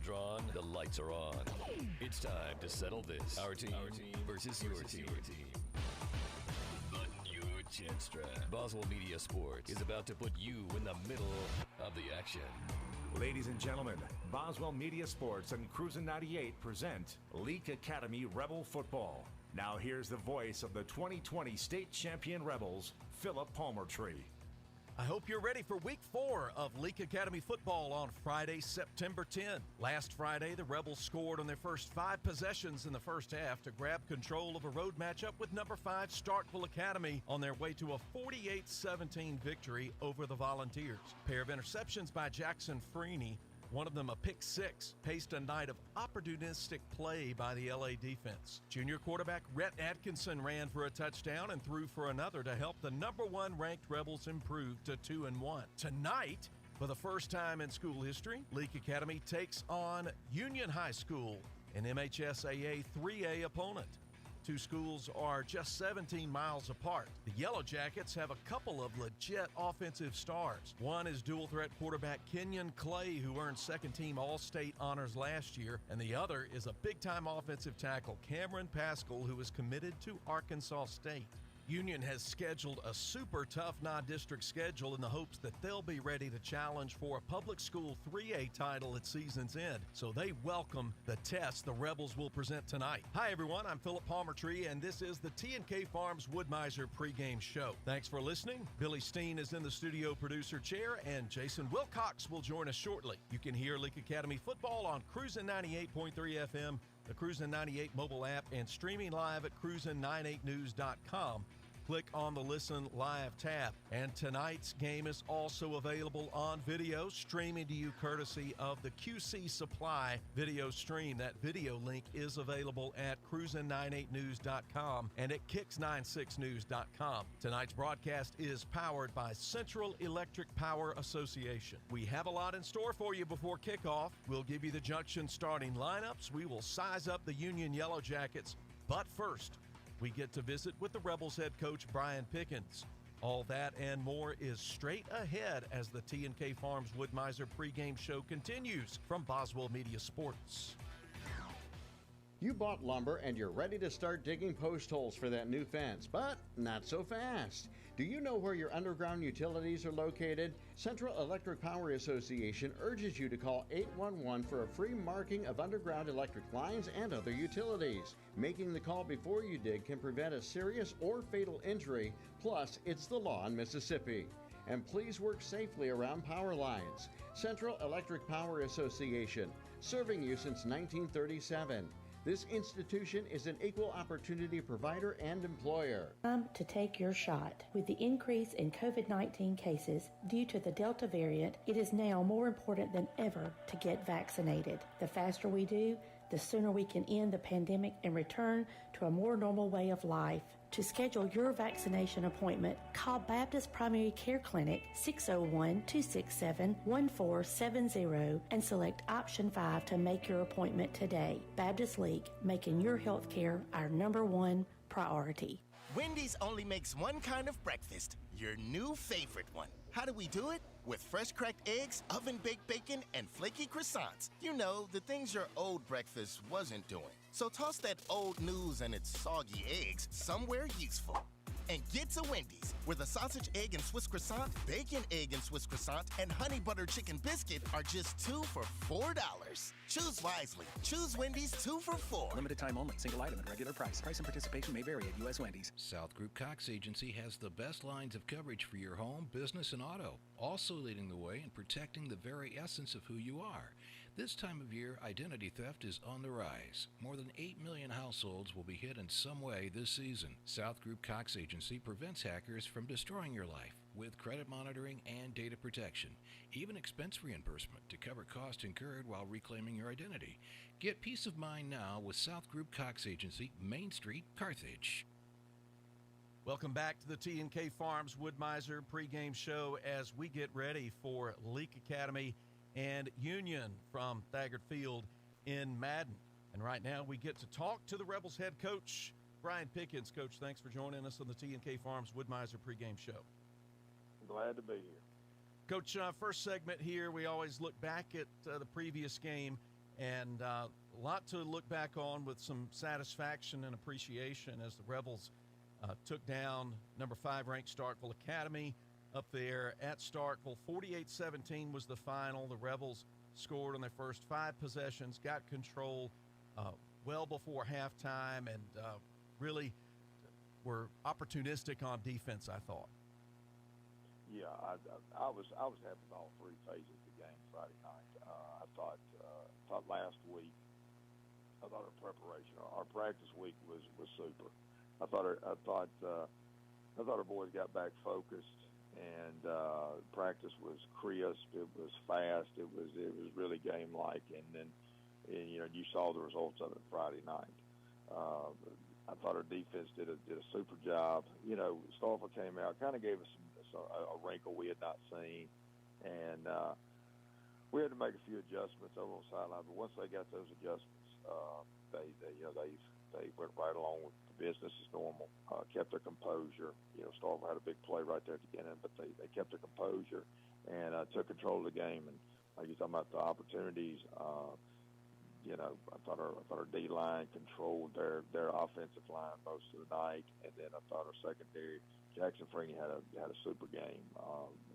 drawn, the lights are on. It's time to settle this. Our team versus your team. The new chance strap. Boswell Media Sports is about to put you in the middle of the action. Ladies and gentlemen, Boswell Media Sports and Cruisin' 98 present Leake Academy Rebel Football. Now here's the voice of the 2020 state champion Rebels, Philip Palmertree. I hope you're ready for Week 4 of Leake Academy football on Friday, September 10. Last Friday, the Rebels scored on their first 5 possessions in the first half to grab control of a road matchup with number 5 Starkville Academy on their way to a 48-17 victory over the Volunteers. Pair of interceptions by Jackson Freeney, one of them a pick 6, paced a night of opportunistic play by the LA defense. Junior quarterback Rhett Atkinson ran for a touchdown and threw for another to help the number 1 ranked Rebels improve to 2-1. Tonight, for the first time in school history, Leake Academy takes on Union High School, an MHSAA 3A opponent. Two schools are just 17 miles apart. The Yellow Jackets have a couple of legit offensive stars. One is dual threat quarterback Kenyon Clay, who earned second-team All-State honors last year, and the other is a big-time offensive tackle Cameron Pascal, who is committed to Arkansas State. Union has scheduled a super tough non-district schedule in the hopes that they'll be ready to challenge for a public school 3A title at season's end, so they welcome the test the Rebels will present tonight. Hi everyone, I'm Philip Palmertree, and this is the T&K Farms Wood-Mizer pregame show. Thanks for listening. Billy Steen is in the studio producer chair, and Jason Wilcox will join us shortly. You can hear Leake Academy football on Cruisin' 98.3 FM, the Cruisin' 98 mobile app, and streaming live at cruisin98news.com. Click on the Listen Live tab. And tonight's game is also available on video, streaming to you courtesy of the QC Supply video stream. That video link is available at cruisin98news.com and at kicks96news.com. Tonight's broadcast is powered by Central Electric Power Association. We have a lot in store for you before kickoff. We'll give you the Junction starting lineups. We will size up the Union Yellow Jackets. But first, we get to visit with the Rebels head coach, Brian Pickens. All that and more is straight ahead as the T&K Farms Wood-Mizer pregame show continues from Boswell Media Sports. You bought lumber and you're ready to start digging post holes for that new fence, but not so fast. Do you know where your underground utilities are located? Central Electric Power Association urges you to call 811 for a free marking of underground electric lines and other utilities. Making the call before you dig can prevent a serious or fatal injury, plus it's the law in Mississippi. And please work safely around power lines. Central Electric Power Association, serving you since 1937. This institution is an equal opportunity provider and employer. Time to take your shot. With the increase in COVID-19 cases due to the Delta variant, it is now more important than ever to get vaccinated. The faster we do, the sooner we can end the pandemic and return to a more normal way of life. To schedule your vaccination appointment, call Baptist Primary Care Clinic 601-267-1470 and select option 5 to make your appointment today. Baptist Leake, making your health care our #1 priority. Wendy's only makes one kind of breakfast, your new favorite one. How do we do it? With fresh cracked eggs, oven-baked bacon, and flaky croissants. You know, the things your old breakfast wasn't doing. So toss that old news and its soggy eggs somewhere useful. And get to Wendy's, where the sausage, egg, and Swiss croissant, bacon, egg, and Swiss croissant, and honey butter chicken biscuit are just 2 for $4. Choose wisely. Choose Wendy's 2 for $4. Limited time only. Single item at regular price. Price and participation may vary at U.S. Wendy's. South Group Cox Agency has the best lines of coverage for your home, business, and auto, also leading the way in protecting the very essence of who you are. This time of year, identity theft is on the rise. More than 8 million households will be hit in some way this season. South Group Cox Agency prevents hackers from destroying your life with credit monitoring and data protection, even expense reimbursement to cover costs incurred while reclaiming your identity. Get peace of mind now with South Group Cox Agency, Main Street, Carthage. Welcome back to the T&K Farms Wood-Mizer pregame show as we get ready for Leake Academy and Union from Thagard Field in Madden. And right now we get to talk to the Rebels head coach, Brian Pickens. Coach, thanks for joining us on the T&K Farms Wood-Mizer pregame show. Glad to be here. Coach, first segment here, we always look back at the previous game And a lot to look back on with some satisfaction and appreciation as the Rebels took down number 5 ranked Starkville Academy up there at Starkville. 48-17 was the final. The Rebels scored on their first 5 possessions, got control well before halftime, and really were opportunistic on defense, I thought. Yeah, I was happy with all 3 phases of the game Friday night. I thought last week, I thought our practice week was super. I thought our boys got back focused, and practice was crisp. It was fast. It was really game like, and then you saw the results of it Friday night. I thought our defense did a super job. Starkville came out, kind of gave us a wrinkle we had not seen, and we had to make a few adjustments over on the sideline. But once they got those adjustments, they went right along with the business as normal. Kept their composure. Starkville had a big play right there at the beginning, but they kept their composure and took control of the game. And like you're talking about the opportunities, I thought our D line controlled their offensive line most of the night, and then I thought our secondary, Jackson Freeney had a super game.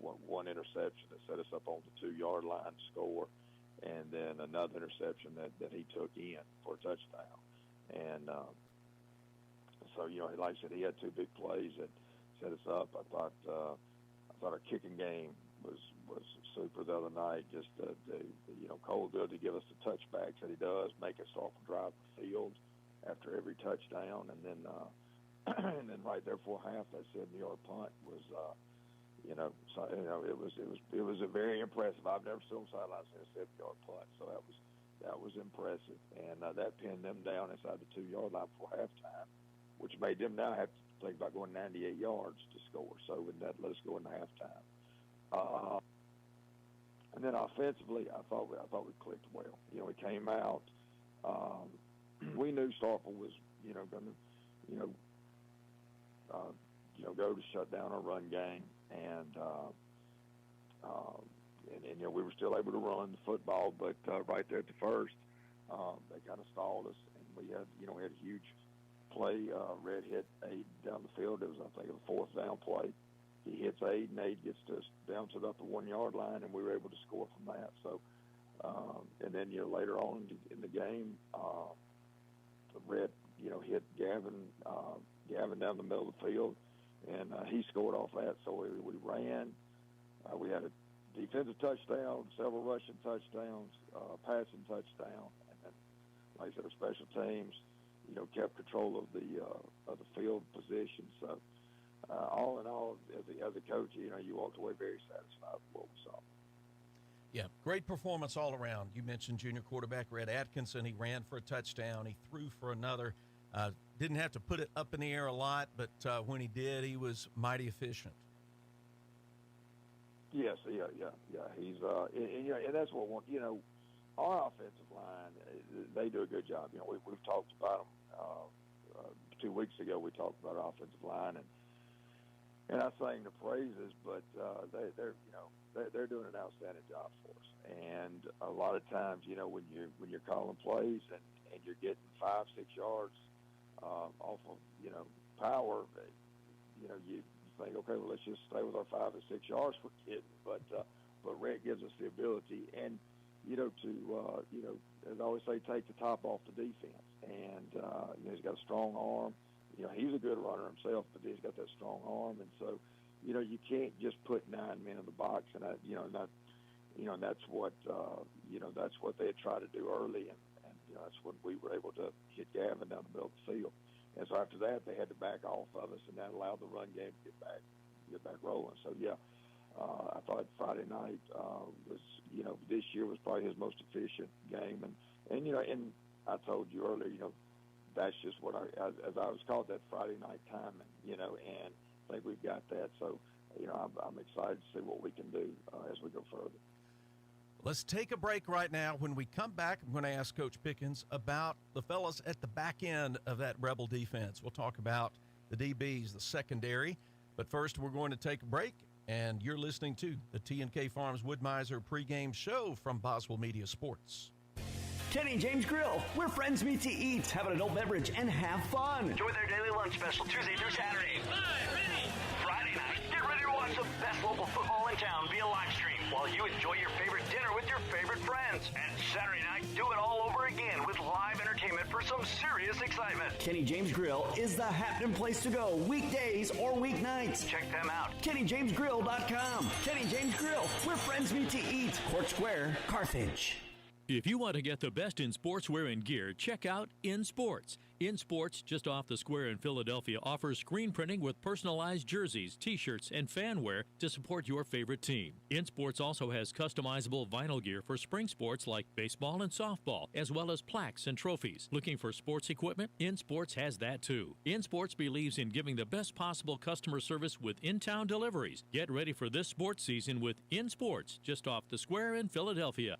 One interception that set us up on the 2-yard line to score, and then another interception that he took in for a touchdown. And so like I said, he had 2 big plays that set us up. I thought our kicking game was super the other night. Just Cole's ability to give us the touchbacks that he does, make us off and drive the field after every touchdown, and then right there before half, that 7-yard punt was, it was a very impressive. I've never seen sidelines in a 7-yard punt, so that was impressive, and that pinned them down inside the 2-yard line before halftime, which made them now have to think about going 98 yards to score. So that let us go into halftime. And then offensively, I thought we clicked well. We came out. We knew Starkville was, going to, go to shut down our run game, and we were still able to run the football, but right there at the first, they kind of stalled us, and we had a huge play. Red hit Aiden down the field. It was, I think, a 4th down play. He hits Aiden. Aiden gets to us down to the 1-yard line, and we were able to score from that. So, and then later on in the game, Red hit Gavin down the middle of the field, and he scored off that. So we ran. We had a defensive touchdown, several rushing touchdowns, passing touchdown, and then, like I said, our special teams, kept control of the field position. So all in all, as a coach, you walked away very satisfied with what we saw. Yeah, great performance all around. You mentioned junior quarterback Red Atkinson. He ran for a touchdown. He threw for another. Didn't have to put it up in the air a lot, but when he did, he was mighty efficient. Yes, yeah. He's and that's what our offensive line, they do a good job. We've talked about them 2 weeks ago. We talked about our offensive line, and I sang the praises, but they're doing an outstanding job for us. And a lot of times, when you're calling plays and you're getting 5-6 yards off of power, you think, okay, well, let's just stay with our 5 and 6 yards we're getting. But Red gives us the ability, and as I always say, take the top off the defense. And he's got a strong arm. He's a good runner himself, but he's got that strong arm, and so you can't just put 9 men in the box, and that's what that's what they had tried to do early, and that's when we were able to hit Gavin down the middle of the field. And so after that, they had to back off of us, and that allowed the run game to get back rolling. So I thought Friday night was this year was probably his most efficient game, and I told you earlier, that's just what as I was called, that Friday night timing, and I think we've got that. So, I'm excited to see what we can do as we go further. Let's take a break right now. When we come back, I'm going to ask Coach Pickens about the fellas at the back end of that Rebel defense. We'll talk about the DBs, the secondary. But first, we're going to take a break, and you're listening to the T&K Farms Wood-Mizer pregame show from Boswell Media Sports. Kenny James Grill, where friends meet to eat, have an adult beverage, and have fun. Enjoy their daily lunch special Tuesday through Saturday. Friday night, get ready to watch the best local football in town via live stream while you enjoy your favorite dinner with your favorite friends. And Saturday night, do it all over again with live entertainment for some serious excitement. Kenny James Grill is the happening place to go, weekdays or weeknights. Check them out. KennyJamesGrill.com. Kenny James Grill, where friends meet to eat. Court Square, Carthage. If you want to get the best in sportswear and gear, check out In Sports. In Sports, just off the square in Philadelphia, offers screen printing with personalized jerseys, t-shirts, and fan wear to support your favorite team. In Sports also has customizable vinyl gear for spring sports like baseball and softball, as well as plaques and trophies. Looking for sports equipment? In Sports has that too. In Sports believes in giving the best possible customer service with in-town deliveries. Get ready for this sports season with In Sports, just off the square in Philadelphia.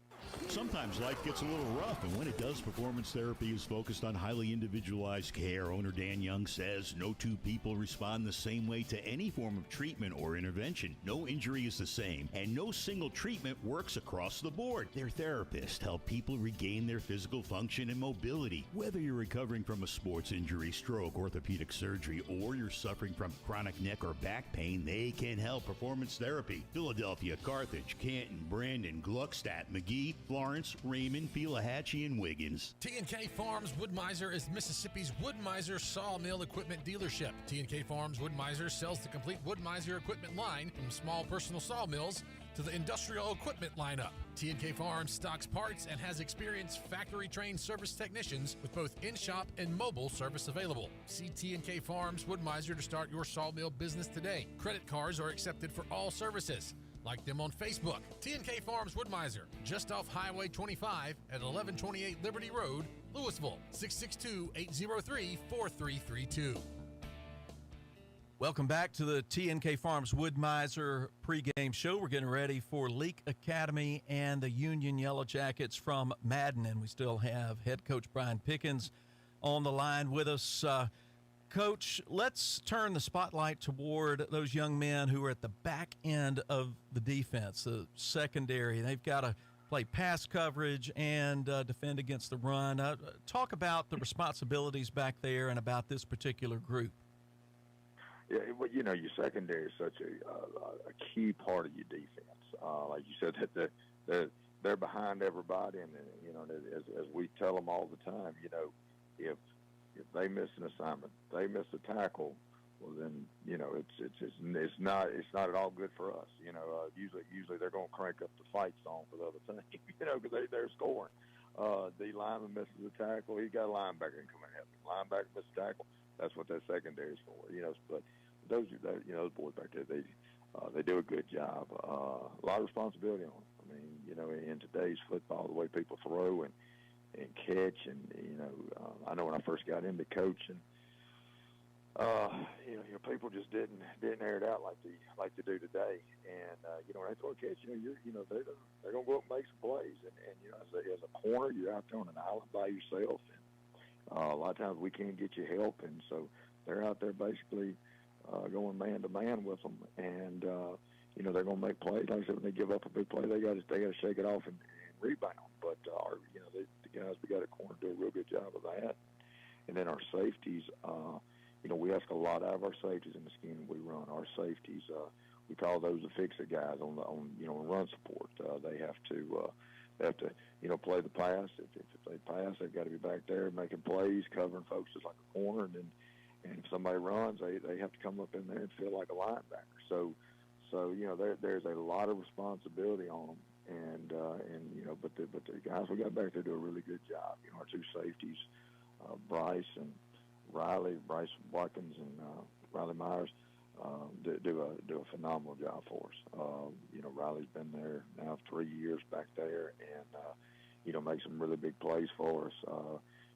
Sometimes life gets a little rough, and when it does, performance therapy is focused on highly individualized care. Owner Dan Young says no two people respond the same way to any form of treatment or intervention. No injury is the same, and no single treatment works across the board. Their therapists help people regain their physical function and mobility. Whether you're recovering from a sports injury, stroke, orthopedic surgery, or you're suffering from chronic neck or back pain, they can help. Performance therapy. Philadelphia, Carthage, Canton, Brandon, Gluckstadt, McGee, Florence, Raymond, Pelahatchie, and Wiggins. T&K Farms Wood-Mizer is Mississippi's Wood-Mizer sawmill equipment dealership. T&K Farms Wood-Mizer sells the complete Wood-Mizer equipment line from small personal sawmills to the industrial equipment lineup. T&K Farms stocks parts and has experienced factory-trained service technicians with both in-shop and mobile service available. See T&K Farms Wood-Mizer to start your sawmill business today. Credit cards are accepted for all services. Like them on Facebook. T&K Farms Wood-Mizer, just off Highway 25 at 1128 Liberty Road, Louisville, 662-803-4332. Welcome back to the T&K Farms Wood-Mizer pregame show. We're getting ready for Leake Academy and the Union Yellow Jackets from Madden, and we still have head coach Brian Pickens on the line with us. Coach, let's turn the spotlight toward those young men who are at the back end of the defense, the secondary. They've got to play pass coverage and defend against the run. Talk about the responsibilities back there and about this particular group. Yeah, well, you know, your secondary is such a key part of your defense. Like you said, that they're behind everybody, and you know, as we tell them all the time, you know, if they miss an assignment, they miss a tackle, well then, you know, it's not at all good for us. You know, usually they're going to crank up the fight song for the other team, you know, because they're scoring. The lineman misses a tackle, he got a linebacker and come and help him. Linebacker misses a tackle, that's what that secondary is for, you know. But those boys back there, they do a good job. A lot of responsibility on them. I mean, you know, in today's football, the way people throw and catch, and you know, I know when I first got into coaching, you know, people just didn't air it out like they do today. And you know, when they throw a catch, they're gonna go up and make some plays. And you know, as a corner, you're out there on an island by yourself, and a lot of times we can't get you help, and so they're out there basically going man to man with them, and you know, they're gonna make plays. Like I said, when they give up a big play, they got to shake it off and rebound. But you know, the guys we got at corner do a real good job of that. And then our safeties, you know, we ask a lot out of our safeties in the scheme we run. Our safeties, we call those the fix-it guys on you know, run support. They have to you know, play the pass. If they pass, they've got to be back there making plays, covering folks just like a corner. And if somebody runs, they have to come up in there and feel like a linebacker. So you know, there's a lot of responsibility on them. And you know, but the guys we got back there do a really good job. You know, our two safeties, Bryce Watkins and Riley Myers, do a phenomenal job for us. You know, Riley's been there now 3 years back there, and you know, makes some really big plays for us.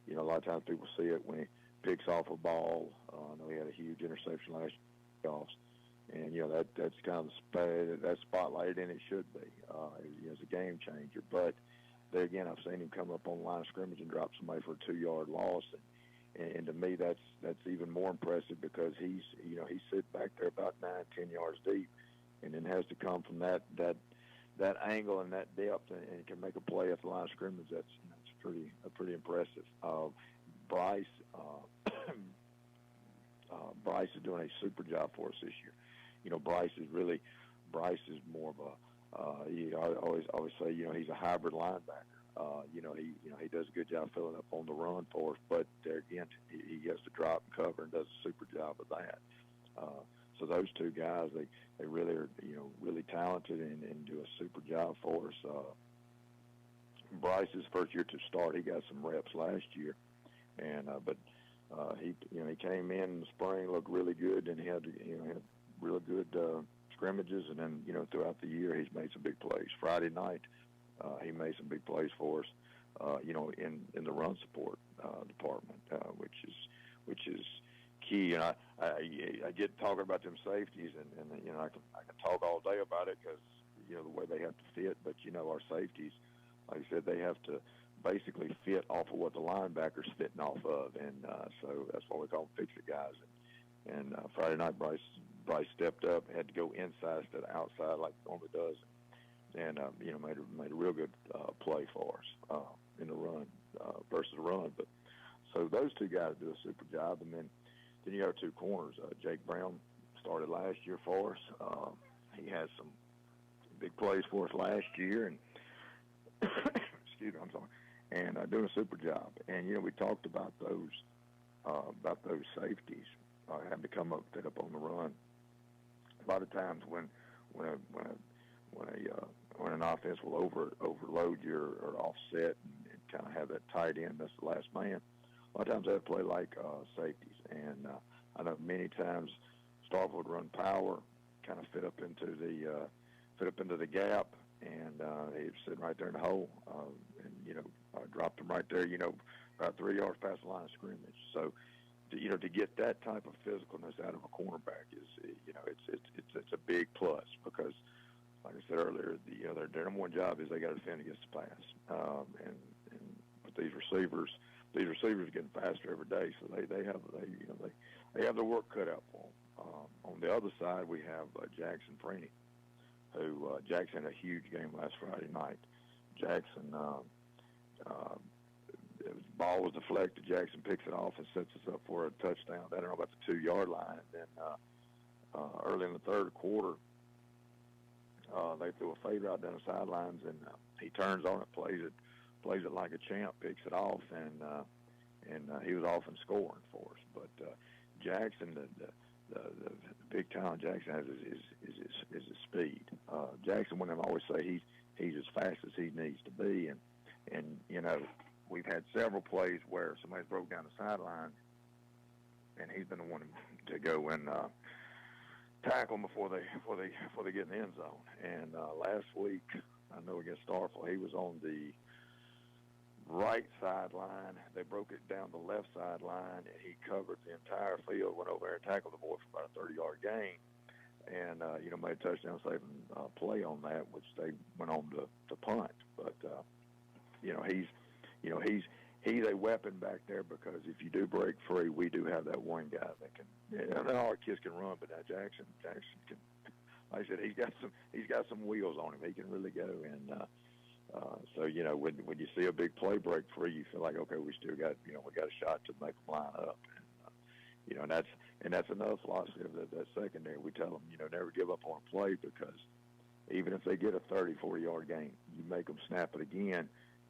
You know, a lot of times people see it when he picks off a ball. I know he had a huge interception last year. And, you know, that's kind of that spotlight, and it should be. As a game changer. But, there again, I've seen him come up on the line of scrimmage and drop somebody for a 2-yard loss. And to me, that's even more impressive because he sits back there about 9-10 yards deep, and then has to come from that angle and that depth and can make a play at the line of scrimmage. That's pretty impressive. Bryce Bryce is doing a super job for us this year. You know, Bryce is more of a I always say, you know, he's a hybrid linebacker. He does a good job filling up on the run for us, but there again, he has to drop and cover and does a super job of that. So those two guys, they really are, you know, really talented and do a super job for us. Bryce's first year to start, he got some reps last year, and he came in the spring, looked really good, and he had really good scrimmages, and then, you know, throughout the year he's made some big plays. Friday night, he made some big plays for us, in the run support department, which is key. And I get talking about them safeties, and you know, I can talk all day about it because, you know, the way they have to fit. But, you know, our safeties, like I said, they have to basically fit off of what the linebacker's fitting off of, and so that's why we call them fix-it guys. And Friday night, Bryce stepped up, had to go inside instead of outside like he normally does, and made a real good play for us in the run versus run. But so those two guys do a super job, and then you have two corners. Jake Brown started last year for us. He had some big plays for us last year, and excuse me, I'm sorry, and doing a super job. And, you know, we talked about those safeties having to come up, fit up on the run. A lot of times when an offense will overload your or offset and kind of have that tight end that's the last man, a lot of times they play like safeties. And I know many times Starkville would run power, kind of fit up into the gap, and he was sitting right there in the hole, and, you know, dropped him right there, you know, about 3 yards past the line of scrimmage. So, to get that type of physicalness out of a cornerback is, you know, it's a big plus, because, like I said earlier, their number one job is they got to defend against the pass, and with these receivers are getting faster every day, so they have the work cut out for them. On the other side, we have Jackson Freeney, who Jackson had a huge game last Friday night. Jackson, the ball was deflected. Jackson picks it off and sets us up for a touchdown. I don't know about the 2-yard line. And then early in the third quarter, they threw a fade route down the sidelines, and he turns on it, plays it like a champ, picks it off, and he was off and scoring for us. But Jackson, the big talent Jackson has is his speed. Jackson, when I always say he's as fast as he needs to be, and you know, we've had several plays where somebody's broke down the sideline, and he's been the one to go and tackle them before they get in the end zone. And last week, I know against Starkville, he was on the right sideline. They broke it down the left sideline, and he covered the entire field, went over there and tackled the boy for about a 30-yard gain, and made a touchdown saving play on that, which they went on to punt. But he's a weapon back there, because if you do break free, we do have that one guy that can. Not all our kids can run, but now Jackson can. Like I said, he's got some wheels on him. He can really go, and so, you know, when you see a big play break free, you feel like, okay, we still got, you know, we got a shot to make them line up. And, and that's another philosophy of that secondary. We tell them, you know, never give up on a play, because even if they get a 30, 40-yard gain, you make them snap it again,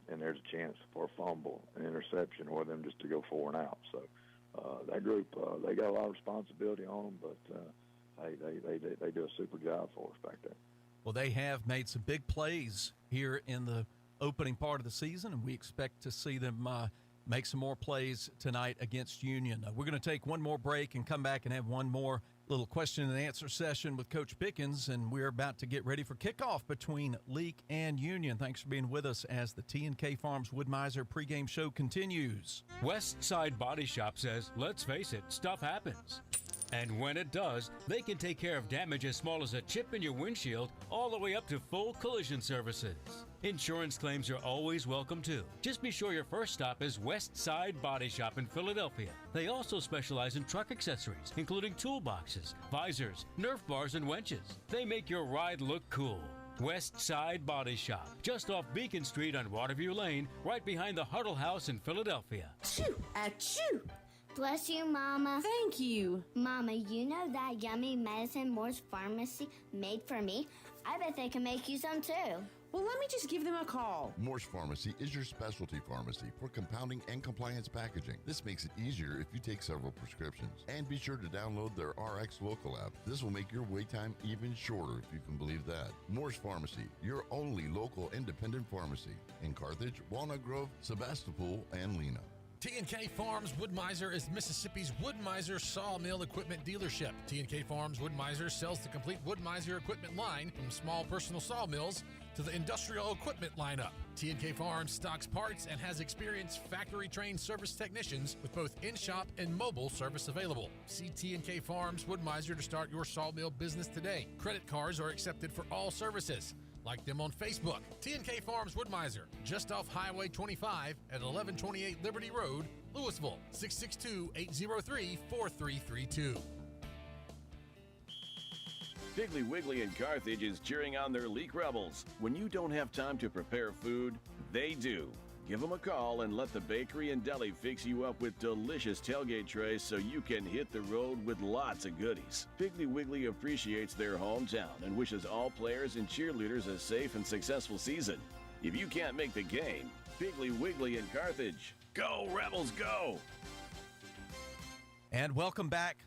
and there's a chance for a fumble, an interception, or them just to go 4 and out. So that group, they got a lot of responsibility on them, but they do a super job for us back there. Well, they have made some big plays here in the opening part of the season, and we expect to see them make some more plays tonight against Union. We're going to take one more break and come back and have one more little question and answer session with Coach Pickens, and we're about to get ready for kickoff between Leake and Union. Thanks for being with us as the T&K Farms Wood-Mizer pregame show continues. Westside Body Shop says, let's face it, stuff happens. And when it does, they can take care of damage as small as a chip in your windshield all the way up to full collision services. Insurance claims are always welcome too. Just be sure your first stop is Westside Body Shop in Philadelphia. They also specialize in truck accessories, including toolboxes, visors, Nerf bars, and winches. They make your ride look cool. West Side Body Shop, just off Beacon Street on Waterview Lane, right behind the Huddle House in Philadelphia. Achoo! Achoo! Bless you, Mama. Thank you. Mama, you know that yummy medicine Moore's Pharmacy made for me? I bet they can make you some too. Well, let me just give them a call. Moore's Pharmacy is your specialty pharmacy for compounding and compliance packaging. This makes it easier if you take several prescriptions. And be sure to download their RX Local app. This will make your wait time even shorter, if you can believe that. Moore's Pharmacy, your only local independent pharmacy in Carthage, Walnut Grove, Sebastopol, and Lena. T&K Farms Wood-Mizer is Mississippi's Wood-Mizer sawmill equipment dealership. T&K Farms Wood-Mizer sells the complete Wood-Mizer equipment line from small personal sawmills to the industrial equipment lineup. T&K Farms stocks parts and has experienced factory-trained service technicians with both in-shop and mobile service available. See T&K Farms Wood-Mizer to start your sawmill business today. Credit cards are accepted for all services. Like them on Facebook. T&K Farms Wood-Mizer, just off Highway 25 at 1128 Liberty Road, Louisville, 662-803-4332. Piggly Wiggly in Carthage is cheering on their Leake Rebels. When you don't have time to prepare food, they do. Give them a call and let the bakery and deli fix you up with delicious tailgate trays so you can hit the road with lots of goodies. Piggly Wiggly appreciates their hometown and wishes all players and cheerleaders a safe and successful season. If you can't make the game, Piggly Wiggly in Carthage. Go, Rebels, go! And welcome back.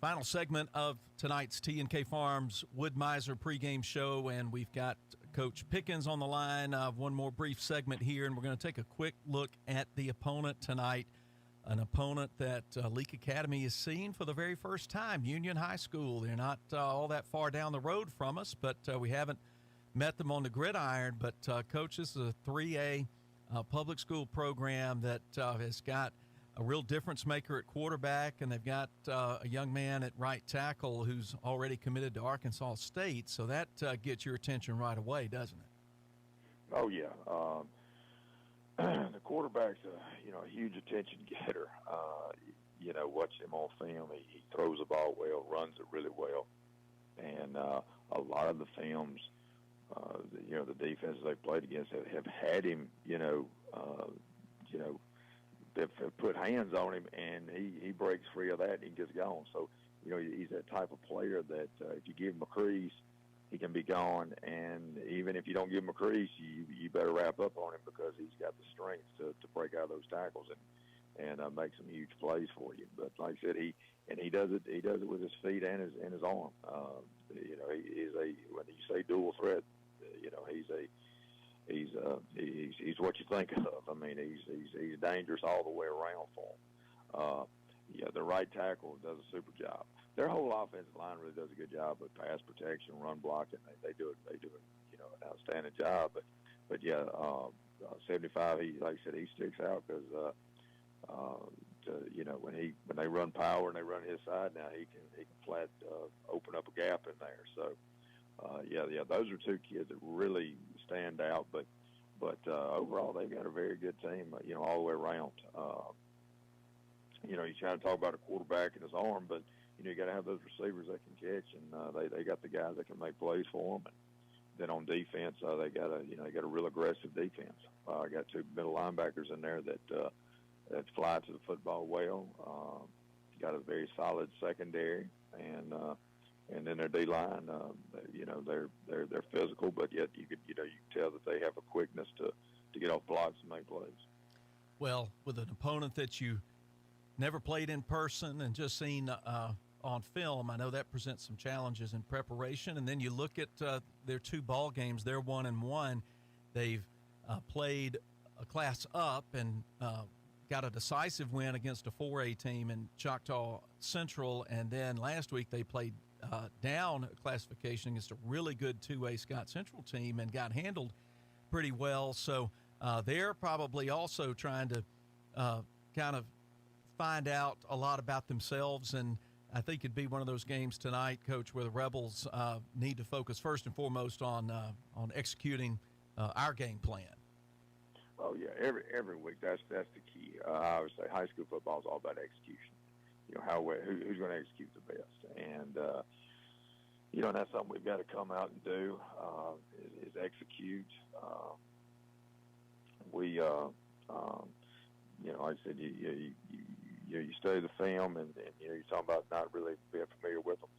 Final segment of tonight's T&K Farms Wood-Mizer pregame show, and we've got Coach Pickens on the line. One more brief segment here, and we're going to take a quick look at the opponent tonight, an opponent that Leake Academy is seeing for the very first time, Union High School. They're not all that far down the road from us, but we haven't met them on the gridiron. But, Coach, this is a 3A public school program that has got a real difference maker at quarterback, and they've got a young man at right tackle who's already committed to Arkansas State. So that gets your attention right away, doesn't it? Oh yeah, the quarterback's a huge attention getter. Watch him on film. He throws the ball well, runs it really well, and a lot of the films, the defenses they played against have had him, they've put hands on him, and he breaks free of that and he gets gone. So, he's that type of player that if you give him a crease, he can be gone. And even if you don't give him a crease, you better wrap up on him because he's got the strength to break out of those tackles and make some huge plays for you. But like I said, he does it with his feet and his arm. He is when you say dual threat, he's what you think of. I mean, he's dangerous all the way around for him. The right tackle does a super job. Their whole offensive line really does a good job with pass protection, run blocking. They do it, an outstanding job. But 75, like I said, he sticks out because when they run power and they run his side now, he can flat open up a gap in there. So. Those are two kids that really stand out, but overall they've got a very good team, all the way around. You try to talk about a quarterback and his arm, but you got to have those receivers that can catch, and they got the guys that can make plays for them. And then on defense, they got a real aggressive defense. Got two middle linebackers in there that fly to the football well. Got a very solid secondary, and then their D line, they're physical, but yet you can tell that they have a quickness to get off blocks and make plays. Well, with an opponent that you never played in person and just seen on film, I know that presents some challenges in preparation. And then you look at their two ball games; they're 1-1. They've played a class up and got a decisive win against a 4A team in Choctaw Central, and then last week they played down classification against a really good 2A Scott Central team and got handled pretty well. So they're probably also trying to kind of find out a lot about themselves, and I think it'd be one of those games tonight, Coach, where the Rebels need to focus first and foremost on executing our game plan. Oh yeah, every week that's the key. I would say high school football is all about execution. Who's going to execute the best, and and that's something we've got to come out and do, is execute. Like I said, you study the film, and you're talking about not really being familiar with them.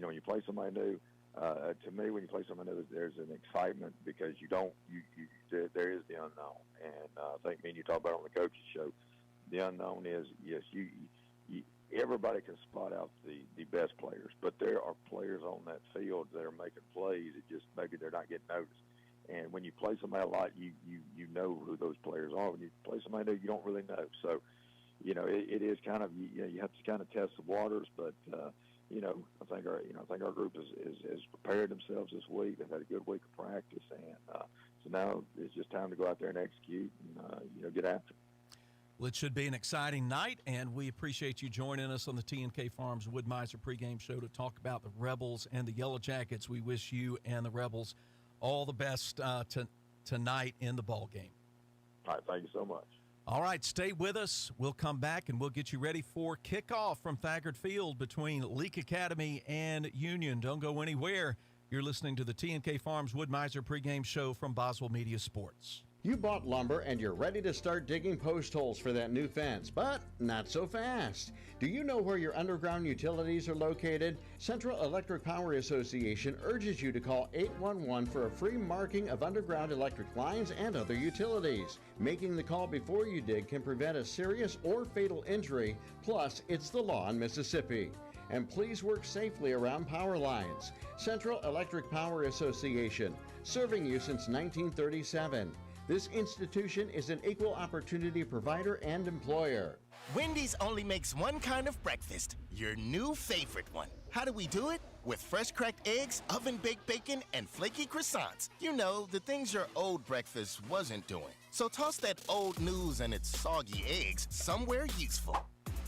When you play somebody new, to me, when you play somebody new, there's an excitement because there is the unknown. And I think me and you talked about it on the coaches show. The unknown is, yes, everybody can spot out the best players, but there are players on that field that are making plays. It just maybe they're not getting noticed. And when you play somebody a lot, you know who those players are. When you play somebody new, you don't really know. So, it is kind of you have to kind of test the waters. But I think our group is prepared themselves this week. They've had a good week of practice, and so now it's just time to go out there and execute and get after it. Well, it should be an exciting night, and we appreciate you joining us on the T&K Farms Wood-Mizer pregame show to talk about the Rebels and the Yellow Jackets. We wish you and the Rebels all the best tonight in the ball game. All right, thank you so much. All right, stay with us. We'll come back, and we'll get you ready for kickoff from Thagard Field between Leake Academy and Union. Don't go anywhere. You're listening to the T&K Farms Wood-Mizer pregame show from Boswell Media Sports. You bought lumber and you're ready to start digging post holes for that new fence, but not so fast. Do you know where your underground utilities are located? Central Electric Power Association urges you to call 811 for a free marking of underground electric lines and other utilities. Making the call before you dig can prevent a serious or fatal injury, plus it's the law in Mississippi. And please work safely around power lines. Central Electric Power Association, serving you since 1937. This institution is an equal opportunity provider and employer. Wendy's only makes one kind of breakfast, your new favorite one. How do we do it? With fresh cracked eggs, oven-baked bacon, and flaky croissants. The things your old breakfast wasn't doing. So toss that old news and its soggy eggs somewhere useful.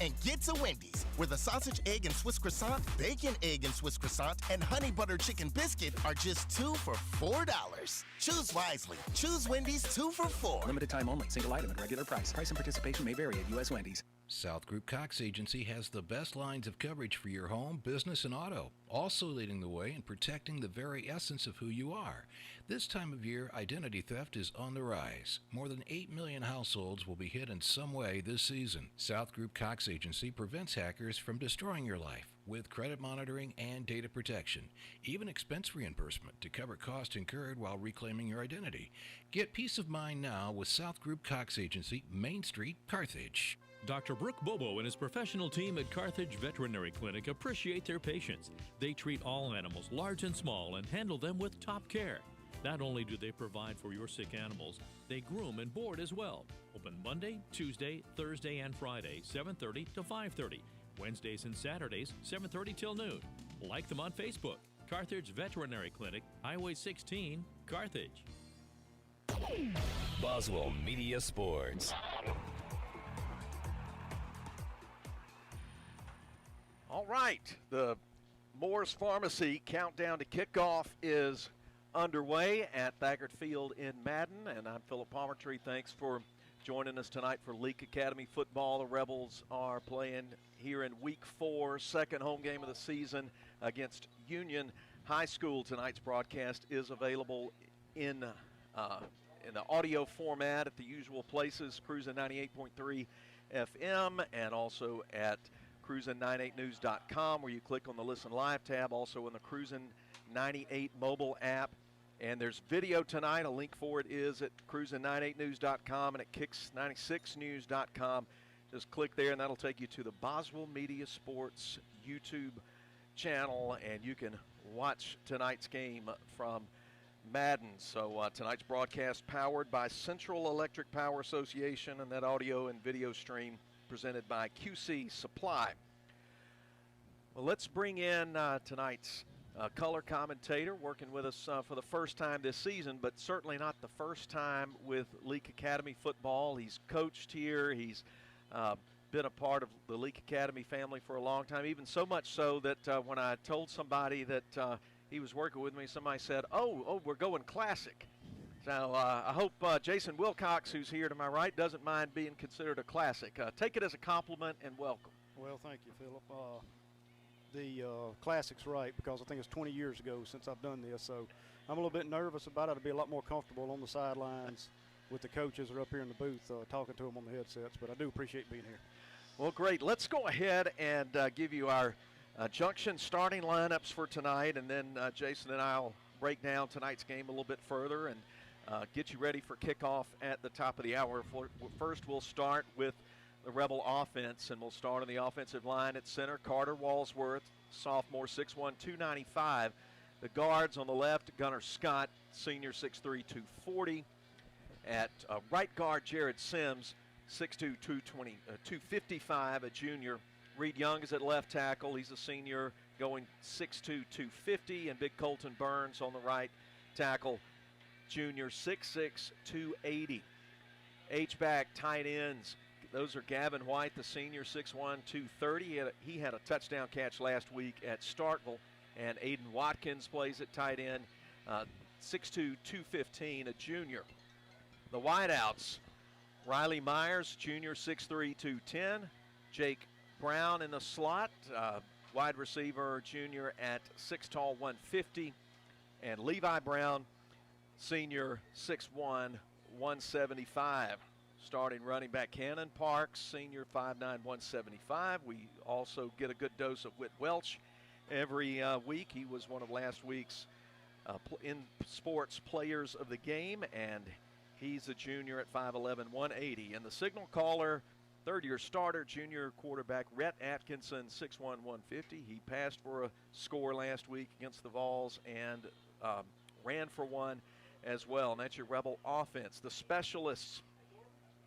And get to Wendy's, where the sausage, egg, and Swiss croissant, bacon, egg, and Swiss croissant, and honey butter chicken biscuit are just 2 for $4. Choose wisely. Choose Wendy's 2 for $4. Limited time only. Single item at regular price. Price and participation may vary at U.S. Wendy's. South Group Cox Agency has the best lines of coverage for your home, business, and auto, also leading the way in protecting the very essence of who you are. This time of year, identity theft is on the rise. More than 8 million households will be hit in some way this season. South Group Cox Agency prevents hackers from destroying your life with credit monitoring and data protection, even expense reimbursement to cover costs incurred while reclaiming your identity. Get peace of mind now with South Group Cox Agency, Main Street, Carthage. Dr. Brooke Bobo and his professional team at Carthage Veterinary Clinic appreciate their patients. They treat all animals, large and small, and handle them with top care. Not only do they provide for your sick animals, they groom and board as well. Open Monday, Tuesday, Thursday, and Friday, 7:30 to 5:30. Wednesdays and Saturdays, 7:30 till noon. Like them on Facebook. Carthage Veterinary Clinic, Highway 16, Carthage. Boswell Media Sports. All right, the Moore's Pharmacy countdown to kickoff is underway at Thagard Field in Madden, and I'm Philip Palmertree. Thanks for joining us tonight for Leake Academy football. The Rebels are playing here in Week 4, second home game of the season against Union High School. Tonight's broadcast is available in the audio format at the usual places, Cruisin' 98.3 FM, and also at Cruisin98news.com, where you click on the Listen Live tab, also in the Cruisin 98 mobile app. And there's video tonight. A link for it is at Cruisin98news.com and at Kicks96news.com. Just click there, and that'll take you to the Boswell Media Sports YouTube channel, and you can watch tonight's game from Madden. So tonight's broadcast powered by Central Electric Power Association, and that audio and video stream presented by QC Supply. Well, let's bring in tonight's color commentator working with us for the first time this season, but certainly not the first time with Leake Academy football. He's coached here. He's been a part of the Leake Academy family for a long time, even so much so that when I told somebody that he was working with me, somebody said, oh, we're going classic. So I hope Jason Wilcox, who's here to my right, doesn't mind being considered a classic. Take it as a compliment and welcome. Well, thank you, Philip. the classics right, because I think it's 20 years ago since I've done this. So I'm a little bit nervous about it. I'll be a lot more comfortable on the sidelines with the coaches or up here in the booth talking to them on the headsets. But I do appreciate being here. Well, great. Let's go ahead and give you our Junction starting lineups for tonight, and then Jason and I will break down tonight's game a little bit further and get you ready for kickoff at the top of the hour. First, we'll start with the Rebel offense, and we'll start on the offensive line at center. Carter Walsworth, sophomore, 6'1", 295. The guards on the left, Gunnar Scott, senior, 6'3", 240. At right guard, Jared Sims, 6'2", 255, a junior. Reed Young is at left tackle. He's a senior, going 6'2", 250. And Big Colton Burns on the right tackle, junior, 6'6", 280. H-back tight ends. Those are Gavin White, the senior, 6'1", 230. He had a touchdown catch last week at Starkville. And Aiden Watkins plays at tight end, 6'2", 215, a junior. The wideouts, Riley Myers, junior, 6'3", 210. Jake Brown in the slot, wide receiver, junior at 6 tall, 150. And Levi Brown, senior, 6'1", 175. Starting running back Cannon Parks, senior, 5'9", 175. We also get a good dose of Whit Welch every week. He was one of last week's in sports players of the game, and he's a junior at 5'11", 180. And the signal caller, third-year starter, junior quarterback Rhett Atkinson, 6'1", 150. He passed for a score last week against the Vols and ran for one as well. And that's your Rebel offense. The specialists,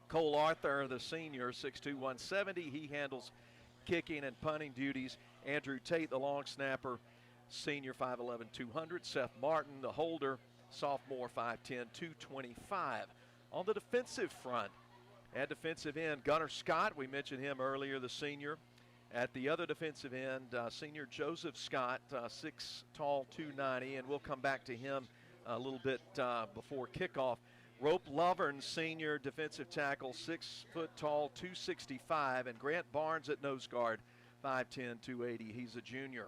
Cole Arthur, the senior, 6'2", 170. He handles kicking and punting duties. Andrew Tate, the long snapper, senior, 5'11", 200. Seth Martin, the holder, sophomore, 5'10", 225. On the defensive front, at defensive end, Gunnar Scott, we mentioned him earlier, the senior. At the other defensive end, senior Joseph Scott, 6 tall, 290, and we'll come back to him a little bit before kickoff. Rope Lovern, senior defensive tackle, 6 foot tall, 265, and Grant Barnes at nose guard, 5'10", 280. He's a junior.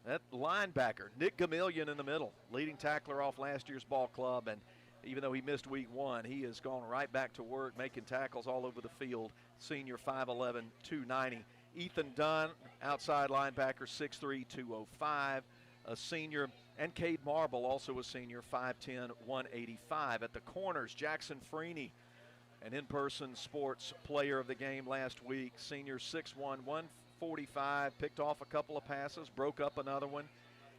That linebacker, Nick Gamillion in the middle, leading tackler off last year's ball club, and even though he missed week one, he has gone right back to work, making tackles all over the field. Senior, 5'11", 290. Ethan Dunn, outside linebacker, 6'3", 205, a senior. And Cade Marble, also a senior, 5'10", 185. At the corners, Jackson Freeney, an in-person sports player of the game last week, senior, 6'1", 145, picked off a couple of passes, broke up another one,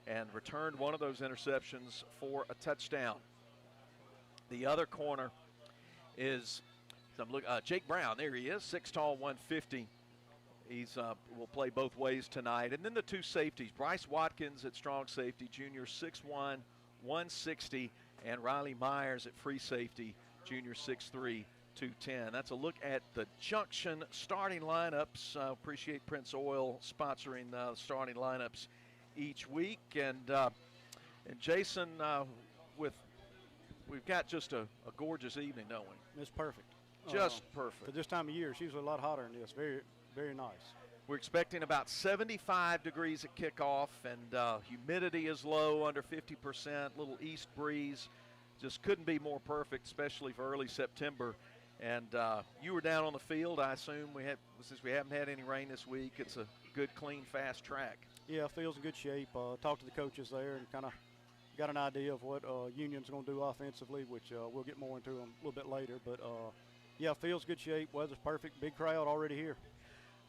and returned one of those interceptions for a touchdown. The other corner is Jake Brown. There he is, 6 tall, 150. He's will play both ways tonight. And then the two safeties, Bryce Watkins at strong safety, junior, 6'1", 160, and Riley Myers at free safety, junior, 6'3", 210. That's a look at the Junction starting lineups. Appreciate Prince Oil sponsoring the starting lineups each week. And Jason, we've got just a gorgeous evening, don't we? It's perfect. Just perfect. For this time of year, it's usually a lot hotter than this. Very, very nice. We're expecting about 75 degrees at kickoff, and humidity is low, under 50%, little east breeze. Just couldn't be more perfect, especially for early September. And you were down on the field, I assume. Since we haven't had any rain this week, it's a good, clean, fast track. Yeah, field's in good shape. Talked to the coaches there and kind of got an idea of what Union's going to do offensively, which we'll get more into them a little bit later. But, yeah, field's good shape. Weather's perfect. Big crowd already here.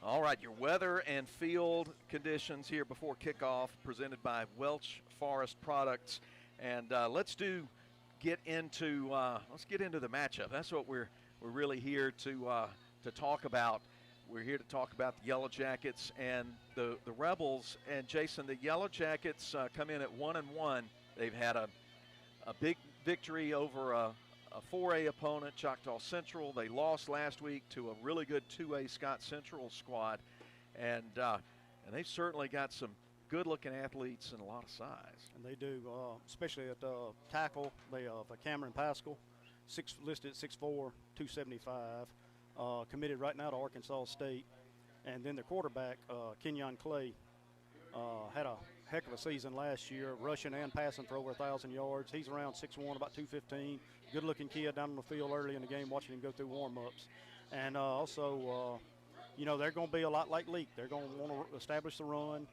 All right, your weather and field conditions here before kickoff presented by Welch Forest Products. And let's get into the matchup. That's what we're really here to talk about. We're here to talk about the Yellow Jackets and the Rebels. And Jason, the Yellow Jackets come in at 1-1. They've had a big victory over a 4A opponent, Choctaw Central. They lost last week to a really good 2A Scott Central squad, and they've certainly got some good-looking athletes and a lot of size. And they do, especially at tackle. They have Cameron Pascal, listed at 6'4", 275, committed right now to Arkansas State, and then the quarterback, Kenyon Clay, Had a heck of a season last year, rushing and passing for over 1,000 yards. He's around 6'1", about 215. Good-looking kid down on the field early in the game, watching him go through warm-ups. And also, you know, they're going to be a lot like Leake. They're going to want to establish the run,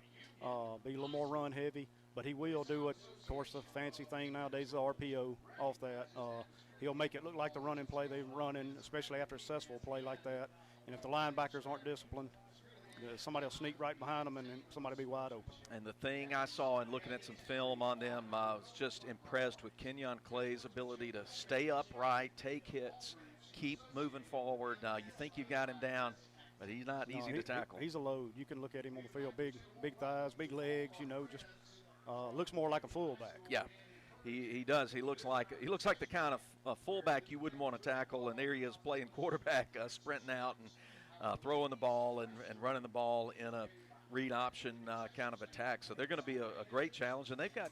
be a little more run-heavy. But he will do it. Of course, the fancy thing nowadays is the RPO off that. He'll make it look like the running play they're running, especially after a successful play like that. And if the linebackers aren't disciplined, somebody will sneak right behind them and then somebody will be wide open. And the thing I saw in looking at some film on them, I was just impressed with Kenyon Clay's ability to stay upright, take hits, keep moving forward. You think you've got him down, but he's not easy to tackle. He's a load. You can look at him on the field, big thighs, big legs, you know, just looks more like a fullback. Yeah, he does. He looks like the kind of fullback you wouldn't want to tackle, and there he is playing quarterback, sprinting out and throwing the ball and running the ball in a read option kind of attack. So they're going to be a great challenge, and they've got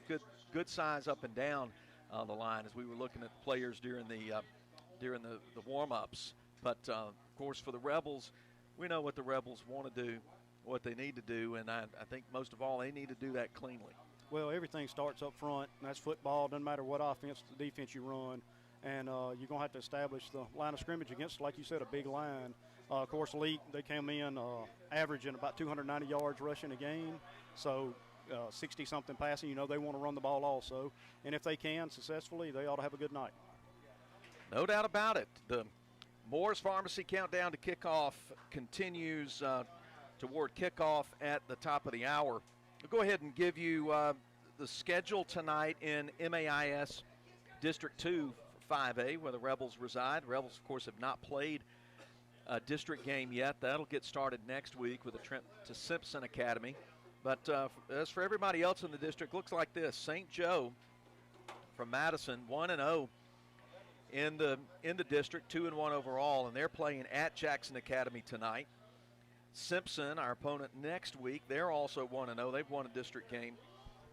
good size up and down the line as we were looking at the players during the warm-ups. But, of course, for the Rebels, we know what the Rebels want to do, what they need to do, and I think most of all they need to do that cleanly. Well, everything starts up front, and that's football. Doesn't matter what offense, the defense you run. And you're going to have to establish the line of scrimmage against, like you said, a big line. Of course, Leake, they came in averaging about 290 yards rushing a game. So 60-something passing, you know, they want to run the ball also. And if they can successfully, they ought to have a good night. No doubt about it. The Moore's Pharmacy countdown to kickoff continues toward kickoff at the top of the hour. We'll go ahead and give you the schedule tonight in MAIS District 2 for 5A, where the Rebels reside. Rebels, of course, have not played a district game yet. That'll get started next week with a trip to Simpson Academy. But as for everybody else in the district, looks like this. St. Joe from Madison, 1-0 in the district, 2-1 overall, and they're playing at Jackson Academy tonight. Simpson, our opponent next week, they're also 1-0. They've won a district game,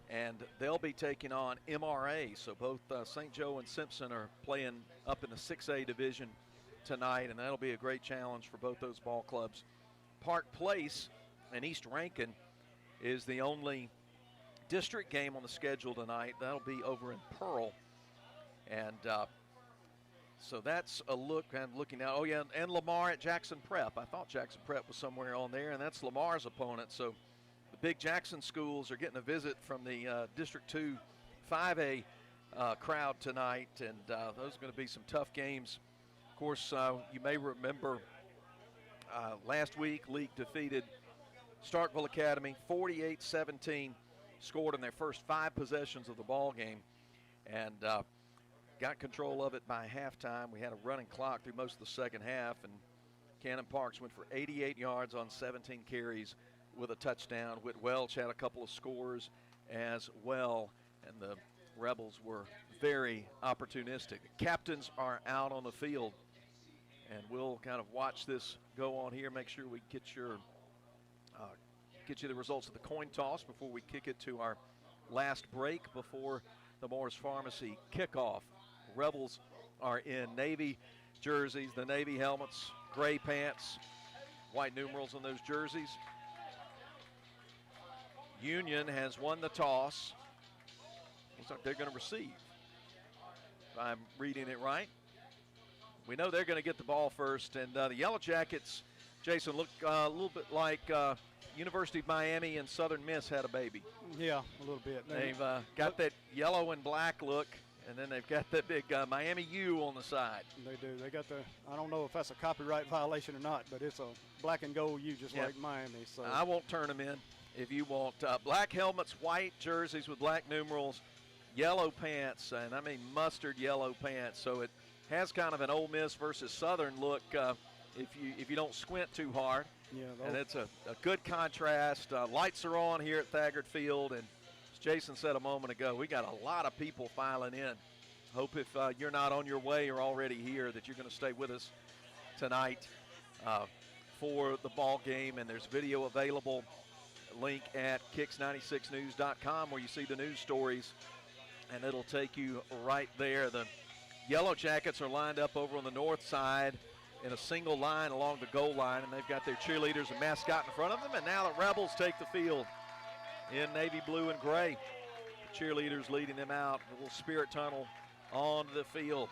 and they'll be taking on MRA. So both St. Joe and Simpson are playing up in the 6A division tonight, and that'll be a great challenge for both those ball clubs. Park Place and East Rankin is the only district game on the schedule tonight. That'll be over in Pearl, and so that's a look. I'm looking now. Oh, yeah, and Lamar at Jackson Prep. I thought Jackson Prep was somewhere on there, and that's Lamar's opponent. So the big Jackson schools are getting a visit from the District 2 5A crowd tonight, and those are going to be some tough games. Of course, you may remember last week, Leake defeated Starkville Academy 48-17, scored in their first 5 possessions of the ball game, and got control of it by halftime. We had a running clock through most of the second half, and Cannon Parks went for 88 yards on 17 carries with a touchdown. Whit Welch had a couple of scores as well, and the Rebels were very opportunistic. The captains are out on the field, and we'll kind of watch this go on here, make sure we get you the results of the coin toss before we kick it to our last break before the Moore's Pharmacy kickoff. Rebels are in Navy jerseys, the Navy helmets, gray pants, white numerals on those jerseys. Union has won the toss. Looks like they're going to receive, if I'm reading it right. We know they're going to get the ball first, and the Yellow Jackets, Jason, look a little bit like University of Miami and Southern Miss had a baby. Yeah, a little bit. They've got that yellow and black look, and then they've got that big Miami U on the side. They do. They got I don't know if that's a copyright violation or not, but it's a black and gold U just like Miami. So I won't turn them in if you want. Black helmets, white jerseys with black numerals, yellow pants, and I mean mustard yellow pants. So it has kind of an Ole Miss versus Southern look if you don't squint too hard. Yeah, and it's a good contrast. Lights are on here at Thagard Field, and as Jason said a moment ago, we got a lot of people filing in. Hope if you're not on your way or already here that you're going to stay with us tonight for the ball game. And there's video available, link at kicks96news.com where you see the news stories, and it'll take you right there. The Yellow Jackets are lined up over on the north side in a single line along the goal line, and they've got their cheerleaders and mascot in front of them, and now the Rebels take the field. in navy blue and gray. The cheerleaders leading them out, a little spirit tunnel onto the field.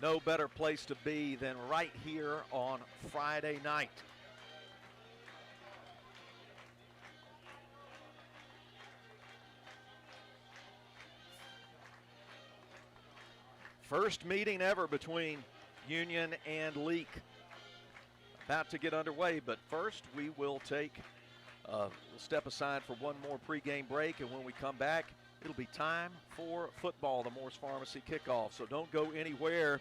No better place to be than right here on Friday night. First meeting ever between Union and Leake. About to get underway, but first we will take we'll step aside for one more pregame break, and when we come back, it'll be time for football, the Morse Pharmacy kickoff. So don't go anywhere.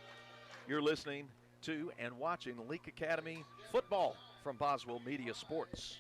You're listening to and watching Leake Academy football from Boswell Media Sports.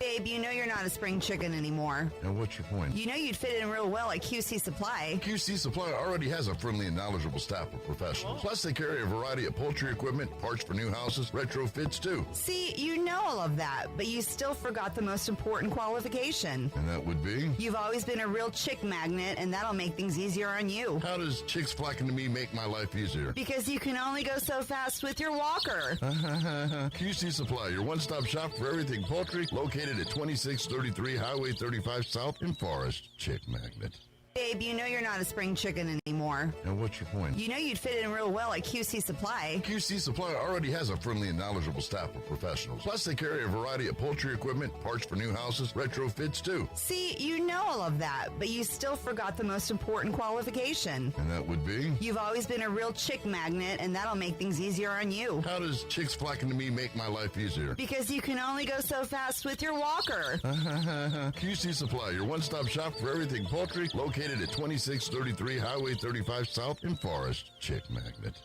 Babe, you know you're not a spring chicken anymore. And what's your point? You know you'd fit in real well at QC Supply. QC Supply already has a friendly and knowledgeable staff of professionals. Plus, they carry a variety of poultry equipment, parts for new houses, retrofits too. See, you know all of that, but you still forgot the most important qualification. And that would be? You've always been a real chick magnet, and that'll make things easier on you. How does chicks flocking to me make my life easier? Because you can only go so fast with your walker. QC Supply, your one-stop shop for everything poultry, located at 2633 Highway 35 South in Forest. Chick Magnet. Babe, you know you're not a spring chicken anymore. And what's your point? You know you'd fit in real well at QC Supply. QC Supply already has a friendly and knowledgeable staff of professionals. Plus, they carry a variety of poultry equipment, parts for new houses, retrofits too. See, you know all of that, but you still forgot the most important qualification. And that would be? You've always been a real chick magnet, and that'll make things easier on you. How does chicks flocking to me make my life easier? Because you can only go so fast with your walker. QC Supply, your one-stop shop for everything poultry, located at 2633 Highway 35 South in Forest. Chick Magnet.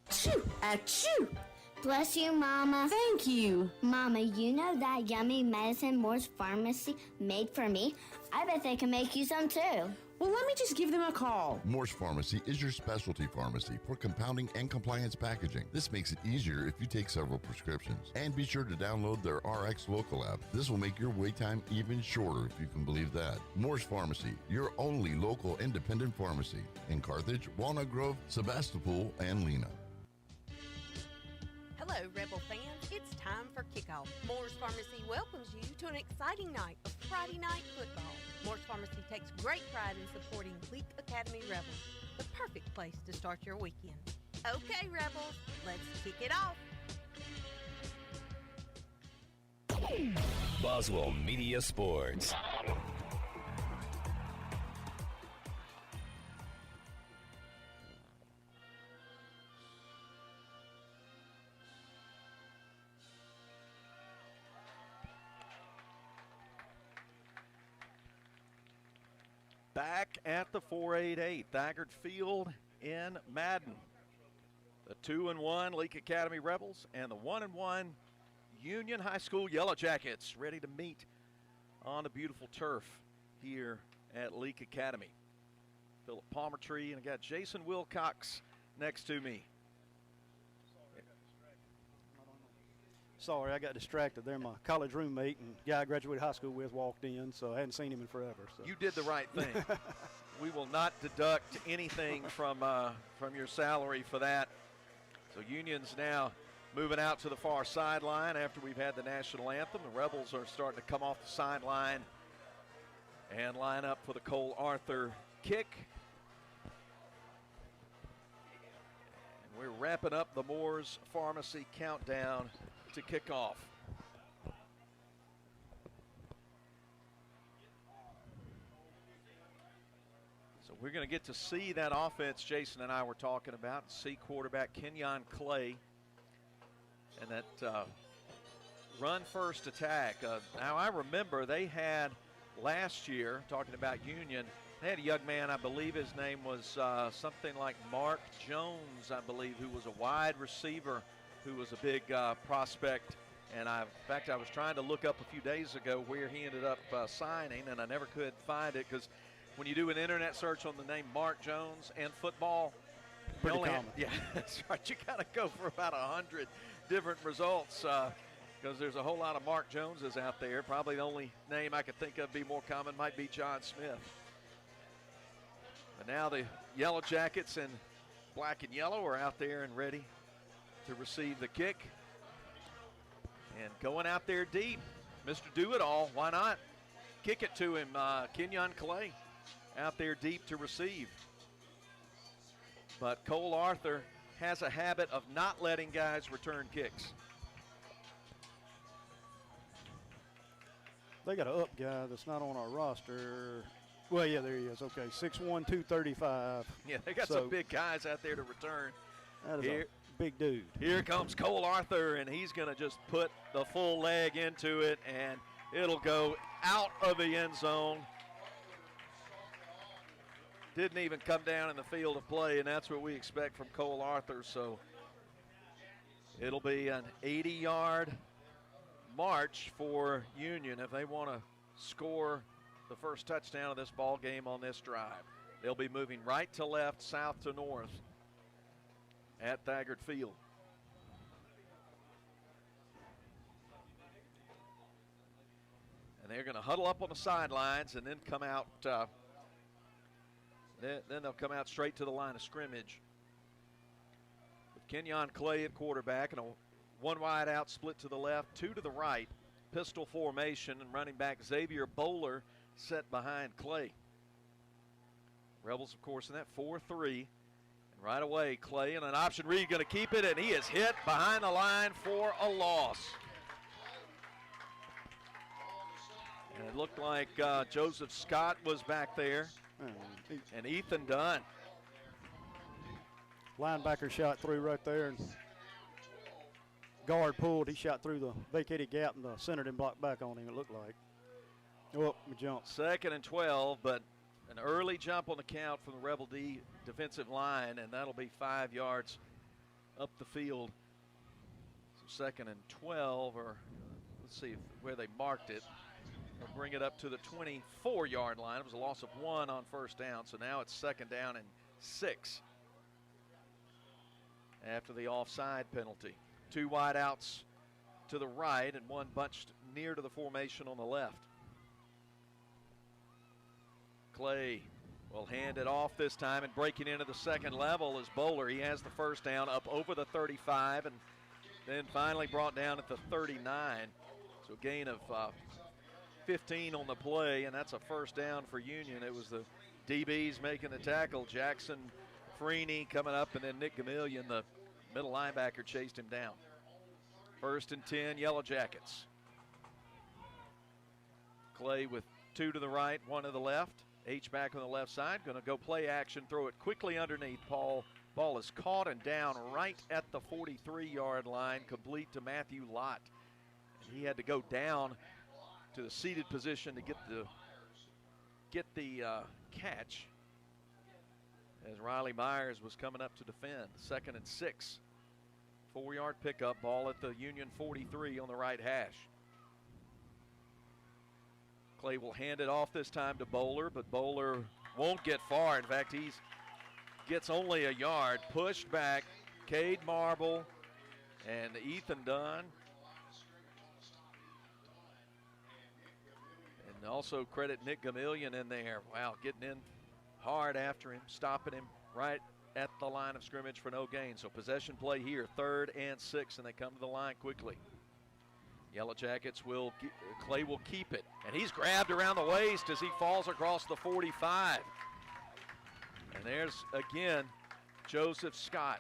Achoo! Achoo! Bless you, Mama. Thank you. Mama, you know that yummy medicine Morse Pharmacy made for me? I bet they can make you some too. Well, let me just give them a call. Morse Pharmacy is your specialty pharmacy for compounding and compliance packaging. This makes it easier if you take several prescriptions. And be sure to download their RX Local app. This will make your wait time even shorter, if you can believe that. Morse Pharmacy, your only local independent pharmacy in Carthage, Walnut Grove, Sebastopol, and Lena. Hello, Rebel fans. It's time for kickoff. Moore's Pharmacy welcomes you to an exciting night of Friday night football. Moore's Pharmacy takes great pride in supporting Leake Academy Rebels, the perfect place to start your weekend. Okay, Rebels, let's kick it off. Boswell Media Sports. Back at the 488 Thagard Field in Madden. The 2-1 Leake Academy Rebels and the 1-1 Union High School Yellow Jackets ready to meet on the beautiful turf here at Leake Academy. Philip Palmertree, and I got Jason Wilcox next to me. Sorry, I got distracted there. My college roommate and guy I graduated high school with walked in, so I hadn't seen him in forever. So. You did the right thing. We will not deduct anything from your salary for that. So Union's now moving out to the far sideline after we've had the national anthem. The Rebels are starting to come off the sideline and line up for the Cole Arthur kick. And we're wrapping up the Moore's Pharmacy countdown to kick off. So we're going to get to see that offense Jason and I were talking about, see quarterback Kenyon Clay and that run first attack. Now I remember they had last year, talking about Union, they had a young man, I believe his name was something like Mark Jones, I believe, who was a wide receiver who was a big prospect. And in fact, I was trying to look up a few days ago where he ended up signing, and I never could find it because when you do an internet search on the name Mark Jones and football, pretty common. Yeah, that's right. You got to go for about 100 different results because there's a whole lot of Mark Joneses out there. Probably the only name I could think of be more common might be John Smith. But now the Yellow Jackets in black and yellow are out there and ready to receive the kick. And going out there deep, Mr. Do-It-All, why not? kick it to him. Kenyon Clay out there deep to receive. But Cole Arthur has a habit of not letting guys return kicks. They got an up guy that's not on our roster. Well, yeah, there he is. Okay, 6'1", 235. Yeah, they got some big guys out there to return. That is a big dude. Here comes Cole Arthur, and he's going to just put the full leg into it, and it'll go out of the end zone. Didn't even come down in the field of play, and that's what we expect from Cole Arthur. So it'll be an 80-yard march for Union if they want to score the first touchdown of this ball game on this drive. They'll be moving right to left, south to north at Thagard Field. And they're going to huddle up on the sidelines and then come out. Then they'll come out straight to the line of scrimmage with Kenyon Clay at quarterback and a one wide out split to the left, two to the right, pistol formation, and running back Xavier Bowler set behind Clay. Rebels, of course, in that 4-3. And right away, Clay in an option read going to keep it, and he is hit behind the line for a loss. And it looked like Joseph Scott was back there, and Ethan Dunn. Linebacker shot through right there, and guard pulled. He shot through the vacated gap, and the center didn't block back on him, it looked like. Oh, jump. 2nd and 12, but an early jump on the count from the Rebel D defensive line, and that'll be 5 yards up the field. So 2nd and 12, or let's see where they marked it. They'll bring it up to the 24-yard line. It was a loss of 1 on first down, so now it's 2nd down and 6 after the offside penalty. 2 wide outs to the right and 1 bunched near to the formation on the left. Clay will hand it off this time, and breaking into the second level is Bowler. He has the first down up over the 35 and then finally brought down at the 39. So a gain of 15 on the play, and that's a first down for Union. It was the DBs making the tackle. Jackson Freeney coming up, and then Nick Gamillion, the middle linebacker, chased him down. 1st and 10, Yellow Jackets. Clay with 2 to the right, 1 to the left. H back on the left side, going to go play action, throw it quickly underneath. Ball is caught and down right at the 43-yard line, complete to Matthew Lott. And he had to go down to the seated position to get the catch as Riley Myers was coming up to defend. 2nd and 6. 4-yard pickup, ball at the Union 43 on the right hash. Clay will hand it off this time to Bowler, but Bowler won't get far. In fact, he gets only a yard. Pushed back, Cade Marble and Ethan Dunn. And also credit Nick Gamillion in there. Wow, getting in hard after him, stopping him right at the line of scrimmage for no gain. So possession play here, 3rd and 6, and they come to the line quickly. Yellow Jackets Clay will keep it, and he's grabbed around the waist as he falls across the 45. And there's, again, Joseph Scott.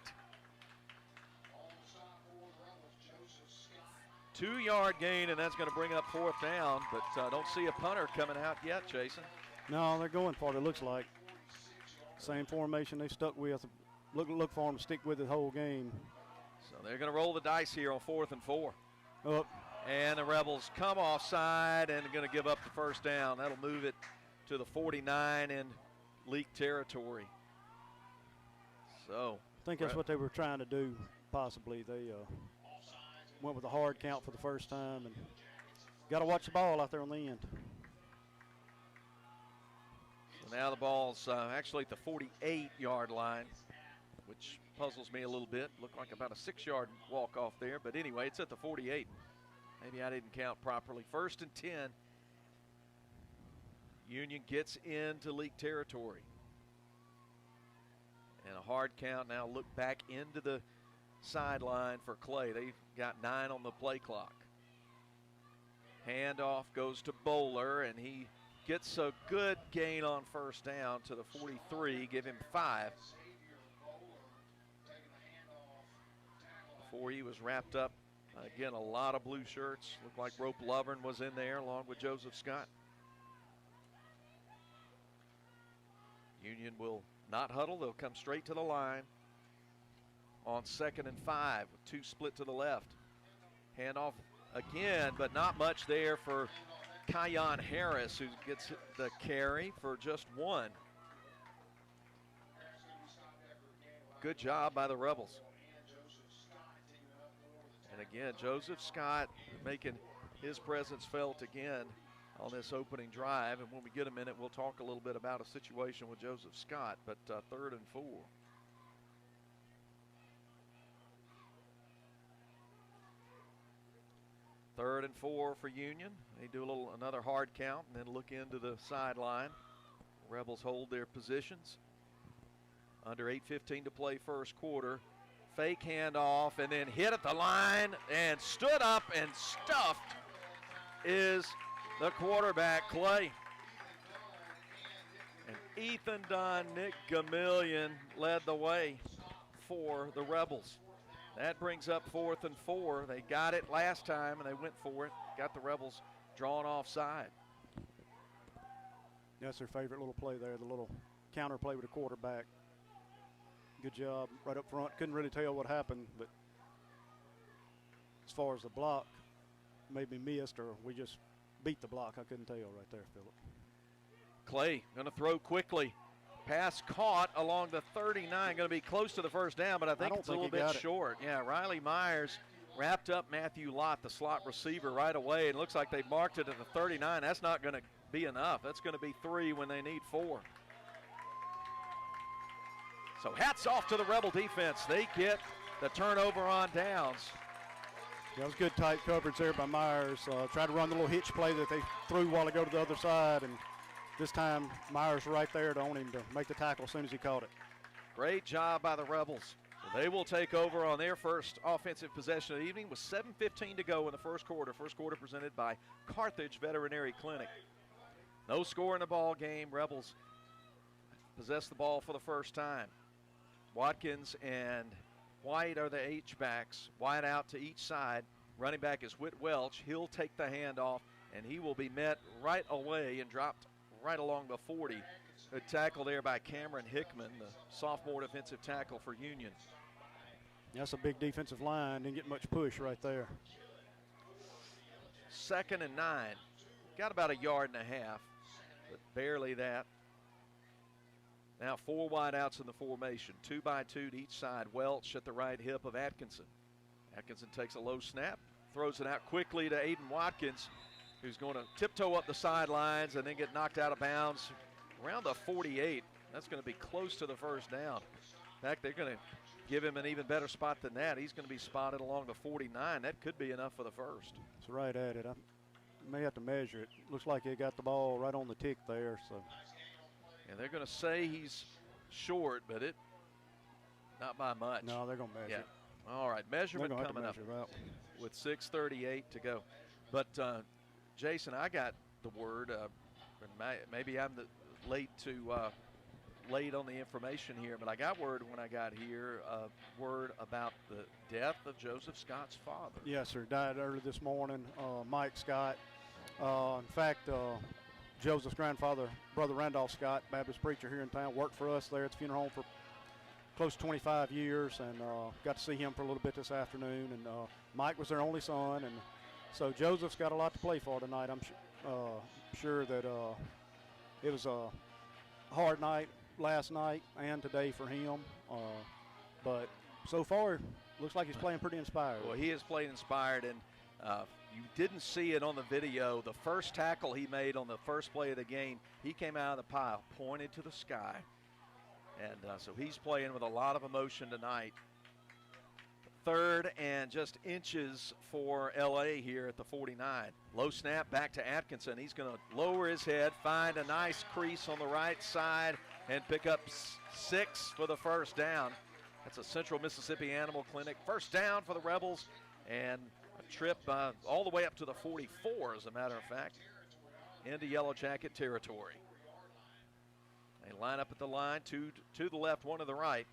2-yard gain, and that's going to bring up 4th down, but don't see a punter coming out yet, Jason. No, they're going for it, it looks like. Same formation they stuck with. Look for them to stick with it the whole game. So they're going to roll the dice here on 4th and 4. Up. And the Rebels come offside and are going to give up the first down. That'll move it to the 49 in Leake territory. So I think that's what they were trying to do, possibly. They went with a hard count for the first time, and got to watch the ball out there on the end. So now the ball's actually at the 48-yard line, which puzzles me a little bit. Looked like about a 6-yard walk-off there, but anyway, it's at the 48. Maybe I didn't count properly. 1st and 10. Union gets into Leake territory. And a hard count now. Look back into the sideline for Clay. They've got 9 on the play clock. Handoff goes to Bowler, and he gets a good gain on first down to the 43, give him 5. Before he was wrapped up, again, a lot of blue shirts. Looked like Rope Lovern was in there along with Joseph Scott. Union will not huddle. They'll come straight to the line on 2nd and 5 with 2 split to the left. Handoff again, but not much there for Kyon Harris, who gets the carry for just 1. Good job by the Rebels. And again, Joseph Scott making his presence felt again on this opening drive. And when we get a minute, we'll talk a little bit about a situation with Joseph Scott, but 3rd and 4. Third and 4 for Union. They do another hard count and then look into the sideline. Rebels hold their positions. Under 8:15 to play first quarter. Fake handoff and then hit at the line and stood up and stuffed is the quarterback, Clay. And Ethan Dunn, Nick Gamillion led the way for the Rebels. That brings up 4th and 4. They got it last time and they went for it. Got the Rebels drawn offside. That's their favorite little play there, the little counter play with the quarterback. Good job right up front. Couldn't really tell what happened, but as far as the block, maybe missed or we just beat the block. I couldn't tell right there, Philip. Clay going to throw quickly. Pass caught along the 39. Going to be close to the first down, but I think it's a little bit short. Yeah, Riley Myers wrapped up Matthew Lott, the slot receiver, right away. And it looks like they marked it at the 39. That's not going to be enough. That's going to be 3 when they need 4. So hats off to the Rebel defense. They get the turnover on downs. Yeah, it was good tight coverage there by Myers. Tried to run the little hitch play that they threw a while ago to the other side, and this time Myers right there to own him to make the tackle as soon as he caught it. Great job by the Rebels. So they will take over on their first offensive possession of the evening with 7:15 to go in the first quarter. First quarter presented by Carthage Veterinary Clinic. No score in the ball game. Rebels possess the ball for the first time. Watkins and White are the H-backs. White out to each side. Running back is Whit Welch. He'll take the handoff, and he will be met right away and dropped right along the 40. Good tackle there by Cameron Hickman, the sophomore defensive tackle for Union. That's a big defensive line. Didn't get much push right there. 2nd and 9. Got about 1.5 yards, but barely that. Now 4 wideouts in the formation, 2 by 2 to each side. Welch at the right hip of Atkinson. Atkinson takes a low snap, throws it out quickly to Aiden Watkins, who's going to tiptoe up the sidelines and then get knocked out of bounds around the 48. That's going to be close to the first down. In fact, they're going to give him an even better spot than that. He's going to be spotted along the 49. That could be enough for the first. It's right at it. I may have to measure it. Looks like he got the ball right on the tick there, so. And they're going to say he's short, but not by much. No, they're going to measure. Yeah. All right, measurement coming up with 6:38 to go. But, Jason, I got the word, maybe I'm late on the information here, but I got word when I got here, word about the death of Joseph Scott's father. Yes, sir. Died early this morning, Mike Scott. In fact, Joseph's grandfather, Brother Randolph Scott, Baptist preacher here in town, worked for us there at the funeral home for close to 25 years, and got to see him for a little bit this afternoon. And Mike was their only son, and so Joseph's got a lot to play for tonight. I'm sure that it was a hard night last night and today for him, but so far looks like he's playing pretty inspired. Well, he is playing inspired, and you didn't see it on the video. The first tackle he made on the first play of the game, he came out of the pile, pointed to the sky. And so he's playing with a lot of emotion tonight. 3rd and just inches for LA here at the 49. Low snap back to Atkinson. He's going to lower his head, find a nice crease on the right side, and pick up 6 for the first down. That's a Central Mississippi Animal Clinic. First down for the Rebels, and A trip all the way up to the 44, as a matter of fact, into Yellow Jacket territory. They line up at the line, two to the left, one to the right.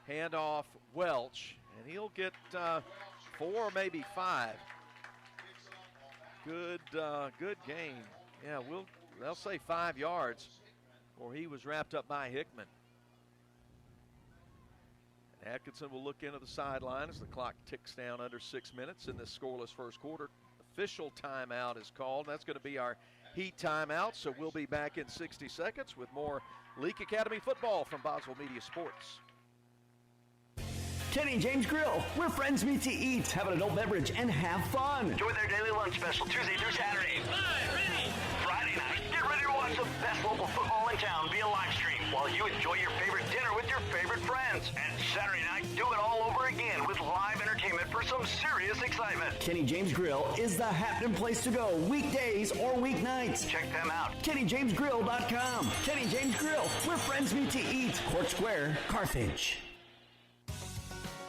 Handoff Welch, and he'll get 4 or maybe 5. Good game. Yeah, they'll say 5 yards, or he was wrapped up by Hickman. And Atkinson will look into the sideline as the clock ticks down under 6 minutes in this scoreless first quarter. Official timeout is called. That's going to be our Heat timeout, so we'll be back in 60 seconds with more Leake Academy football from Boswell Media Sports. Kenny and James Grill, where friends meet to eat, have an adult beverage, and have fun. Enjoy their daily lunch special Tuesday through Saturday. Friday night, get ready to watch the best local football in town via live stream while you enjoy your favorite dinner with your favorite friends. And Saturday night, do it all over again with live entertainment for some serious excitement. Kenny James Grill is the happening place to go, weekdays or weeknights. Check them out. KennyJamesGrill.com. Kenny James Grill, where friends meet to eat. Court Square, Carthage.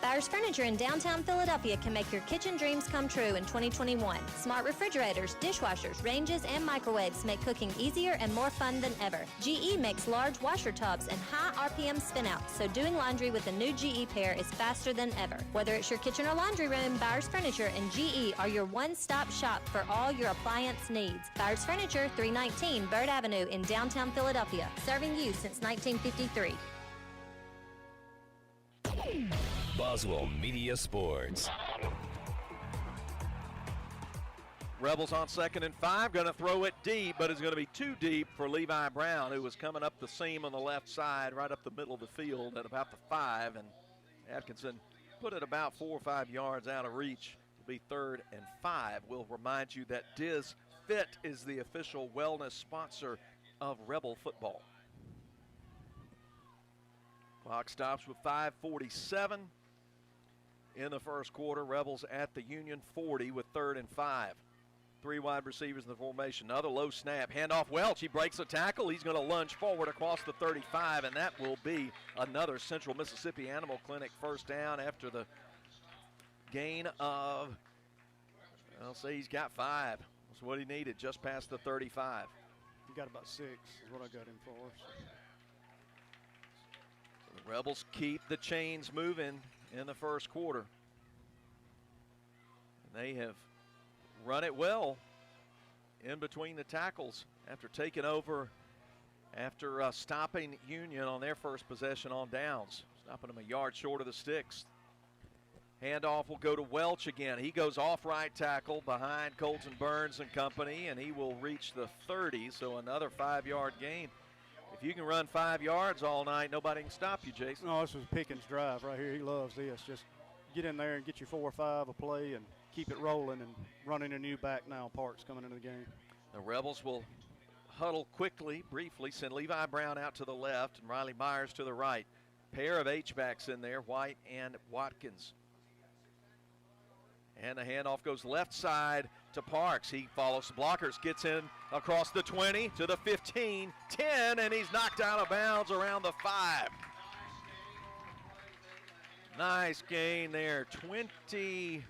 Buyers Furniture in downtown Philadelphia can make your kitchen dreams come true in 2021. Smart refrigerators, dishwashers, ranges, and microwaves make cooking easier and more fun than ever. GE makes large washer tubs and high RPM spinouts, so doing laundry with a new GE pair is faster than ever. Whether it's your kitchen or laundry room, Buyers Furniture and GE are your one-stop shop for all your appliance needs. Buyers Furniture, 319 Bird Avenue in downtown Philadelphia, serving you since 1953. Boswell Media Sports. Rebels on 2nd and 5, going to throw it deep, but it's going to be too deep for Levi Brown, who was coming up the seam on the left side, right up the middle of the field at about the 5, and Atkinson put it about 4 or 5 yards out of reach to be 3rd and 5. We'll remind you that Diz Fit is the official wellness sponsor of Rebel football. Clock stops with 5:47 in the first quarter. Rebels at the Union 40 with 3rd and 5. 3 wide receivers in the formation. Another low snap. Handoff Welch. He breaks a tackle. He's going to lunge forward across the 35, and that will be another Central Mississippi Animal Clinic first down after the gain of, I'll say he's got 5. That's what he needed, just past the 35. He got about 6 is what I got him for. The Rebels keep the chains moving in the first quarter. And they have run it well in between the tackles after taking over, after stopping Union on their first possession on downs, stopping them a yard short of the sticks. Handoff will go to Welch again. He goes off right tackle behind Colton Burns and company, and he will reach the 30, so another 5-yard gain. If you can run 5 yards all night, nobody can stop you, Jason. No, this was Pickens' drive right here. He loves this. Just get in there and get you 4 or 5 a play and keep it rolling, and running a new back now. Parks coming into the game. The Rebels will huddle quickly, briefly, send Levi Brown out to the left and Riley Myers to the right. Pair of H-backs in there, White and Watkins. And the handoff goes left side to Parks. He follows the blockers, gets in across the 20 to the 15, 10, and he's knocked out of bounds around the 5. Nice gain there, 20.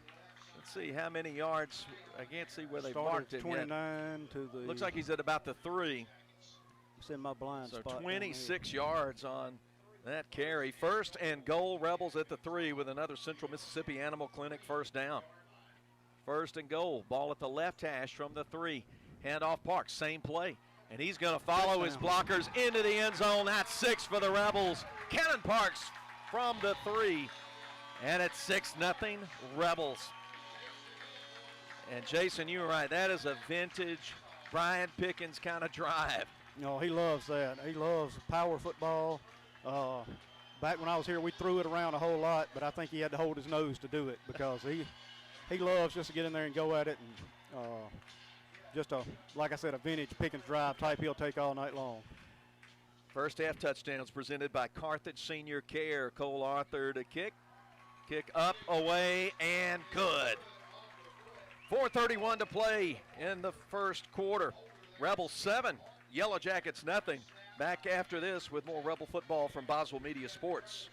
Let's see how many yards. I can't see where they marked it 29 yet. To the. Looks like he's at about the 3. It's in my blind so spot. 26 yards on that carry. 1st and goal, Rebels at the 3 with another Central Mississippi Animal Clinic first down. 1st and goal. Ball at the left hash from the 3. Handoff Parks, same play. And he's going to follow his blockers into the end zone. That's 6 for the Rebels. Cannon Parks from the 3. And it's 6-0 Rebels. And Jason, you were right. That is a vintage Brian Pickens kind of drive. No, he loves that. He loves power football. Back when I was here, we threw it around a whole lot, but I think he had to hold his nose to do it because he loves just to get in there and go at it. And just like I said, a vintage Pickens drive type he'll take all night long. First half touchdowns presented by Carthage Senior Care. Cole Arthur to kick. Kick up, away, and good. 4:31 to play in the first quarter. Rebels 7, Yellow Jackets nothing. Back after this with more Rebel football from Boswell Media Sports.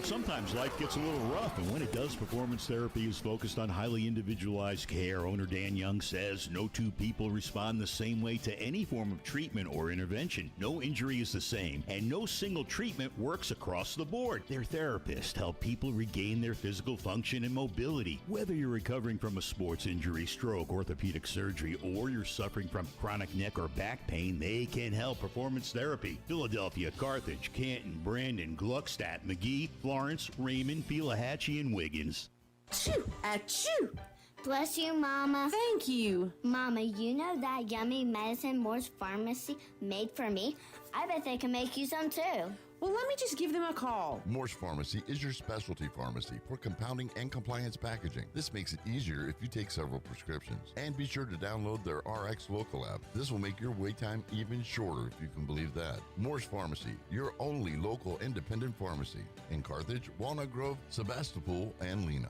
Sometimes life gets a little rough, and when it does, Performance Therapy is focused on highly individualized care. Owner Dan Young says no two people respond the same way to any form of treatment or intervention. No injury is the same, and no single treatment works across the board. Their therapists help people regain their physical function and mobility. Whether you're recovering from a sports injury, stroke, orthopedic surgery, or you're suffering from chronic neck or back pain, they can help. Performance Therapy. Philadelphia, Carthage, Canton, Brandon, Gluckstadt, McGee, Florence, Raymond, Pelahatchie, and Wiggins. Achoo! Achoo! Bless you, Mama. Thank you. Mama, you know that yummy medicine Moore's Pharmacy made for me? I bet they can make you some too. Well, let me just give them a call. Moore's Pharmacy is your specialty pharmacy for compounding and compliance packaging. This makes it easier if you take several prescriptions. And be sure to download their RX Local app. This will make your wait time even shorter, if you can believe that. Moore's Pharmacy, your only local independent pharmacy in Carthage, Walnut Grove, Sebastopol, and Lena.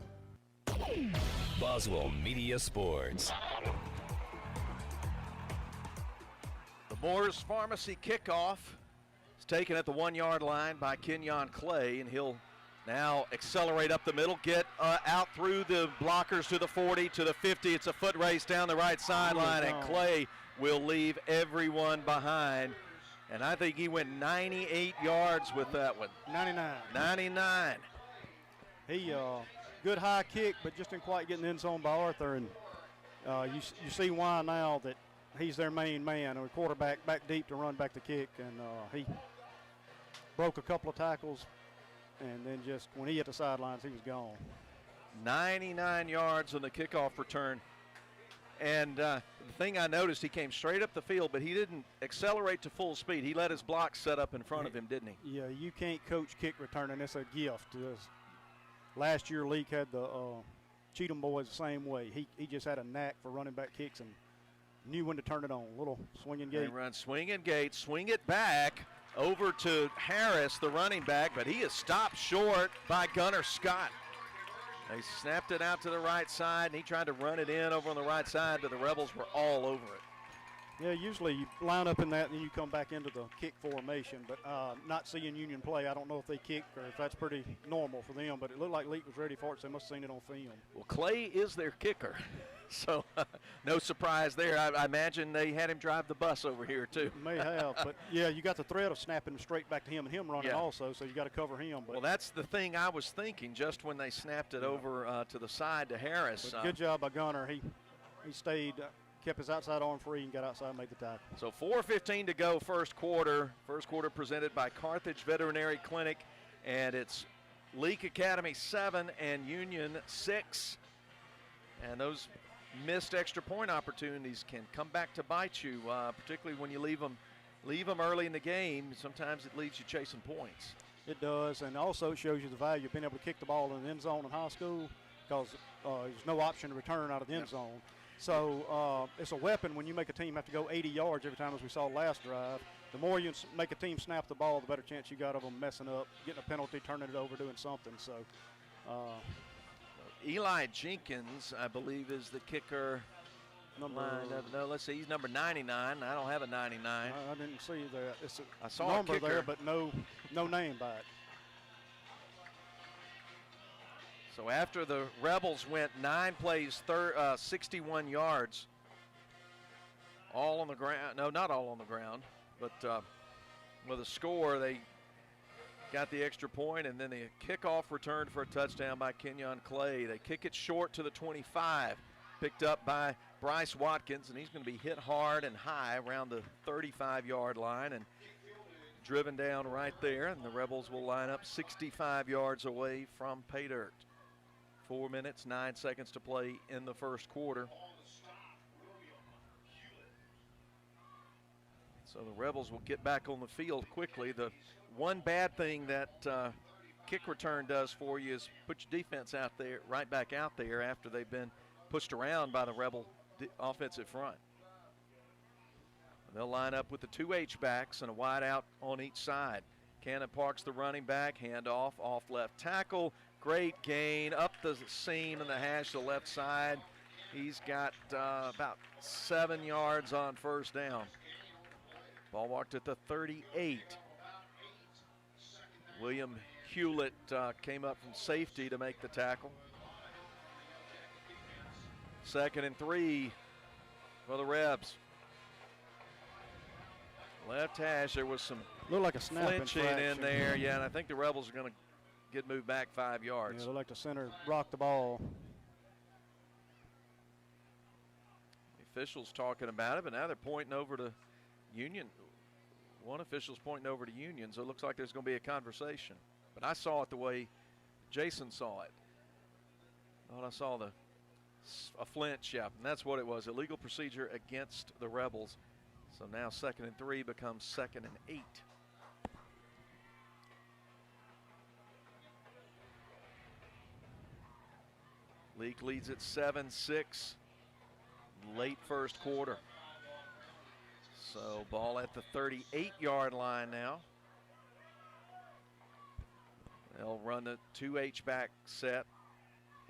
Boswell Media Sports. The Moore's Pharmacy kickoff is taken at the 1-yard line by Kenyon Clay, and he'll now accelerate up the middle, get out through the blockers to the 40, to the 50. It's a foot race down the right sideline, and Clay will leave everyone behind. And I think he went 98 yards with that one. 99. He good high kick, but just didn't quite get in the end zone by Arthur. And you see why now that he's their main man. A quarterback back deep to run back the kick, and he broke a couple of tackles, and then just when he hit the sidelines, he was gone. 99 yards on the kickoff return. And the thing I noticed, he came straight up the field, but he didn't accelerate to full speed. He let his block set up in front of him, didn't he? Yeah, you can't coach kick returning. It's a gift. Last year, Leake had the Cheatham boys the same way. He just had a knack for running back kicks and knew when to turn it on. Little swinging gate. They run swinging gate, swing it back over to Harris, the running back, but he is stopped short by Gunnar Scott. They snapped it out to the right side, and he tried to run it in over on the right side, but the Rebels were all over it. Yeah, usually you line up in that, and then you come back into the kick formation. But not seeing Union play, I don't know if they kick or if that's pretty normal for them. But it looked like Leake was ready for it, so they must have seen it on film. Well, Clay is their kicker, so no surprise there. I imagine they had him drive the bus over here, too. May have, but, yeah, you got the threat of snapping straight back to him and him running also, so you got to cover him. But well, that's the thing I was thinking just when they snapped it over to the side to Harris. But good job by Gunnar. He stayed kept his outside arm free and got outside and made the tackle. So 4:15 to go first quarter. First quarter presented by Carthage Veterinary Clinic, and it's Leake Academy 7 and Union 6. And those missed extra point opportunities can come back to bite you, particularly when you leave them early in the game. Sometimes it leaves you chasing points. It does, and also it shows you the value of being able to kick the ball in the end zone in high school, because there's no option to return out of the end zone. So it's a weapon when you make a team have to go 80 yards every time, as we saw last drive. The more you make a team snap the ball, the better chance you got of them messing up, getting a penalty, turning it over, doing something. So Eli Jenkins, I believe, is the kicker. No, let's see. He's number 99. I don't have a 99. I didn't see that. It's I saw a number a kicker there, but no name by it. So after the Rebels went 9 plays, 61 yards, all on the ground. No, not all on the ground, but with a score, they got the extra point, and then the kickoff returned for a touchdown by Kenyon Clay. They kick it short to the 25, picked up by Bryce Watkins, and he's going to be hit hard and high around the 35-yard line and driven down right there, and the Rebels will line up 65 yards away from pay dirt. 4 minutes, 9 seconds to play in the first quarter. So the Rebels will get back on the field quickly. The one bad thing that kick return does for you is put your defense out there, right back out there after they've been pushed around by the Rebel offensive front. They'll line up with the 2 H-backs and a wide out on each side. Cannon Parks, the running back, handoff off left tackle. Great gain up the seam and the hash to the left side. He's got about 7 yards on first down. Ball walked at the 38. William Hewlett came up from safety to make the tackle. 2nd and 3 for the Rebs. Left hash, there was some looked like a snap flinching infraction in there. Yeah, and I think the Rebels are going to get moved back 5 yards. Yeah, looked like the center rocked the ball. The officials talking about it, but now they're pointing over to Union. One official's pointing over to Union, so it looks like there's going to be a conversation. But I saw it the way Jason saw it. Thought I saw a flinch, yeah, and that's what it was. Illegal procedure against the Rebels. So now 2nd and 3 becomes 2nd and 8. Leake leads at 7-6, late first quarter. So ball at the 38-yard line now. They'll run the 2 H-back set.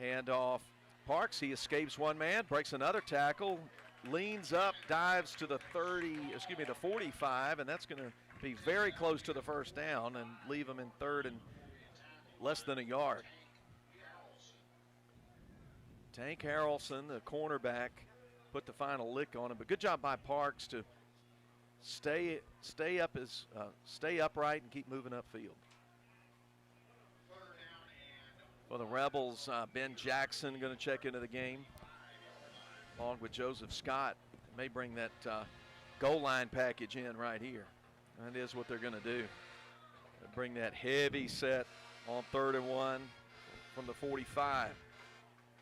Handoff. Parks, he escapes one man, breaks another tackle, leans up, dives to the 45, and that's going to be very close to the first down and leave him in 3rd and less than a yard. Tank Harrelson, the cornerback, put the final lick on him, but good job by Parks to stay upright and keep moving upfield. For the Rebels, Ben Jackson going to check into the game, along with Joseph Scott. May bring that goal line package in right here. That is what they're going to do. They bring that heavy set on 3rd and 1 from the 45.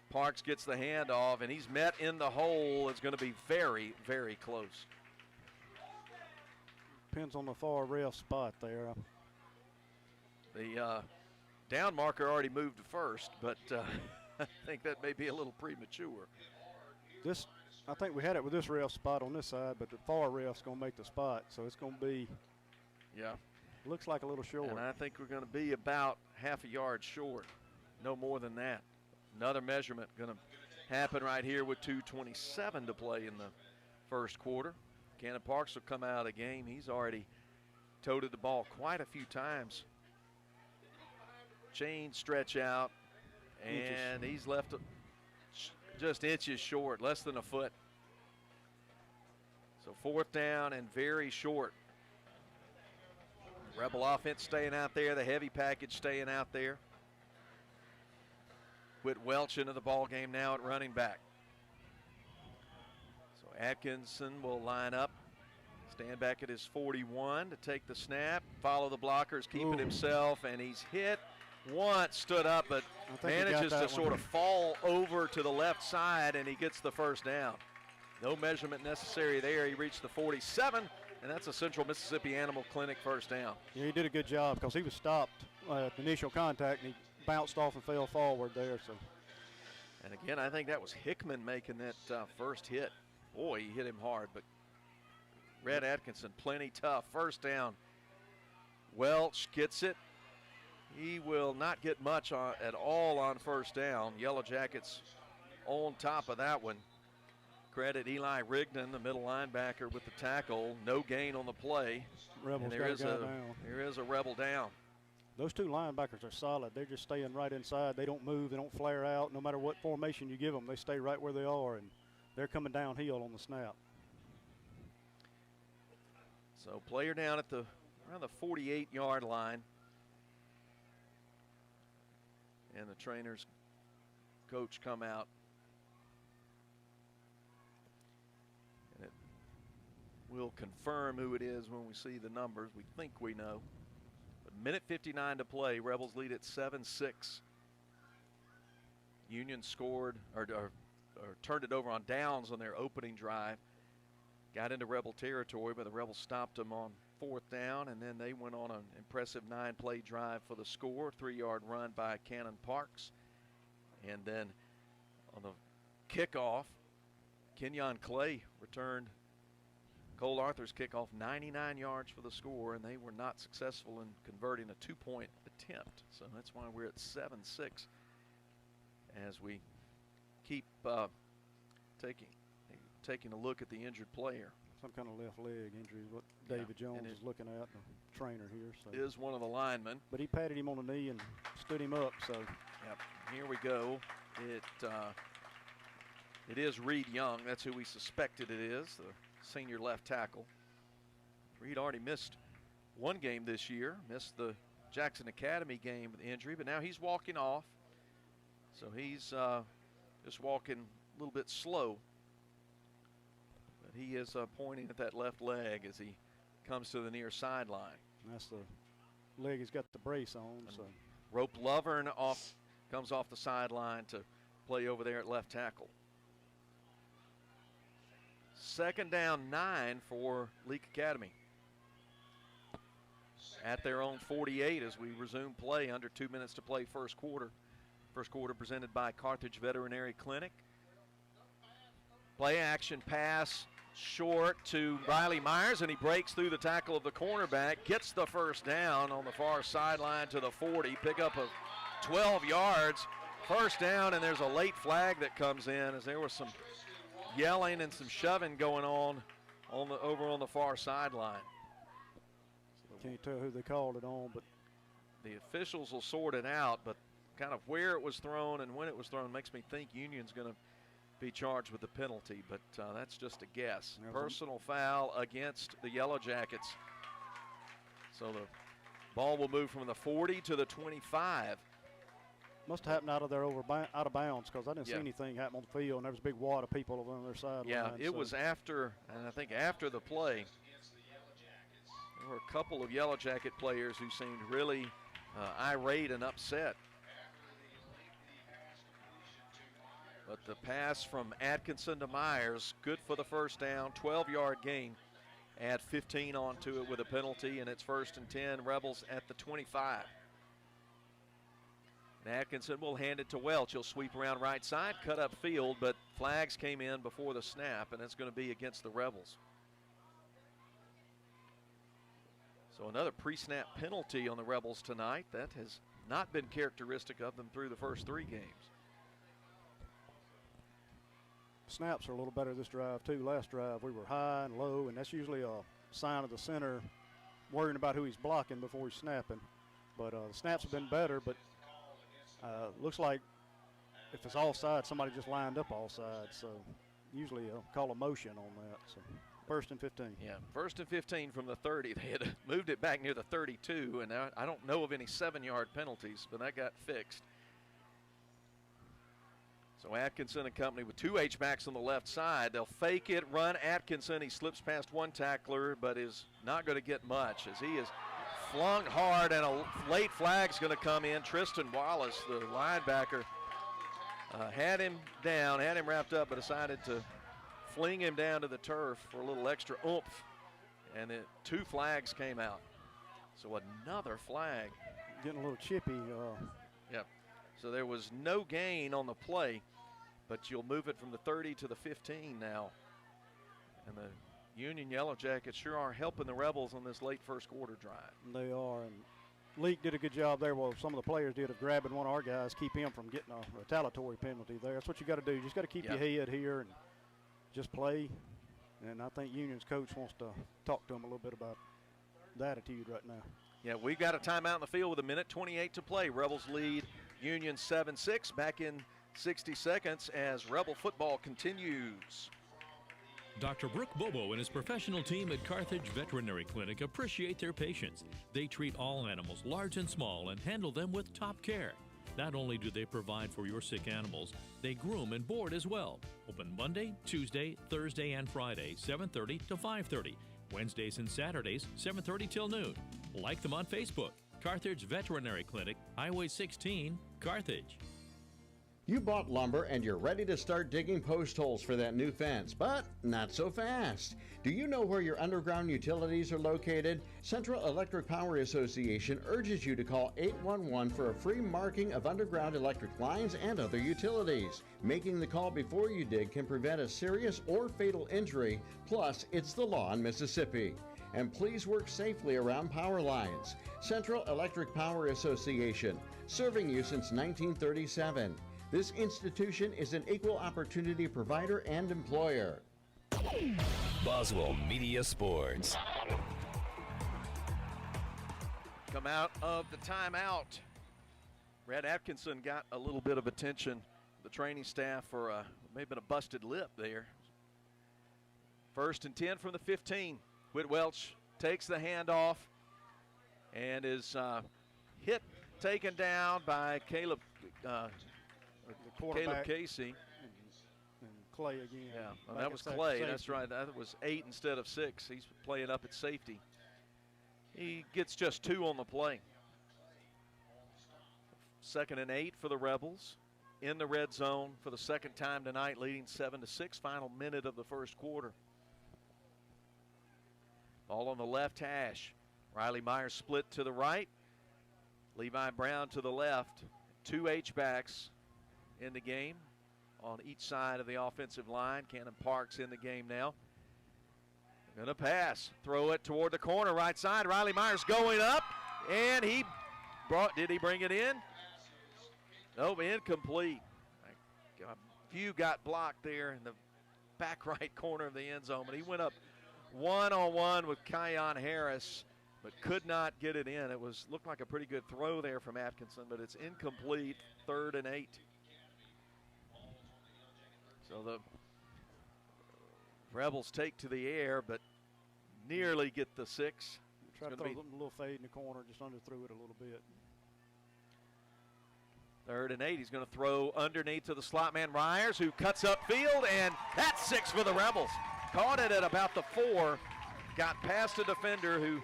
Parks gets the handoff, and he's met in the hole. It's going to be very, very close. Depends on the far ref spot there. The down marker already moved to first, but I think that may be a little premature. I think we had it with this ref spot on this side, but the far ref's going to make the spot, so it's going to be. Yeah. Looks like a little short. And I think we're going to be about half a yard short, no more than that. Another measurement going to happen right here with 2:27 to play in the first quarter. Cannon Parks will come out of the game. He's already toted the ball quite a few times. Chain stretch out, and he's left just inches short, less than a foot. So 4th down and very short. Rebel offense staying out there, the heavy package staying out there. Whit Welch into the ball game now at running back. So Atkinson will line up, stand back at his 41 to take the snap, follow the blockers, keep it himself, and he's hit once, stood up, but manages to sort of fall over to the left side, and he gets the first down. No measurement necessary there. He reached the 47, and that's a Central Mississippi Animal Clinic first down. Yeah, he did a good job because he was stopped at the initial contact, and he bounced off and fell forward there. So, and again, I think that was Hickman making that first hit. Boy, he hit him hard, but Red Atkinson plenty tough. First down. Welch gets it. He will not get much at all on first down. Yellow Jackets on top of that one. Credit Eli Rigdon, the middle linebacker, with the tackle. No gain on the play. Rebels there is a Rebel down. Those two linebackers are solid. They're just staying right inside. They don't move. They don't flare out. No matter what formation you give them, they stay right where they are, and they're coming downhill on the snap. So player down at around the 48-yard line. And the trainer's coach come out. And it will confirm who it is when we see the numbers. We think we know. But minute 59 to play. Rebels lead at 7-6. Union scored or turned it over on downs on their opening drive. Got into Rebel territory, but the Rebels stopped them on 4th down, and then they went on an impressive 9-play drive for the score. 3-yard run by Cannon Parks. And then on the kickoff, Kenyon Clay returned Cole Arthur's kickoff, 99 yards for the score, and they were not successful in converting a 2-point attempt. So that's why we're at 7-6 as we keep taking a look at the injured player. some kind of left leg injury is what David Jones is looking at, the trainer here. So is one of the linemen. But he patted him on the knee and stood him up. So yep, here we go. It is Reed Young. That's who we suspected it is, the senior left tackle. Reed already missed one game this year, missed the Jackson Academy game with injury, but now he's walking off. So he's just walking a little bit slow. But he is pointing at that left leg as he comes to the near sideline. That's the leg he's got the brace on. So Rope Lovern comes off the sideline to play over there at left tackle. 2nd down 9 for Leake Academy. At their own 48 as we resume play, under 2 minutes to play first quarter. First quarter presented by Carthage Veterinary Clinic. Play action pass short to Riley Myers, and he breaks through the tackle of the cornerback, gets the first down on the far sideline to the 40, pick up of 12 yards. First down, and there's a late flag that comes in as there was some yelling and some shoving going on over on the far sideline. Can't tell who they called it on, but the officials will sort it out, but kind of where it was thrown and when it was thrown makes me think Union's going to be charged with the penalty, but that's just a guess. Personal foul against the Yellow Jackets. So the ball will move from the 40 to the 25. Must have happened out of bounds, because I didn't see anything happen on the field, and there was a big wad of people over on their sideline. Yeah, it was after, and I think after the play, there were a couple of Yellow Jacket players who seemed really irate and upset. But the pass from Atkinson to Myers, good for the first down, 12-yard gain. Add 15 onto it with a penalty, and it's 1st and 10, Rebels at the 25. And Atkinson will hand it to Welch. He'll sweep around right side, cut up field, but flags came in before the snap, and it's going to be against the Rebels. So another pre-snap penalty on the Rebels tonight. That has not been characteristic of them through the first 3 games. Snaps are a little better this drive too. Last drive we were high and low, and that's usually a sign of the center worrying about who he's blocking before he's snapping. But the snaps have been better, but looks like if it's offside, somebody just lined up offside. So usually call a motion on that. So 1st and 15. Yeah, 1st and 15 from the 30. They had moved it back near the 32, and now I don't know of any 7-yard penalties, but that got fixed. So Atkinson and company with 2 H-backs on the left side. They'll fake it, run Atkinson. He slips past one tackler, but is not going to get much as he is flung hard, and a late flag's going to come in. Tristan Wallace, the linebacker, had him down, had him wrapped up, but decided to fling him down to the turf for a little extra oomph, and 2 flags came out. So another flag. Getting a little chippy. Yep. So there was no gain on the play, but you'll move it from the 30 to the 15 now. And the Union Yellow Jackets sure are helping the Rebels on this late first quarter drive. They are, and Leake did a good job there. Well, some of the players did of grabbing one of our guys, keep him from getting a retaliatory penalty there. That's what you got to do. You just got to keep your head here and just play. And I think Union's coach wants to talk to him a little bit about the attitude right now. Yeah, we've got a timeout in the field with 1:28 to play. Rebels lead Union 7-6. Back in 60 seconds as Rebel football continues. Dr. Brooke Bobo and his professional team at Carthage Veterinary Clinic appreciate their patients. They treat all animals, large and small, and handle them with top care. Not only do they provide for your sick animals, they groom and board as well. Open Monday, Tuesday, Thursday, and Friday, 7:30 to 5:30. Wednesdays and Saturdays, 7:30 till noon. Like them on Facebook. Carthage Veterinary Clinic, Highway 16, Carthage. You bought lumber and you're ready to start digging post holes for that new fence, but not so fast. Do you know where your underground utilities are located? Central Electric Power Association urges you to call 811 for a free marking of underground electric lines and other utilities. Making the call before you dig can prevent a serious or fatal injury, plus it's the law in Mississippi. And please work safely around power lines. Central Electric Power Association, serving you since 1937. This institution is an equal opportunity provider and employer. Boswell Media Sports. Come out of the timeout. Brad Atkinson got a little bit of attention, the training staff, for maybe a busted lip there. 1st and 10 from the 15. Whit Welch takes the handoff and is taken down by Caleb Casey. And Clay again. Yeah, well, that was Clay. That's right. That was 8 instead of 6. He's playing up at safety. He gets just 2 on the play. 2nd and 8 for the Rebels. In the red zone for the second time tonight, leading 7-6. Final minute of the first quarter. Ball on the left hash. Riley Myers split to the right. Levi Brown to the left. 2 H-backs in the game on each side of the offensive line. Cannon Parks in the game now. Going to pass. Throw it toward the corner, right side. Riley Myers going up, and did he bring it in? Nope, incomplete. A few got blocked there in the back right corner of the end zone, but he went up one-on-one with Kyon Harris, but could not get it in. It looked like a pretty good throw there from Atkinson, but it's incomplete. 3rd and 8. So the Rebels take to the air, but nearly get the 6. Try to throw a little fade in the corner, just underthrew it a little bit. 3rd and 8. He's going to throw underneath to the slot man Myers, who cuts up field, and that's 6 for the Rebels. Caught it at about the 4. Got past a defender who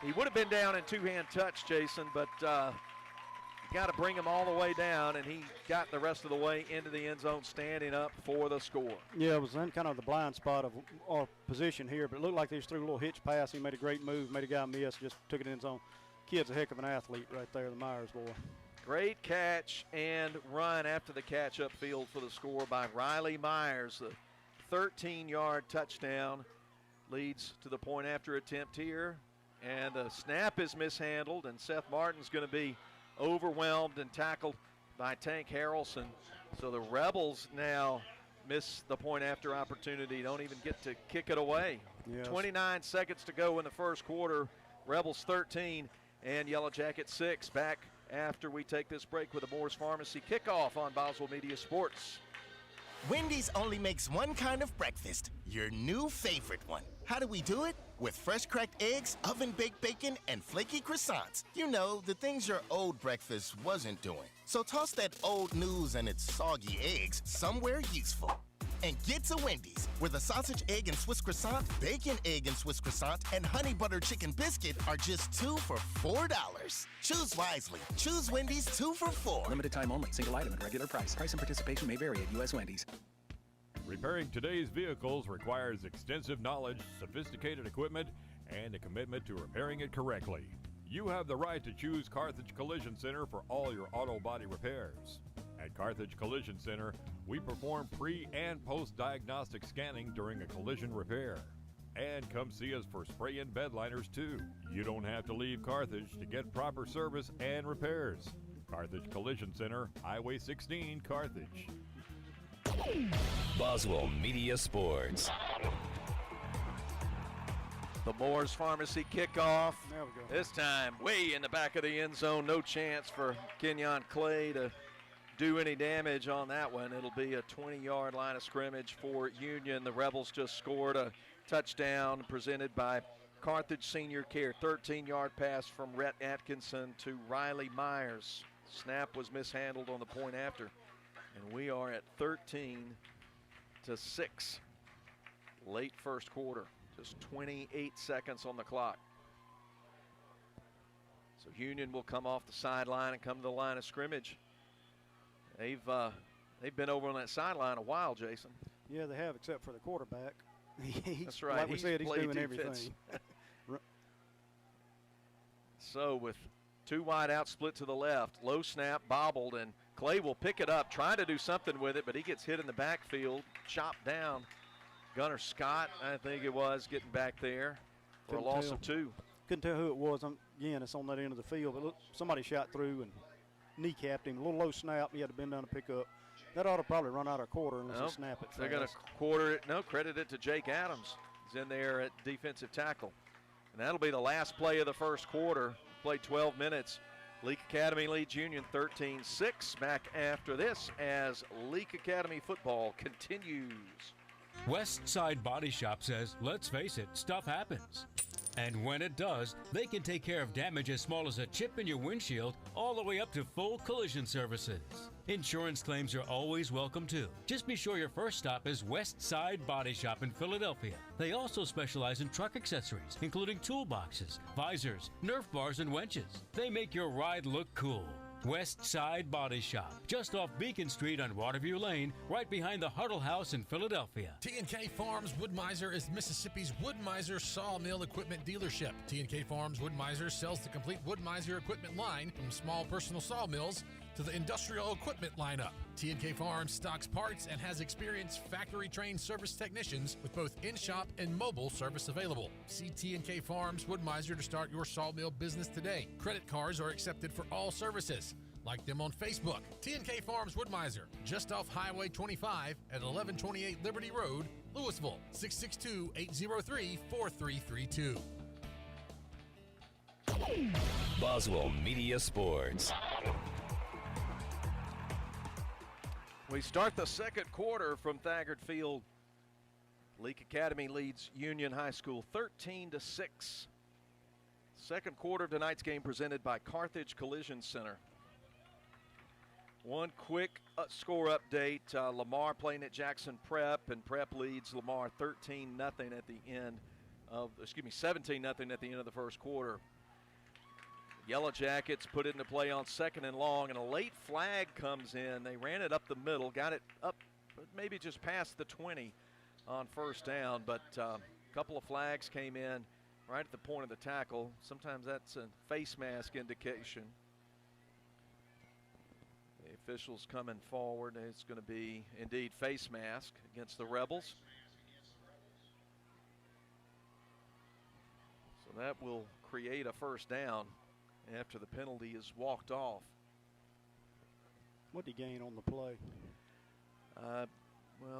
he would have been down in two-hand touch, Jason, but got to bring him all the way down, and he got the rest of the way into the end zone, standing up for the score. Yeah, it was in kind of the blind spot of our position here, but it looked like they just threw a little hitch pass. He made a great move, made a guy miss, just took it in zone. Kid's a heck of an athlete right there, the Myers boy. Great catch and run after the catch upfield for the score by Riley Myers. The 13-yard touchdown leads to the point after attempt here. And the snap is mishandled, and Seth Martin's going to be overwhelmed and tackled by Tank Harrelson. So the Rebels now miss the point after opportunity, don't even get to kick it away. Yes. 29 seconds to go in the first quarter. Rebels 13 and Yellow Jackets 6. Back after we take this break with the Moore's Pharmacy kickoff on Boswell Media Sports. Wendy's only makes one kind of breakfast, your new favorite one. How do we do it? With fresh cracked eggs, oven-baked bacon, and flaky croissants. You know, the things your old breakfast wasn't doing. So toss that old news and its soggy eggs somewhere useful. And get to Wendy's, where the sausage, egg, and Swiss croissant, bacon, egg, and Swiss croissant, and honey butter chicken biscuit are just 2 for $4. Choose wisely. Choose Wendy's 2 for $4. Limited time only. Single item at regular price. Price and participation may vary at U.S. Wendy's. Repairing today's vehicles requires extensive knowledge, sophisticated equipment, and a commitment to repairing it correctly. You have the right to choose Carthage Collision Center for all your auto body repairs. At Carthage Collision Center, we perform pre- and post-diagnostic scanning during a collision repair. And come see us for spray and bed liners too. You don't have to leave Carthage to get proper service and repairs. Carthage Collision Center, Highway 16, Carthage. Boswell Media Sports. The Moore's Pharmacy kickoff. There we go. This time way in the back of the end zone. No chance for Kenyon Clay to do any damage on that one. It'll be a 20-yard line of scrimmage for Union. The Rebels just scored a touchdown presented by Carthage Senior Care. 13-yard pass from Rhett Atkinson to Riley Myers. Snap was mishandled on the point after. And we are at 13-6. Late first quarter. Just 28 seconds on the clock. So Union will come off the sideline and come to the line of scrimmage. They've been over on that sideline a while, Jason. Yeah, they have, except for the quarterback. That's right. Like we said, he's doing defense. everything. So with 2 wide out, split to the left, low snap, bobbled, and Clay will pick it up, trying to do something with it, but he gets hit in the backfield, chopped down. Gunnar Scott, I think it was, getting back there for a loss of 2. Couldn't tell who it was. Again, it's on that end of the field. But look, somebody shot through and kneecapped him. A little low snap. He had to bend down to pick up. That ought to probably run out a quarter unless they snap it. They're going to quarter it. No, credit it to Jake Adams. He's in there at defensive tackle. And that'll be the last play of the first quarter. Played 12 minutes. Leake Academy leads Union 13-6. Back after this as Leake Academy football continues. West Side Body Shop says, let's face it, stuff happens. And when it does, they can take care of damage as small as a chip in your windshield all the way up to full collision services. Insurance claims are always welcome too. Just be sure your first stop is West Side Body Shop in Philadelphia. They also specialize in truck accessories, including toolboxes, visors, Nerf bars, and winches. They make your ride look cool. West Side Body Shop, just off Beacon Street on Waterview Lane, right behind the Huddle House in Philadelphia. T&K Farms Wood-Mizer is Mississippi's Wood-Mizer sawmill equipment dealership. T&K Farms Wood-Mizer sells the complete Wood-Mizer equipment line from small personal sawmills to the industrial equipment lineup. T&K Farms stocks parts and has experienced factory-trained service technicians with both in-shop and mobile service available. See T&K Farms Wood-Mizer to start your sawmill business today. Credit cards are accepted for all services. Like them on Facebook. T&K Farms Wood-Mizer, just off Highway 25 at 1128 Liberty Road, Louisville, 662-803-4332. Boswell Media Sports. We start the second quarter from Thagard Field. Leake Academy leads Union High School 13-6. Second quarter of tonight's game presented by Carthage Collision Center. One quick score update. Lamar playing at Jackson Prep, and Prep leads Lamar 17-0 at the end of the first quarter. Yellow Jackets put it into play on 2nd and long, and a late flag comes in. They ran it up the middle, got it up maybe just past the 20 on first down, but a couple of flags came in right at the point of the tackle. Sometimes that's a face mask indication. The officials coming forward. It's going to be indeed face mask against the Rebels. So that will create a first down after the penalty is walked off. What did he gain on the play? Well,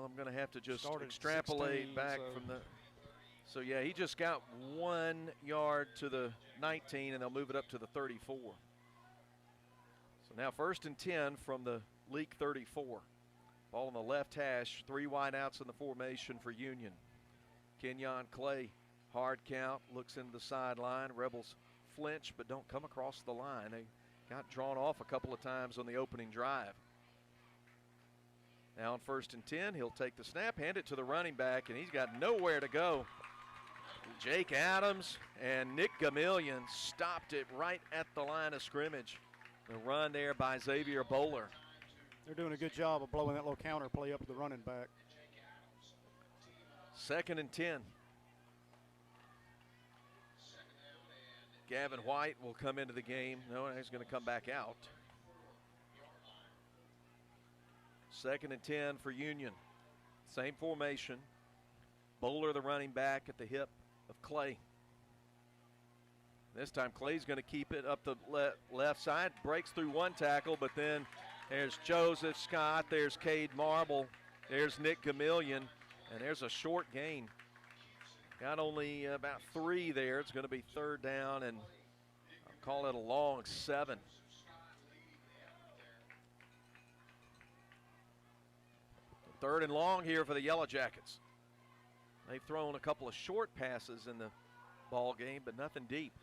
I'm going to have to just Started extrapolate 16, back from the. So, yeah, he just got 1 yard to the 19, and they'll move it up to the 34. So now 1st and 10 from the Leake 34. Ball on the left hash, 3 wideouts in the formation for Union. Kenyon Clay, hard count, looks into the sideline. Rebels flinch but don't come across the line. They got drawn off a couple of times on the opening drive. Now on 1st and 10, he'll take the snap, hand it to the running back, and he's got nowhere to go. Jake Adams and Nick Gamillion stopped it right at the line of scrimmage. The run there by Xavier Bowler. They're doing a good job of blowing that little counter play up to the running back. 2nd and 10. Gavin White will come into the game. No, he's going to come back out. 2nd and 10 for Union. Same formation. Bowler, the running back, at the hip of Clay. This time Clay's going to keep it up the left side. Breaks through one tackle, but then there's Joseph Scott. There's Cade Marble. There's Nick Gamillion. And there's a short gain. Got only about 3 there. It's going to be 3rd down, and I'll call it a long 7. Third and long here for the Yellow Jackets. They've thrown a couple of short passes in the ball game, but nothing deep.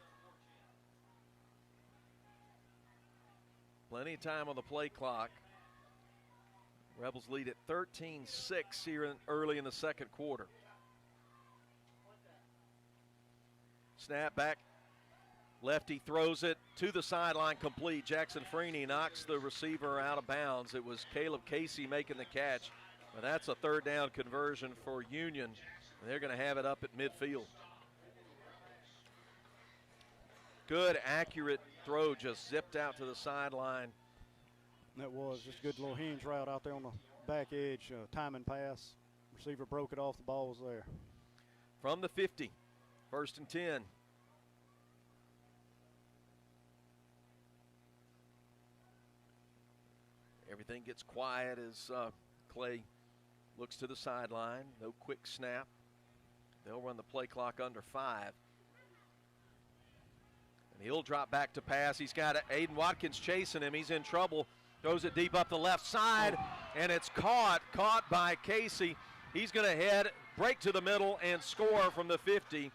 Plenty of time on the play clock. Rebels lead at 13-6 here early in the second quarter. Snap back. Lefty throws it to the sideline complete. Jackson Freeney knocks the receiver out of bounds. It was Caleb Casey making the catch. But that's a 3rd down conversion for Union. They're going to have it up at midfield. Good, accurate throw, just zipped out to the sideline. That was just a good little hinge route out there on the back edge, timing pass. Receiver broke it off, the ball was there. From the 50, 1st and 10. everything gets quiet as Clay looks to the sideline. No quick snap. They'll run the play clock under 5. And he'll drop back to pass. He's got Aiden Watkins chasing him. He's in trouble. Throws it deep up the left side, and it's caught by Casey. He's going to break to the middle, and score from the 50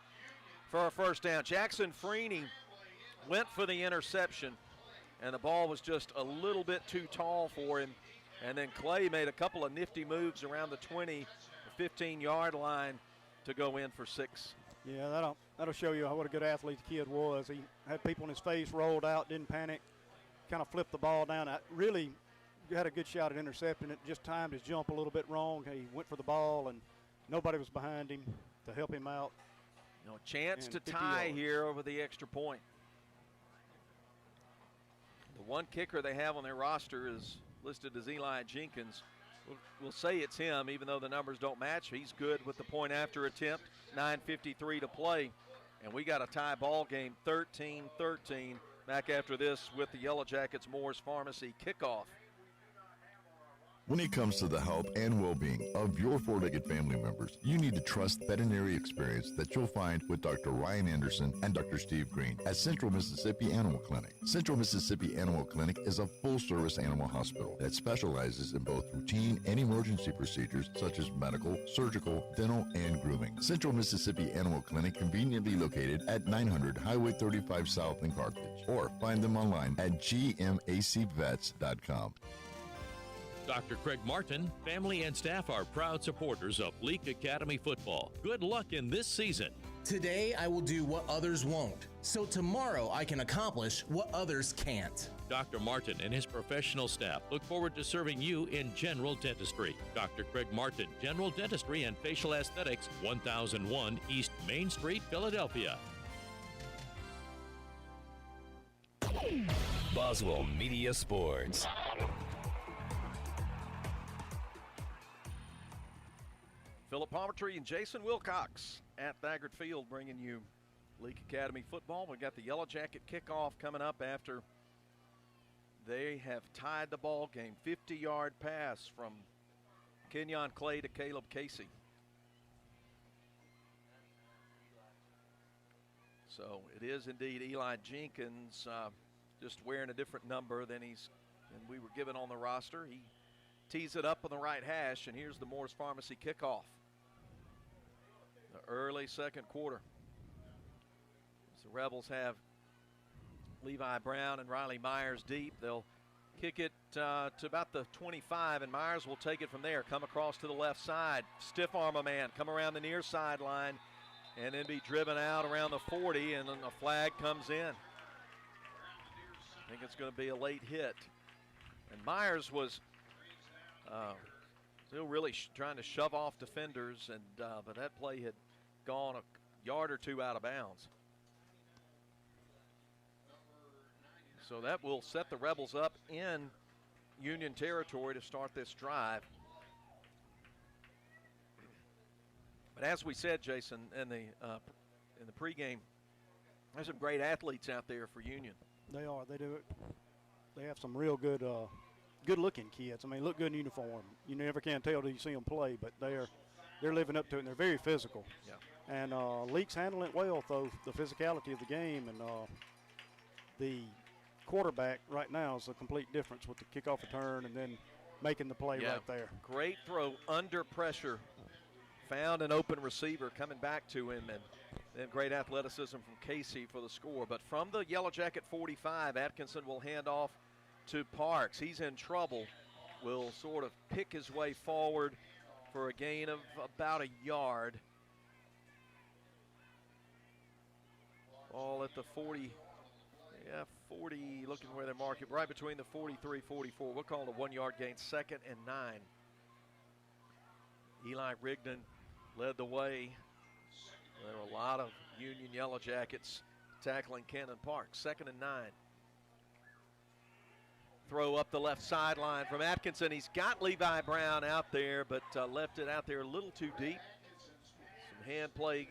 for a first down. Jackson Freeney went for the interception, and the ball was just a little bit too tall for him. And then Clay made a couple of nifty moves around the 20, 15-yard line to go in for 6. Yeah, that'll show you what a good athlete the kid was. He had people in his face, rolled out, didn't panic, kind of flipped the ball down. Really had a good shot at intercepting it, just timed his jump a little bit wrong. He went for the ball, and nobody was behind him to help him out. No chance to tie here over the extra point. The one kicker they have on their roster is listed as Eli Jenkins. We'll say it's him, even though the numbers don't match. He's good with the point after attempt. 9:53 to play, and we got a tie ball game, 13-13. Back after this with the Yellow Jackets Moore's Pharmacy kickoff. When it comes to the health and well-being of your four-legged family members, you need to trust veterinary experience that you'll find with Dr. Ryan Anderson and Dr. Steve Green at Central Mississippi Animal Clinic. Central Mississippi Animal Clinic is a full-service animal hospital that specializes in both routine and emergency procedures such as medical, surgical, dental, and grooming. Central Mississippi Animal Clinic conveniently located at 900 Highway 35 South in Carthage, or find them online at gmacvets.com. Dr. Craig Martin, family and staff are proud supporters of Leake Academy football. Good luck in this season. Today I will do what others won't, so tomorrow I can accomplish what others can't. Dr. Martin and his professional staff look forward to serving you in general dentistry. Dr. Craig Martin, General Dentistry and Facial Aesthetics, 1001 East Main Street, Philadelphia. Boswell Media Sports. Philip Palmertree and Jason Wilcox at Thagard Field bringing you Leake Academy football. We've got the Yellow Jacket kickoff coming up after they have tied the ball game. 50-yard pass from Kenyon Clay to Caleb Casey. So it is indeed Eli Jenkins, just wearing a different number than we were given on the roster. He tees it up on the right hash, and here's the Moore's Pharmacy kickoff. The early second quarter. As the Rebels have Levi Brown and Riley Myers deep. They'll kick it to about the 25, and Myers will take it from there. Come across to the left side. Stiff arm a man. Come around the near sideline, and then be driven out around the 40, and then a flag comes in. I think it's going to be a late hit. And Myers was still really trying to shove off defenders, and but that play had gone a yard or two out of bounds. So that will set the Rebels up in Union territory to start this drive. But as we said, Jason, in the pregame, there's some great athletes out there for Union. They are. They do it. They have some real good good-looking kids. I mean, look good in uniform. You never can tell till you see them play, but they're living up to it, and they're very physical. Yeah. And Leake's handling it well, though, the physicality of the game, and the quarterback right now is a complete difference with the kickoff return and then making the play right there. Great throw under pressure. Found an open receiver coming back to him, and then great athleticism from Casey for the score. But from the Yellow Jacket 45, Atkinson will hand off to Parks. He's in trouble. Will sort of pick his way forward for a gain of about a yard. Ball at the 40. Yeah, 40, looking where they mark it, right between the 43, 44. We'll call it a 1 yard gain, 2nd and 9. Eli Rigdon led the way. There were a lot of Union Yellow Jackets tackling Cannon Parks. 2nd and 9. Throw up the left sideline from Atkinson. He's got Levi Brown out there, but left it out there a little too deep. Some hand play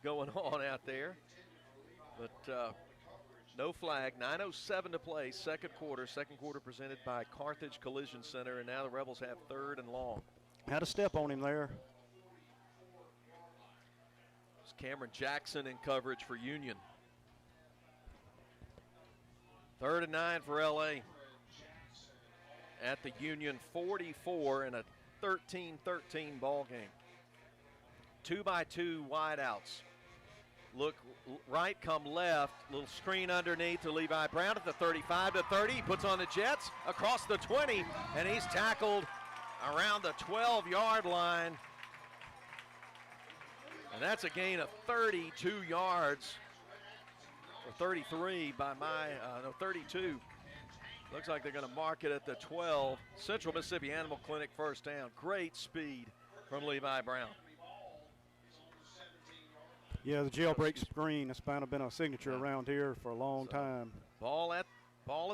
going on out there. But No flag. 9:07 to play, second quarter. Second quarter presented by Carthage Collision Center, and now the Rebels have third and long. Had a step on him there. It's Cameron Jackson in coverage for Union. 3rd and 9 for LA. At the Union 44 in a 13-13 ball game. 2-by-2 wideouts. Look right, come left. Little screen underneath to Levi Brown at the 35 to 30. He puts on the Jets across the 20, and he's tackled around the 12-yard line. And that's a gain of 32 yards, or 33 by 32. Looks like they're going to mark it at the 12. Central Mississippi Animal Clinic first down. Great speed from Levi Brown. Yeah, the jailbreak screen has kind of been a signature around here for a long time. Ball at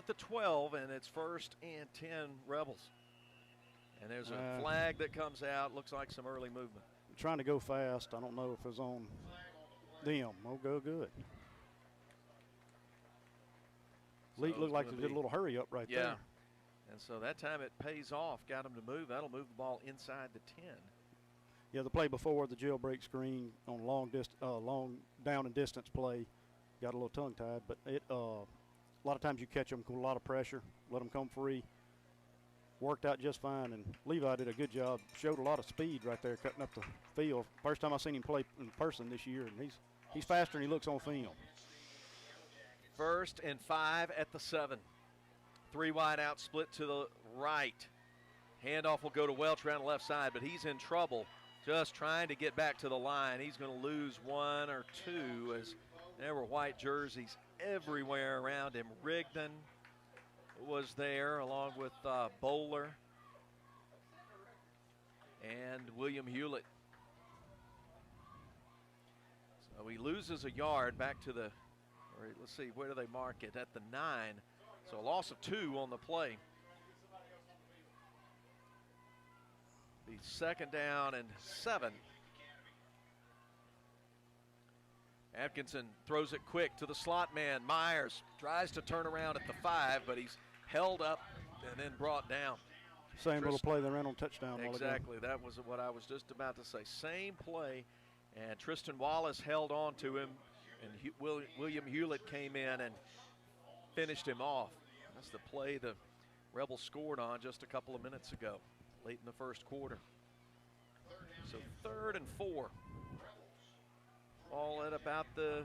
the 12, and it's 1st and 10 Rebels. And there's a flag that comes out. Looks like some early movement. Trying to go fast. I don't know if it's on them. Oh, go good. Leake looked like they did a little hurry up right there. And so that time it pays off. Got them to move. That'll move the ball inside the 10. Yeah, the play before the jailbreak screen on long down and distance play got a little tongue-tied, but it a lot of times you catch them with a lot of pressure, let them come free. Worked out just fine, and Levi did a good job. Showed a lot of speed right there, cutting up the field. First time I've seen him play in person this year, and he's faster than he looks on film. 1st and 5 at the 7. 3 wide out, split to the right. Handoff will go to Welch around the left side, but he's in trouble. Just trying to get back to the line. He's going to lose 1 or 2 as there were white jerseys everywhere around him. Rigdon was there along with Bowler and William Hewlett. So he loses a yard back to the, or let's see, where do they mark it? At the 9. So a loss of 2 on the play. The 2nd down and 7. Atkinson throws it quick to the slot man. Myers tries to turn around at the 5, but he's held up and then brought down. Same little play they ran on touchdown. Exactly. That was what I was just about to say. Same play, and Tristan Wallace held on to him, and William Hewlett came in and finished him off. That's the play the Rebels scored on just a couple of minutes ago, late in the first quarter. So 3rd and 4. All at about the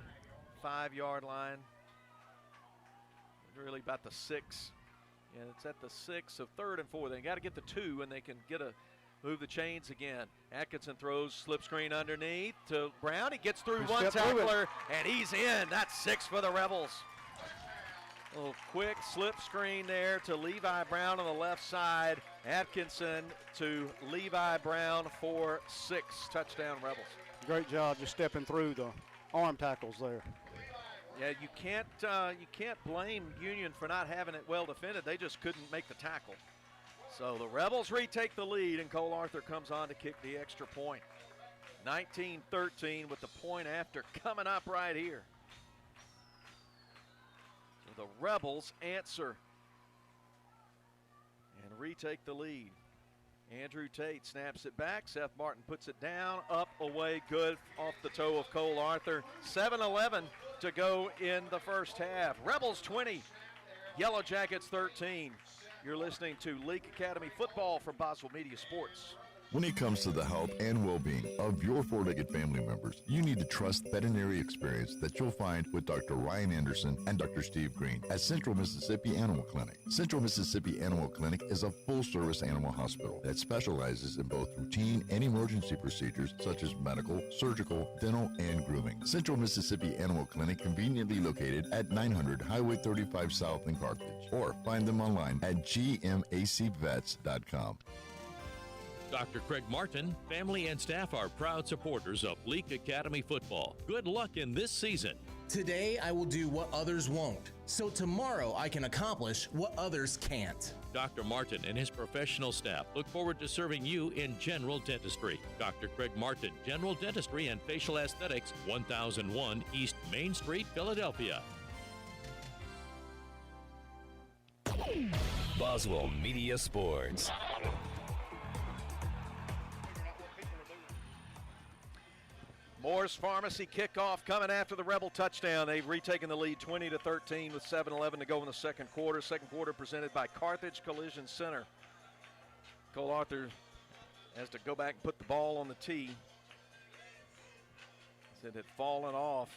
5-yard line. Really about the 6. And it's at the 6 of 3rd and 4. They got to get the 2, and they can move the chains again. Atkinson throws slip screen underneath to Brown. He gets through one tackler, and he's in. That's 6 for the Rebels. A little quick slip screen there to Levi Brown on the left side. Atkinson to Levi Brown for 6. Touchdown Rebels. Great job just stepping through the arm tackles there. Yeah, you can't blame Union for not having it well defended. They just couldn't make the tackle. So the Rebels retake the lead, and Cole Arthur comes on to kick the extra point. 19-13 with the point after coming up right here. So the Rebels answer and retake the lead. Andrew Tate snaps it back. Seth Martin puts it down, up, away, good off the toe of Cole Arthur. 7-11 to go in the first half. Rebels 20, Yellow Jackets 13. You're listening to Leake Academy football from Boswell Media Sports. When it comes to the health and well-being of your four-legged family members, you need to trust veterinary experience that you'll find with Dr. Ryan Anderson and Dr. Steve Green at Central Mississippi Animal Clinic. Central Mississippi Animal Clinic is a full-service animal hospital that specializes in both routine and emergency procedures such as medical, surgical, dental, and grooming. Central Mississippi Animal Clinic conveniently located at 900 Highway 35 South in Carthage, or find them online at gmacvets.com. Dr. Craig Martin, family and staff are proud supporters of Leake Academy football. Good luck in this season. Today I will do what others won't, so tomorrow I can accomplish what others can't. Dr. Martin and his professional staff look forward to serving you in general dentistry. Dr. Craig Martin, General Dentistry and Facial Aesthetics, 1001 East Main Street, Philadelphia. Boswell Media Sports. Moore's Pharmacy kickoff coming after the Rebel touchdown. They've retaken the lead 20-13 with 7:11 to go in the second quarter. Second quarter presented by Carthage Collision Center. Cole Arthur has to go back and put the ball on the tee. It had fallen off.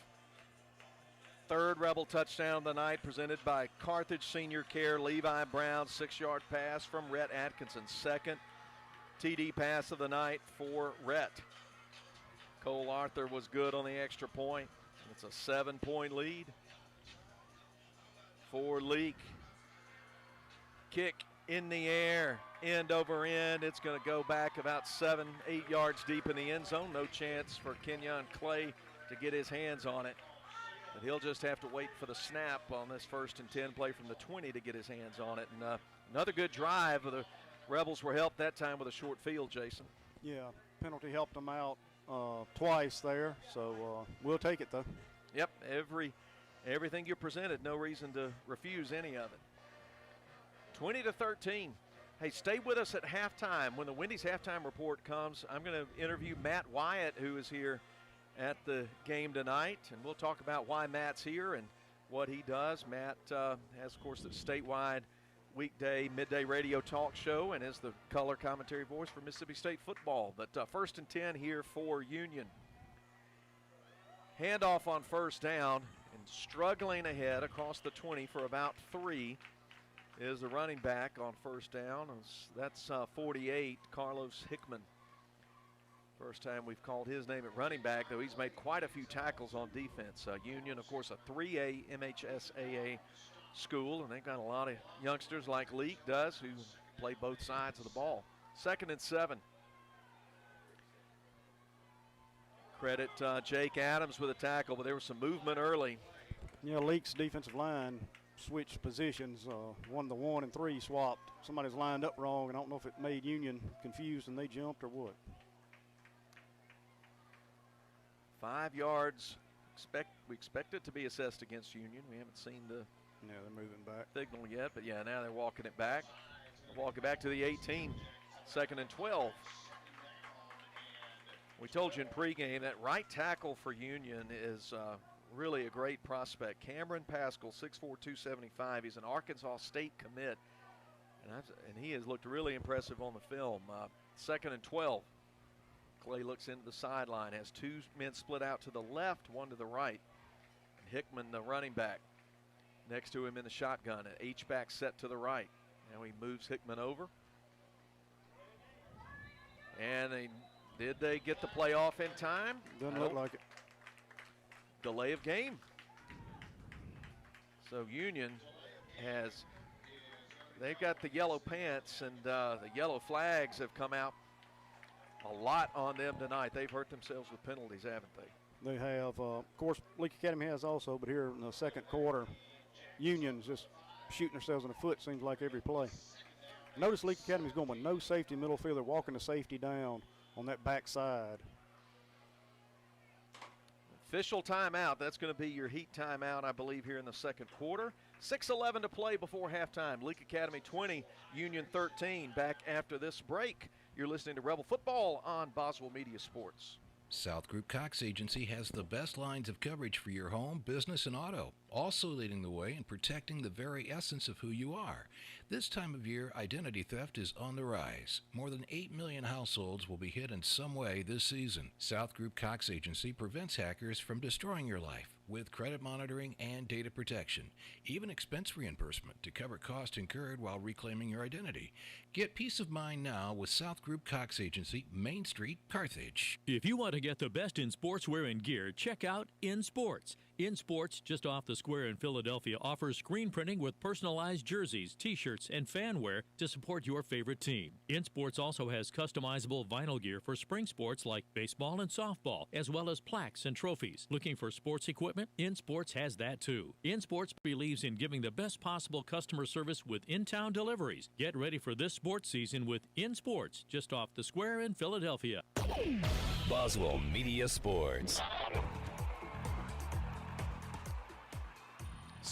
Third Rebel touchdown of the night presented by Carthage Senior Care. Levi Brown, 6-yard pass from Rhett Atkinson. Second TD pass of the night for Rhett. Cole Arthur was good on the extra point. It's a 7-point lead for Leake. Kick in the air, end over end. It's going to go back about 7-8 yards deep in the end zone. No chance for Kenyon Clay to get his hands on it. But he'll just have to wait for the snap on this 1st and 10 play from the 20 to get his hands on it. And another good drive. The Rebels were helped that time with a short field, Jason. Yeah, penalty helped them out twice there, so we'll take it though. Yep, everything you presented, no reason to refuse any of it. 20-13. Hey, stay with us at halftime. When the Wendy's halftime report comes, I'm going to interview Matt Wyatt, who is here at the game tonight, and we'll talk about why Matt's here and what he does. Matt has, of course, the statewide weekday midday radio talk show and is the color commentary voice for Mississippi State football. But 1st and 10 here for Union. Handoff on first down and struggling ahead across the 20 for about 3 is the running back on first down. That's 48, Carlos Hickman. First time we've called his name at running back, though he's made quite a few tackles on defense. Union, of course, a 3A MHSAA school, and they've got a lot of youngsters like Leake does who play both sides of the ball. 2nd and 7. Credit Jake Adams with a tackle, but there was some movement early. Yeah, Leake's defensive line switched positions. 1 to 1 and 3 swapped. Somebody's lined up wrong, and I don't know if it made Union confused and they jumped or what. 5 yards. We expect it to be assessed against Union. We haven't seen the they're moving back signal yet, but yeah, now they're walking it back. Walking back to the 18. 2nd and 12. We told you in pregame that right tackle for Union is really a great prospect. Cameron Pascal, 6'4", 275. He's an Arkansas State commit, and he has looked really impressive on the film. 2nd and 12. Clay looks into the sideline, has 2 men split out to the left, 1 to the right. Hickman, the running back, next to him in the shotgun. An H-back set to the right. Now he moves Hickman over. And did they get the play off in time? Doesn't look like it. Delay of game. So Union they've got the yellow pants, and the yellow flags have come out a lot on them tonight. They've hurt themselves with penalties, haven't they? They have. Of course, Leake Academy has also, but here in the second quarter, Union's just shooting themselves in the foot, seems like every play. Notice Leake Academy's going with no safety middle field. They're walking the safety down on that backside. Official timeout. That's going to be your heat timeout, I believe, here in the second quarter. 6:11 to play before halftime. Leake Academy 20, Union 13. Back after this break. You're listening to Rebel Football on Boswell Media Sports. South Group Cox Agency has the best lines of coverage for your home, business, and auto, also leading the way in protecting the very essence of who you are. This time of year, identity theft is on the rise. More than 8 million households will be hit in some way this season. South Group Cox Agency prevents hackers from destroying your life with credit monitoring and data protection, even expense reimbursement to cover costs incurred while reclaiming your identity. Get peace of mind now with South Group Cox Agency, Main Street, Carthage. If you want to get the best in sportswear and gear, check out In Sports. In Sports, just off the square in Philadelphia, offers screen printing with personalized jerseys, t-shirts, and fanwear to support your favorite team. In Sports also has customizable vinyl gear for spring sports like baseball and softball, as well as plaques and trophies. Looking for sports equipment? In Sports has that too. In Sports believes in giving the best possible customer service with in-town deliveries. Get ready for this sports season with In Sports, just off the square in Philadelphia. Boswell Media Sports.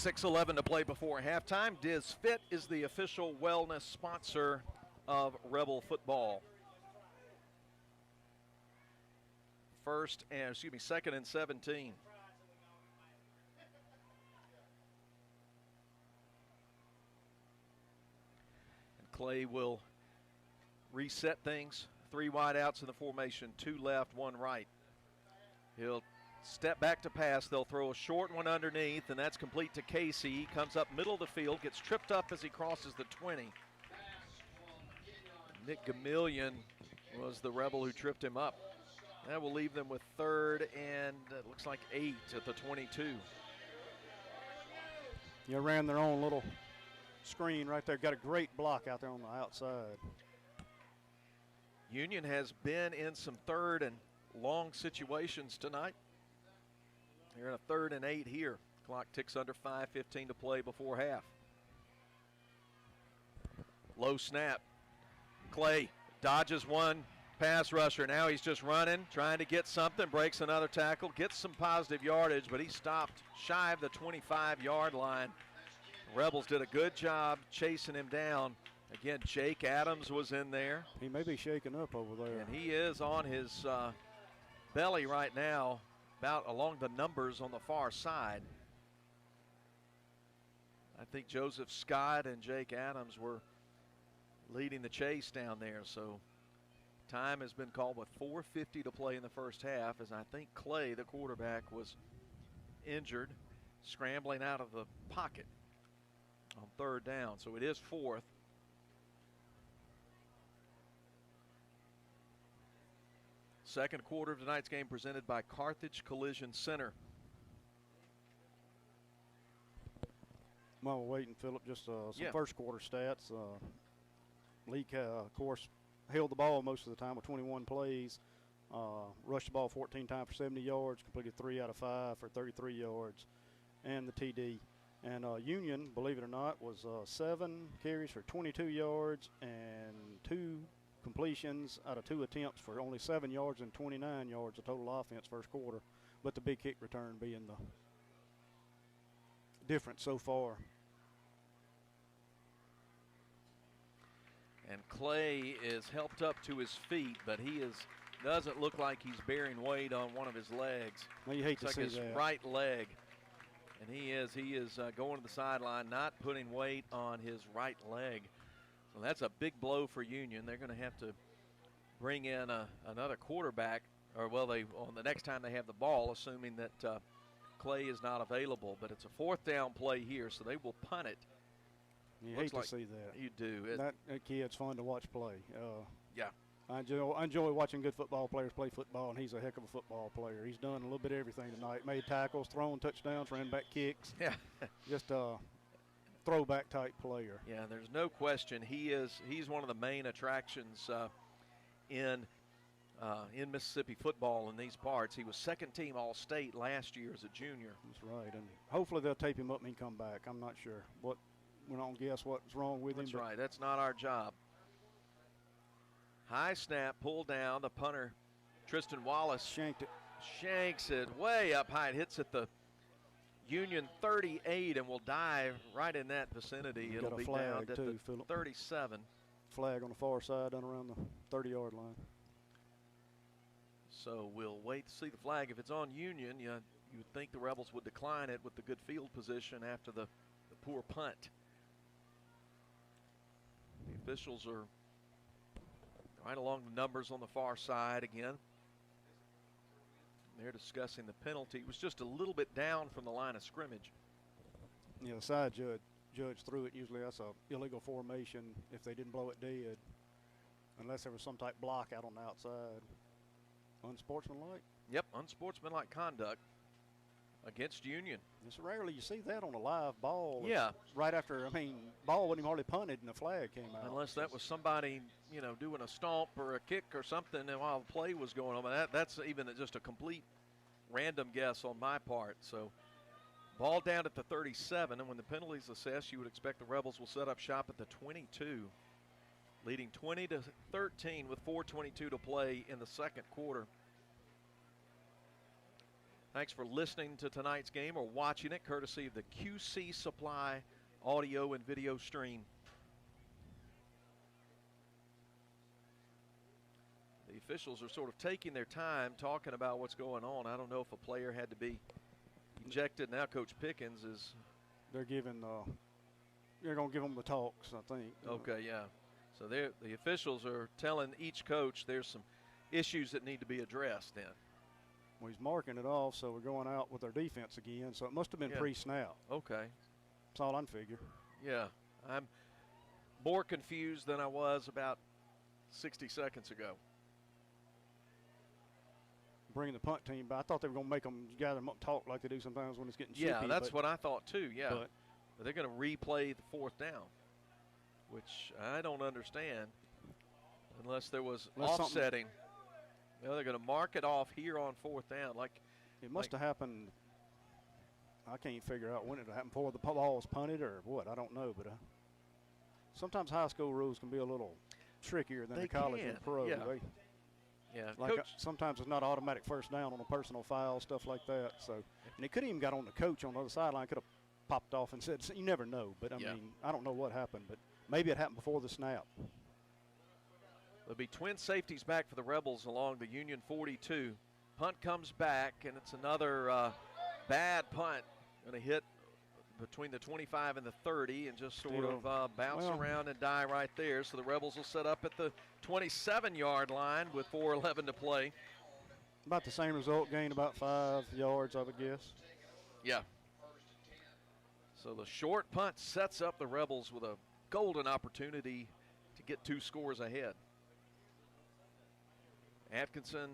6:11 to play before halftime. Diz Fit is the official wellness sponsor of Rebel football. Second and 17. And Clay will reset things. 3 wide outs in the formation, 2 left, 1 right. He'll step back to pass. They'll throw a short one underneath, and that's complete to Casey. He comes up middle of the field, gets tripped up as he crosses the 20. Nick Gamillion was the Rebel who tripped him up. That will leave them with 3rd and it looks like 8 at the 22. You ran their own little screen right there. Got a great block out there on the outside. Union has been in some 3rd and long situations tonight. They're in a 3rd and 8 here. Clock ticks under 5:15 to play before half. Low snap. Clay dodges one pass rusher. Now he's just running, trying to get something, breaks another tackle, gets some positive yardage, but he stopped shy of the 25-yard line. Rebels did a good job chasing him down. Again, Jake Adams was in there. He may be shaking up over there. And he is on his belly right now, about along the numbers on the far side. I think Joseph Scott and Jake Adams were leading the chase down there. So time has been called with 4:50 to play in the first half, as I think Clay, the quarterback, was injured, scrambling out of the pocket on 3rd down. So it is 4th. Second quarter of tonight's game presented by Carthage Collision Center. While we're waiting, Philip, just some first quarter stats. Leake, of course, held the ball most of the time with 21 plays. Rushed the ball 14 times for 70 yards, completed 3 out of 5 for 33 yards, and the TD. And Union, believe it or not, was 7 carries for 22 yards and 2 completions out of 2 attempts for only 7 yards and 29 yards of total offense first quarter, but the big kick return being the difference so far. And Clay is helped up to his feet, but he doesn't look like he's bearing weight on one of his legs. Well, you hate to like see his that. right leg. And he is going to the sideline, not putting weight on his right leg. So that's a big blow for Union. They're going to have to bring in another quarterback, or on the next time they have the ball, assuming that Clay is not available. But it's a 4th down play here, so they will punt it. You hate to see that. You do. That kid's fun to watch play. Yeah. I enjoy watching good football players play football, and he's a heck of a football player. He's done a little bit of everything tonight. Made tackles, thrown touchdowns, ran back kicks. Yeah. Just a throwback type player. Yeah, there's no question. He's one of the main attractions in Mississippi football in these parts. He was 2nd team All-State last year as a junior. That's right, and hopefully they'll tape him up and he can come back. I'm not sure. We don't guess what's wrong with him. That's right. That's not our job. High snap, pull down. The punter, Tristan Wallace, shanks it way up high. It hits at the Union 38 and will dive right in that vicinity. It'll be down at the 37. Flag on the far side, down around the 30-yard line. So we'll wait to see the flag. If it's on Union, you would think the Rebels would decline it with the good field position after the poor punt. The officials are right along the numbers on the far side again. They're discussing the penalty. It was just a little bit down from the line of scrimmage. Yeah, the side judge threw it. Usually that's a illegal formation if they didn't blow it dead, unless there was some type block out on the outside. Unsportsmanlike? Yep, unsportsmanlike conduct against Union. It's rarely you see that on a live ball. Yeah. Right after, ball wasn't even hardly punted and the flag came out. Unless that was somebody, doing a stomp or a kick or something while the play was going on. But that's even just a complete random guess on my part. So ball down at the 37, and when the penalty's assessed, you would expect the Rebels will set up shop at the 22, leading 20-13 with 4:22 to play in the second quarter. Thanks for listening to tonight's game or watching it, courtesy of the QC Supply audio and video stream. The officials are sort of taking their time talking about what's going on. I don't know if a player had to be ejected. Now Coach Pickens is. They're going to give them the talks, I think. Okay, yeah. So the officials are telling each coach there's some issues that need to be addressed then. Well, he's marking it off, so we're going out with our defense again. So it must have been pre-snap. Okay. That's all I'm figure. Yeah. I'm more confused than I was about 60 seconds ago. Bringing the punt team back. I thought they were going to make them gather them up, talk like they do sometimes when it's getting chippy. Yeah, that's what I thought too, yeah. But they're going to replay the 4th down, which I don't understand unless there was offsetting. You know, they're going to mark it off here on 4th down. It must have happened. I can't figure out when it happened, before the ball was punted or what. I don't know, but sometimes high school rules can be a little trickier than the college and pro. Yeah, like sometimes it's not automatic first down on a personal foul, stuff like that. So, and it could even got on the coach on the other sideline, could have popped off and said, you never know. But I mean, I don't know what happened, but maybe it happened before the snap. There'll be twin safeties back for the Rebels along the Union 42. Punt comes back, and it's another bad punt. Going to hit between the 25 and the 30 and just sort of bounce around and die right there. So the Rebels will set up at the 27-yard line with 4:11 to play. About the same result, gain about 5 yards, I would guess. Yeah. So the short punt sets up the Rebels with a golden opportunity to get 2 scores ahead. Atkinson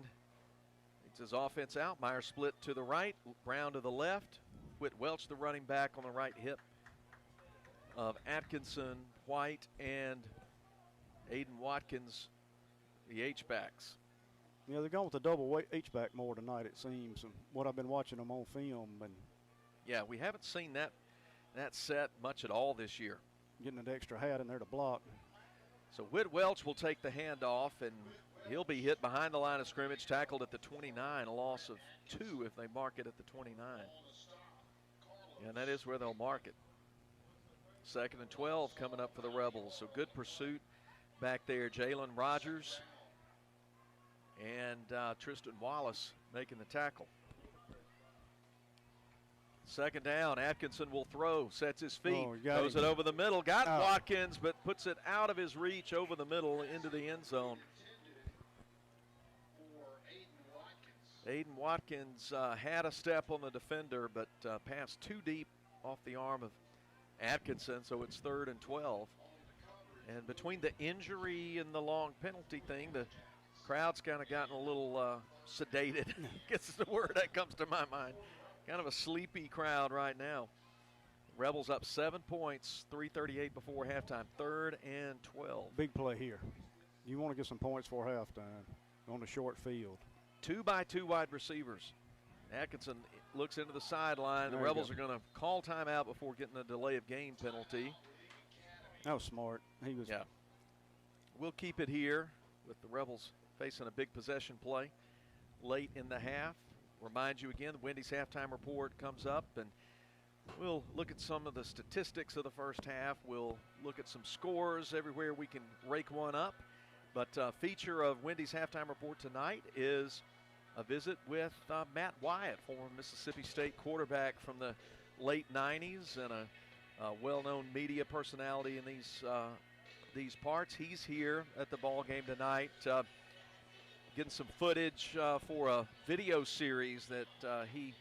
gets his offense out. Meyer split to the right, Brown to the left. Whit Welch, the running back, on the right hip of Atkinson, White, and Aiden Watkins, the H-backs. Yeah, they're going with the double H-back more tonight, it seems, and what I've been watching them on film. And yeah, we haven't seen that set much at all this year. Getting an extra hat in there to block. So Whit Welch will take the handoff, and he'll be hit behind the line of scrimmage, tackled at the 29, a loss of 2 if they mark it at the 29. And that is where they'll mark it. 2nd and 12 coming up for the Rebels. So good pursuit back there. Jalen Rogers and Tristan Wallace making the tackle. 2nd down, Atkinson will throw, sets his feet, throws it over the middle, got Watkins, but puts it out of his reach over the middle into the end zone. Aiden Watkins had a step on the defender, but passed too deep off the arm of Atkinson, so it's 3rd and 12. And between the injury and the long penalty thing, the crowd's kind of gotten a little sedated. I guess is the word that comes to my mind. Kind of a sleepy crowd right now. Rebels up 7 points, 3:38 before halftime, 3rd and 12. Big play here. You want to get some points for halftime on the short field. 2x2 wide receivers. Atkinson looks into the sideline. The Rebels are going to call timeout before getting a delay of game penalty. That was smart. He was. Yeah. We'll keep it here with the Rebels facing a big possession play late in the half. Remind you again, the Wendy's halftime report comes up, and we'll look at some of the statistics of the first half. We'll look at some scores everywhere we can rake one up. But feature of Wendy's halftime report tonight is a visit with Matt Wyatt, former Mississippi State quarterback from the late 90s and a well-known media personality in these parts. He's here at the ball game tonight, getting some footage for a video series that he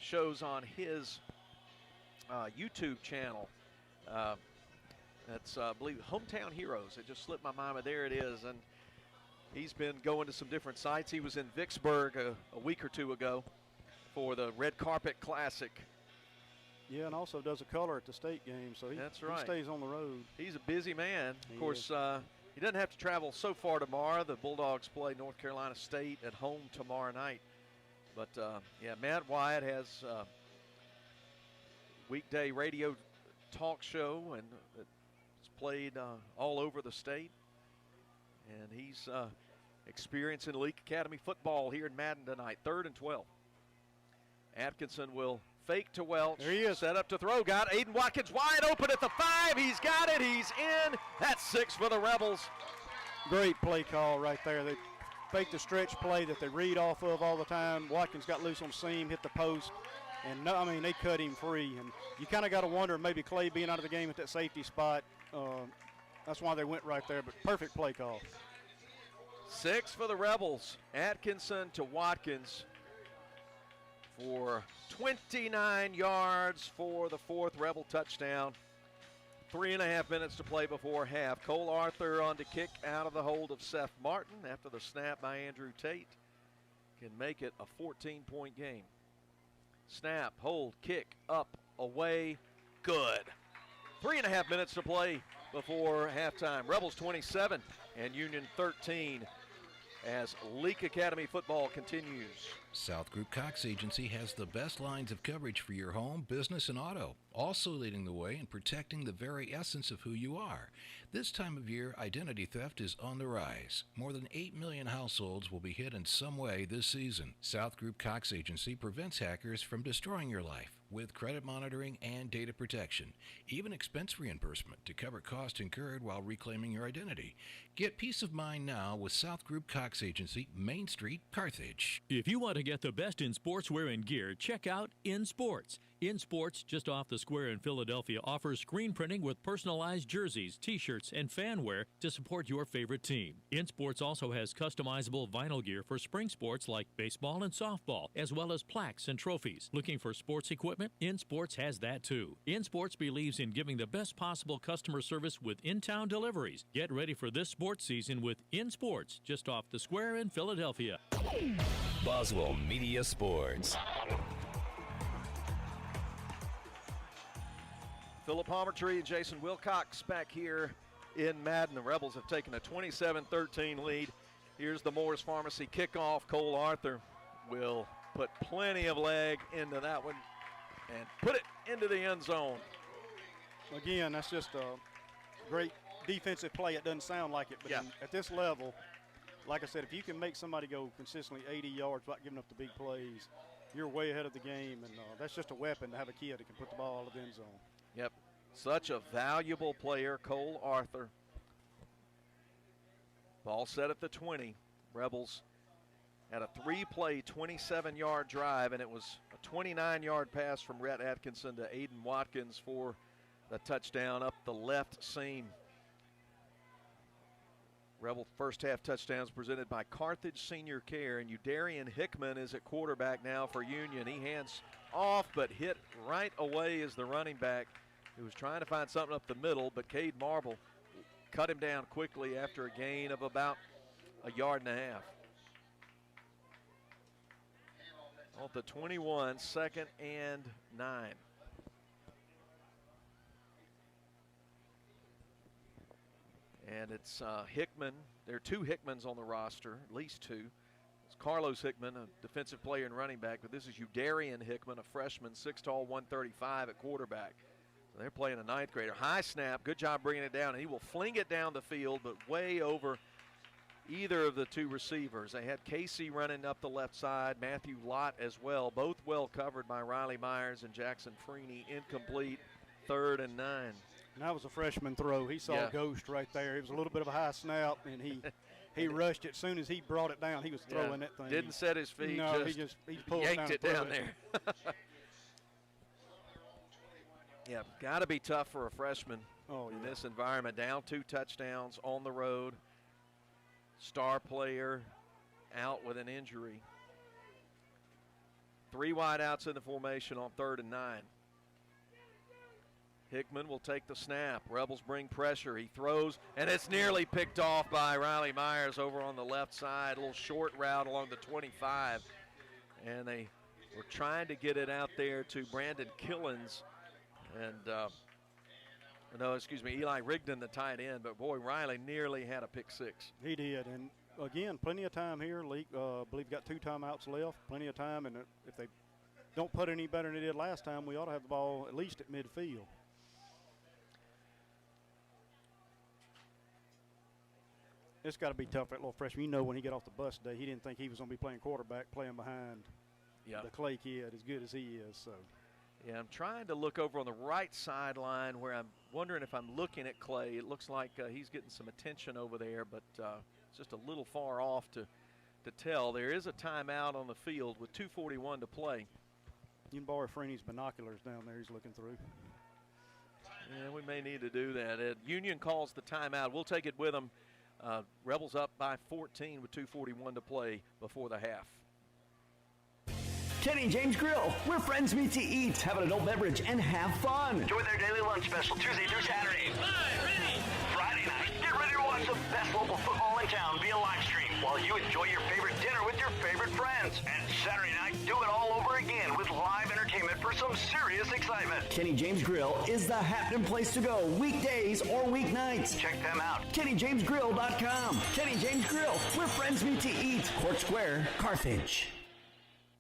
shows on his YouTube channel. That's, I believe, Hometown Heroes. It just slipped my mind, but there it is. And he's been going to some different sites. He was in Vicksburg a week or 2 ago for the Red Carpet Classic. Yeah, and also does a color at the state game, so he stays on the road. He's a busy man. Of course, he doesn't have to travel so far tomorrow. The Bulldogs play North Carolina State at home tomorrow night. But, yeah, Matt Wyatt has a weekday radio talk show, and it's played all over the state. And he's experiencing Leake Academy football here in Madden tonight, 3rd and 12. Atkinson will fake to Welch. There he is. Set up to throw. Got Aiden Watkins wide open at the 5. He's got it. He's in. That's 6 for the Rebels. Great play call right there. They faked the stretch play that they read off of all the time. Watkins got loose on seam, hit the post, and they cut him free. And you kind of got to wonder maybe Clay being out of the game at that safety spot. That's why they went right there, but perfect play call. 6 for the Rebels. Atkinson to Watkins for 29 yards for the 4th Rebel touchdown. 3.5 minutes to play before half. Cole Arthur on to kick out of the hold of Seth Martin after the snap by Andrew Tate. Can make it a 14-point game. Snap, hold, kick, up, away, good. 3.5 minutes to play before halftime. Rebels 27 and Union 13 as Leake Academy football continues. South Group Cox Agency has the best lines of coverage for your home, business, and auto, also leading the way in protecting the very essence of who you are. This time of year, identity theft is on the rise. More than 8 million households will be hit in some way this season. South Group Cox Agency prevents hackers from destroying your life with credit monitoring and data protection, even expense reimbursement to cover costs incurred while reclaiming your identity. Get peace of mind now with South Group Cox Agency, Main Street, Carthage. If you want to get the best in sportswear and gear, check out In Sports. In Sports, just off the square in Philadelphia, offers screen printing with personalized jerseys, t-shirts, and fan wear to support your favorite team. In Sports also has customizable vinyl gear for spring sports like baseball and softball, as well as plaques and trophies. Looking for sports equipment? In Sports has that too. In Sports believes in giving the best possible customer service with in-town deliveries. Get ready for this sports season with In Sports, just off the square in Philadelphia. Boswell Media Sports. Philip Palmertree and Jason Wilcox back here in Madden. The Rebels have taken a 27-13 lead. Here's the Moore's Pharmacy kickoff. Cole Arthur will put plenty of leg into that one and put it into the end zone. Again, that's just a great defensive play. It doesn't sound like it, but at this level, like I said, if you can make somebody go consistently 80 yards without giving up the big plays, you're way ahead of the game, and that's just a weapon to have a kid that can put the ball out of the end zone. Yep, such a valuable player, Cole Arthur. Ball set at the 20. Rebels had a 3-play, 27-yard drive, and it was a 29-yard pass from Rhett Atkinson to Aiden Watkins for the touchdown up the left seam. Rebel first half touchdowns presented by Carthage Senior Care, and Udarian Hickman is at quarterback now for Union. He hands off but hit right away as the running back. He was trying to find something up the middle, but Cade Marble cut him down quickly after a gain of about a yard and a half. On the 21, 2nd and 9. And it's Hickman. There are 2 Hickmans on the roster, at least 2. It's Carlos Hickman, a defensive player and running back, but this is Udarian Hickman, a freshman, 6 tall, 135 at quarterback. So they're playing a 9th grader. High snap, good job bringing it down, and he will fling it down the field, but way over either of the 2 receivers. They had Casey running up the left side, Matthew Lott as well, both well covered by Riley Myers and Jackson Freeney. Incomplete, 3rd and 9. And that was a freshman throw. He saw a ghost right there. It was a little bit of a high snap, and he rushed it. As soon as he brought it down, he was throwing that thing. Didn't set his feet. No, he pulled yanked it down there. Yeah, got to be tough for a freshman in this environment. Down 2 touchdowns on the road. Star player out with an injury. 3 wideouts in the formation on 3rd and 9. Hickman will take the snap. Rebels bring pressure. He throws, and it's nearly picked off by Riley Myers over on the left side. A little short route along the 25. And they were trying to get it out there to Brandon Killens. And, Eli Rigdon, the tight end. But, boy, Riley nearly had a pick 6. He did. And, again, plenty of time here. Leake, I believe, got 2 timeouts left. Plenty of time. And if they don't put any better than they did last time, we ought to have the ball at least at midfield. It's got to be tough for that little freshman. You know, when he got off the bus today, he didn't think he was going to be playing quarterback, playing behind the Clay kid, as good as he is. So. Yeah, I'm trying to look over on the right sideline where I'm wondering if I'm looking at Clay. It looks like he's getting some attention over there, but it's just a little far off to tell. There is a timeout on the field with 2:41 to play. You can borrow Freeney's binoculars down there. He's looking through. Yeah, we may need to do that. Union calls the timeout. We'll take it with them. Rebels up by 14 with 2:41 to play before the half. Kenny James Grill, where friends meet to eat, have an adult beverage, and have fun. Enjoy their daily lunch special Tuesday through Saturday. Friday night, get ready to watch the best local football in town via live stream while you enjoy your favorite dinner with your favorite friends. And Saturday night, do it all over again with live entertainment for some serious excitement. Kenny James Grill is the happening place to go, weekdays or weeknights. Check them out. KennyJamesGrill.com. Kenny James Grill, where friends meet to eat. Court Square, Carthage.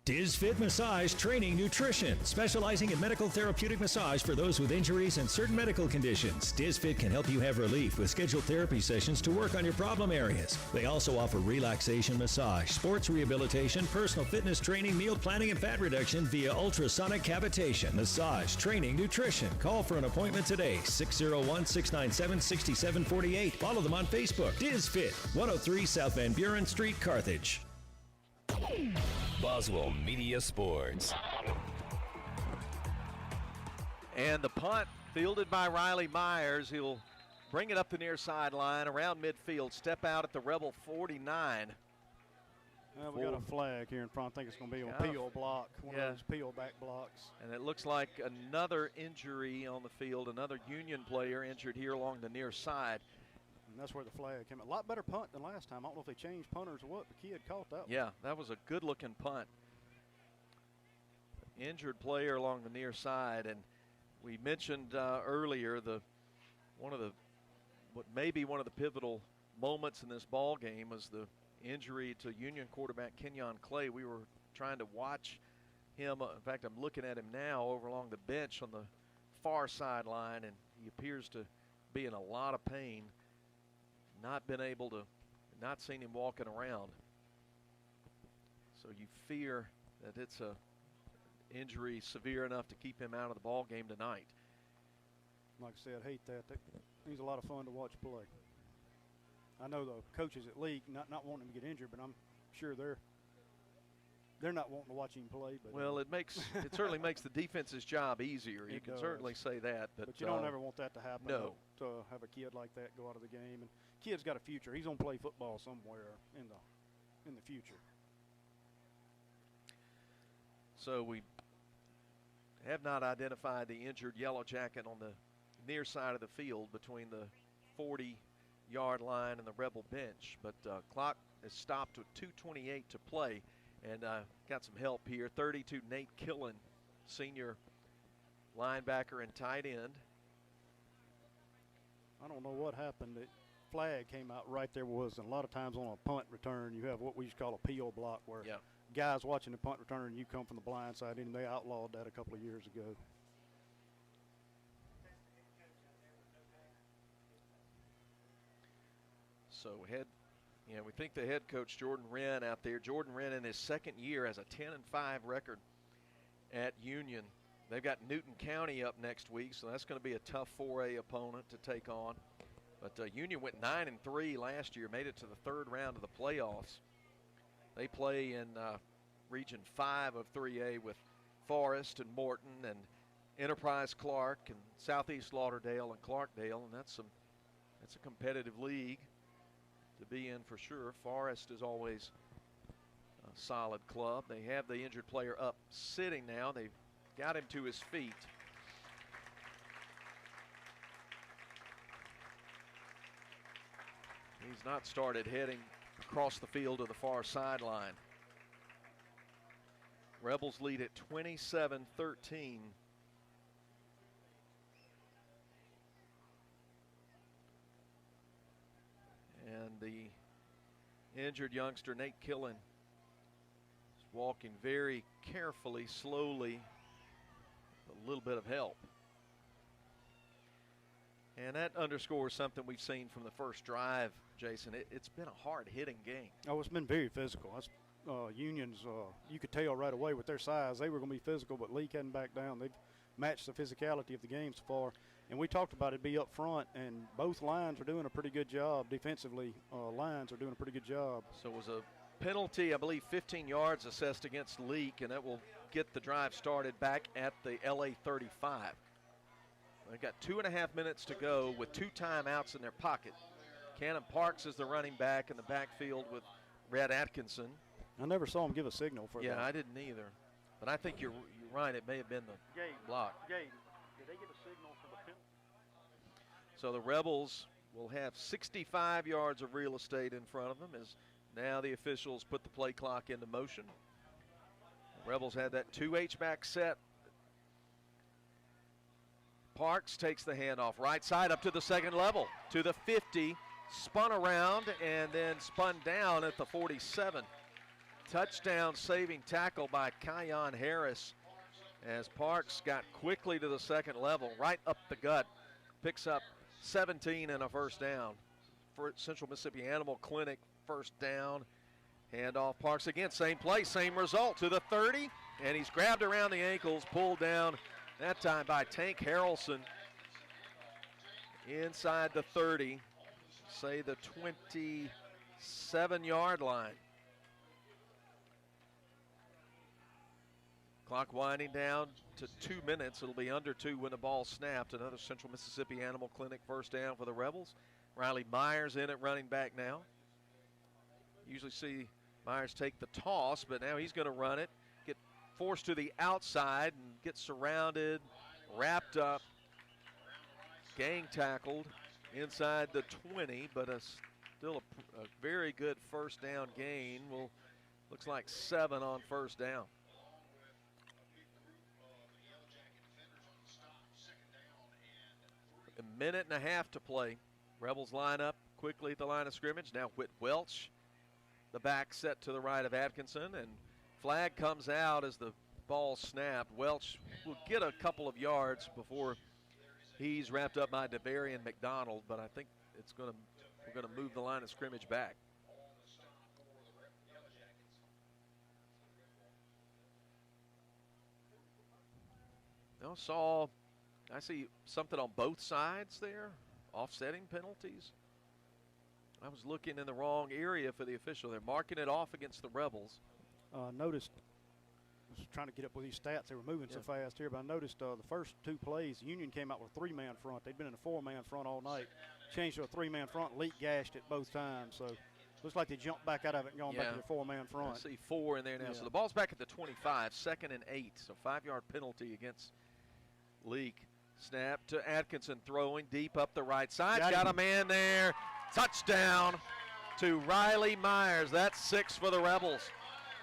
Diz Fit Massage Training Nutrition, specializing in medical therapeutic massage for those with injuries and certain medical conditions. Diz Fit can help you have relief with scheduled therapy sessions to work on your problem areas. They also offer relaxation massage, sports rehabilitation, personal fitness training, meal planning, and fat reduction via ultrasonic cavitation, massage, training, nutrition. Call for an appointment today, 601-697-6748. Follow them on Facebook. Diz Fit, 103 South Van Buren Street, Carthage. Boswell Media Sports. And the punt fielded by Riley Myers. He'll bring it up the near sideline around midfield, step out at the Rebel 49. Well, we got a flag here in front. I think it's going to be a peel block, one of those peel back blocks. And it looks like another injury on the field, another Union player injured here along the near side. And that's where the flag came. A lot better punt than last time. I don't know if they changed punters or what, but Kid caught that one. Yeah, that was a good-looking punt. Injured player along the near side, and we mentioned earlier what may be one of the pivotal moments in this ball game was the injury to Union quarterback Kenyon Clay. We were trying to watch him. In fact, I'm looking at him now over along the bench on the far sideline, and he appears to be in a lot of pain. Not seen him walking around. So you fear that it's a injury severe enough to keep him out of the ball game tonight. Like I said, I hate that. He's a lot of fun to watch play. I know the coaches at Leake not wanting him to get injured, but I'm sure they're not wanting to watch him play. But well, it certainly makes the defense's job easier. You can certainly say that, but you don't ever want that to happen. No, to have a kid like that go out of the game. And kid's got a future. He's gonna play football somewhere in the future. So we have not identified the injured Yellow Jacket on the near side of the field between the 40-yard line and the Rebel bench, but clock is stopped with 2:28 to play. And got some help here. 32, Nate Killen, senior linebacker and tight end. I don't know what happened. The flag came out right there was, and a lot of times on a punt return, you have what we used to call a peel block, where guys watching the punt return, you come from the blind side, and they outlawed that a couple of years ago. So we think the head coach, Jordan Wren, out there. Jordan Wren in his second year has a 10-5 record at Union. They've got Newton County up next week, so that's going to be a tough 4A opponent to take on. But Union went 9-3 last year, made it to the third round of the playoffs. They play in Region 5 of 3A with Forest and Morton and Enterprise Clark and Southeast Lauderdale and Clarkdale, and that's a competitive league to be in for sure. Forest is always a solid club. They have the injured player up sitting now. They've got him to his feet. He's not started heading across the field to the far sideline. Rebels lead at 27-13. And the injured youngster, Nate Killen, is walking very carefully, slowly, with a little bit of help. And that underscores something we've seen from the first drive, Jason. It's been a hard-hitting game. Oh, it's been very physical. Union's, you could tell right away with their size, they were going to be physical, but Leake hadn't backed down. They've matched the physicality of the game so far. And we talked about it be up front, and both lines are doing a pretty good job. Defensively, lines are doing a pretty good job. So it was a penalty, I believe 15 yards assessed against Leake, and that will get the drive started back at the LA 35. They've got 2.5 minutes to go with 2 timeouts in their pocket. Cannon Parks is the running back in the backfield with Red Atkinson. I never saw him give a signal for that. Yeah, I didn't either. But I think you're right. It may have been the block. Did they get a signal for the penalty? So the Rebels will have 65 yards of real estate in front of them as now the officials put the play clock into motion. The Rebels had that 2 H-back set. Parks takes the handoff right side up to the second level, to the 50, spun around and then spun down at the 47. Touchdown saving tackle by Kyon Harris as Parks got quickly to the second level, right up the gut. Picks up 17 and a first down. For Central Mississippi Animal Clinic, first down. Handoff Parks again, same play, same result, to the 30, and he's grabbed around the ankles, pulled down, that time by Tank Harrelson. Inside the 30, say the 27-yard line. Clock winding down to 2 minutes. It'll be under 2 when the ball snapped. Another Central Mississippi Animal Clinic first down for the Rebels. Riley Myers in at running back now. Usually see Myers take the toss, but now he's going to run it. Get forced to the outside and get surrounded, wrapped up, gang tackled inside the 20, but still a very good first down gain. Looks like 7 on first down. A minute and a half to play. Rebels line up quickly at the line of scrimmage. Now Whit Welch, the back set to the right of Atkinson, and flag comes out as the ball snapped. Welch will get a couple of yards before he's wrapped up by DeVarian McDonald, but I think we're going to move the line of scrimmage back. I see something on both sides there, offsetting penalties. I was looking in the wrong area for the official. They're marking it off against the Rebels. Noticed, I was trying to get up with these stats. They were moving so fast here, but I noticed the first 2 plays, Union came out with a 3-man front. They'd been in a 4-man front all night. Changed to a 3-man front. Leake gashed it both times. So looks like they jumped back out of it and gone back to their 4-man front. I see 4 in there now. So the ball's back at the 25, 2nd and 8. So 5-yard penalty against Leake. Snap to Atkinson, throwing deep up the right side. Got a man there. Touchdown to Riley Myers. That's 6 for the Rebels.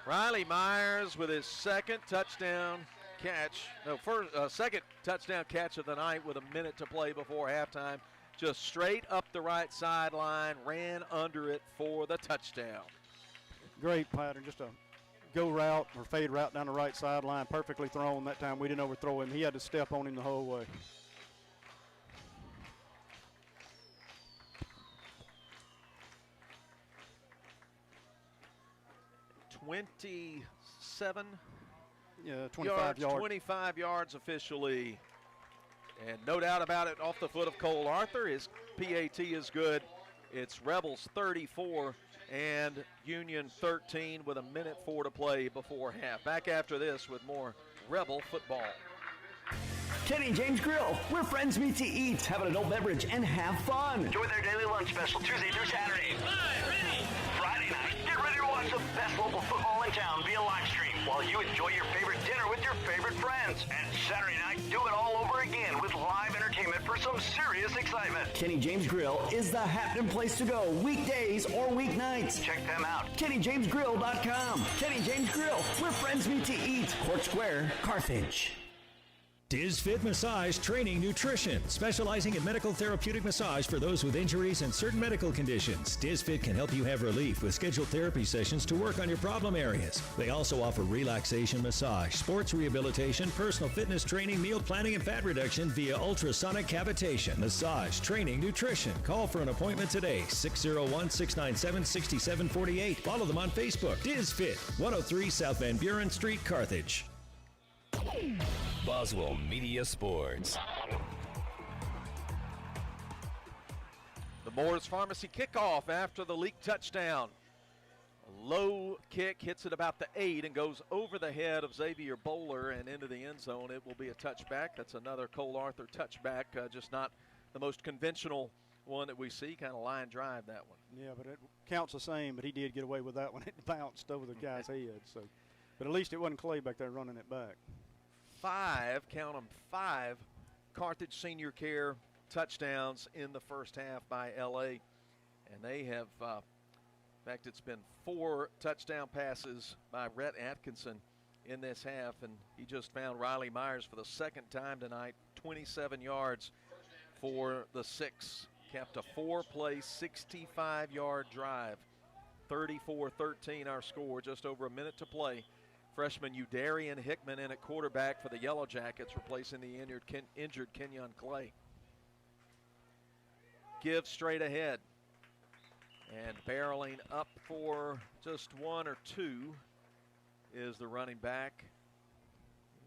Riley Myers with his second touchdown catch of the night with a minute to play before halftime. Just straight up the right sideline, ran under it for the touchdown. Great pattern, just a go route or fade route down the right sideline, perfectly thrown that time. We didn't overthrow him. He had to step on him the whole way. Yeah, 25 yards. 25 yards officially. And no doubt about it, off the foot of Cole Arthur. His PAT is good. It's Rebels 34 and Union 13 with 1:04 to play before half. Back after this with more Rebel football. Kenny James Grill, where friends meet to eat, have an adult beverage, and have fun. Enjoy their daily lunch special Tuesday through Saturday. Friday night, get ready to watch the best local football in town via live stream while you enjoy your favorite dinner with your favorite friends. And Saturday night, do it all over again with live entertainment for some serious excitement. Kenny James Grill is the happening place to go, weekdays or weeknights. Check them out. KennyJamesGrill.com. Kenny James Grill, where friends meet to eat. Court Square, Carthage. DizFit Massage Training Nutrition, specializing in medical therapeutic massage for those with injuries and certain medical conditions. DizFit can help you have relief with scheduled therapy sessions to work on your problem areas. They also offer relaxation massage, sports rehabilitation, personal fitness training, meal planning, and fat reduction via ultrasonic cavitation. Massage Training Nutrition. Call for an appointment today, 601-697-6748. Follow them on Facebook. DizFit, 103 South Van Buren Street, Carthage. Boswell Media Sports. The Moore's Pharmacy kickoff after the Leake touchdown. A low kick hits it about the 8 and goes over the head of Xavier Bowler and into the end zone. It will be a touchback. That's another Cole Arthur touchback, just not the most conventional one that we see, kind of line drive that one. Yeah, but it counts the same, but he did get away with that one. It bounced over the guy's head. So, but at least it wasn't Clay back there running it back. 5 Carthage Senior Care touchdowns in the first half by LA. And they have, in fact, it's been 4 touchdown passes by Rhett Atkinson in this half. And he just found Riley Myers for the second time tonight, 27 yards for the 6. Capped a 4-play, 65-yard drive. 34-13 our score, just over a minute to play. Freshman Udarian Hickman in at quarterback for the Yellow Jackets, replacing the injured Kenyon Clay. Give straight ahead. And barreling up for just 1 or 2 is the running back.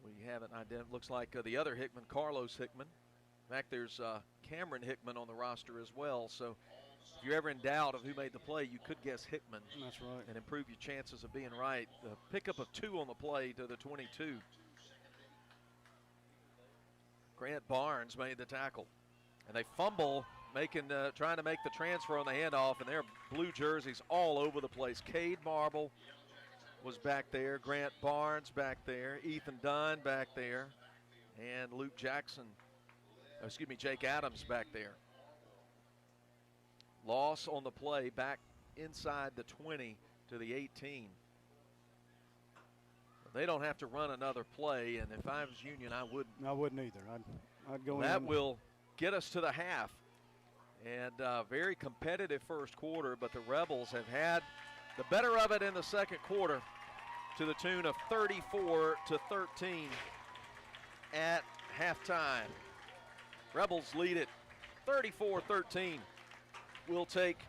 We haven't identified, looks like the other Hickman, Carlos Hickman. In fact, there's Cameron Hickman on the roster as well. So if you're ever in doubt of who made the play, you could guess Hickman. That's right. And improve your chances of being right. The pickup of 2 on the play to the 22. Grant Barnes made the tackle. And they fumble, trying to make the transfer on the handoff, and there are blue jerseys all over the place. Cade Marble was back there. Grant Barnes back there. Ethan Dunn back there. And Jake Adams back there. Loss on the play back inside the 20 to the 18. They don't have to run another play, and if I was Union, I wouldn't. I wouldn't either. I'd go in. That will get us to the half. And very competitive first quarter, but the Rebels have had the better of it in the second quarter to the tune of 34-13 at halftime. Rebels lead it 34-13. We'll take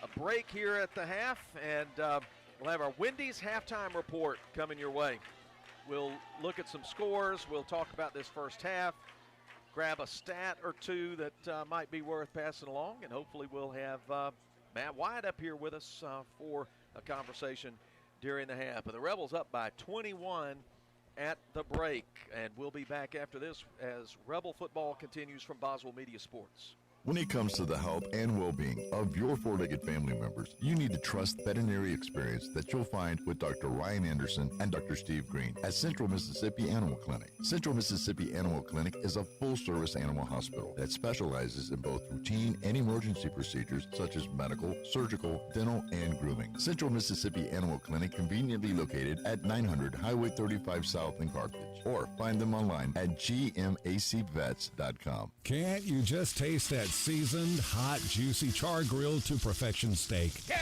a break here at the half, and we'll have our Wendy's halftime report coming your way. We'll look at some scores. We'll talk about this first half, grab a stat or two that might be worth passing along, and hopefully we'll have Matt Wyatt up here with us for a conversation during the half. But the Rebels up by 21 at the break, and we'll be back after this as Rebel football continues from Boswell Media Sports. When it comes to the health and well-being of your four-legged family members, you need to trust veterinary experience that you'll find with Dr. Ryan Anderson and Dr. Steve Green at Central Mississippi Animal Clinic. Central Mississippi Animal Clinic is a full-service animal hospital that specializes in both routine and emergency procedures such as medical, surgical, dental, and grooming. Central Mississippi Animal Clinic conveniently located at 900 Highway 35 South in Carthage, or find them online at gmacvets.com. Can't you just taste that seasoned, hot, juicy char-grilled to perfection steak? Yeah!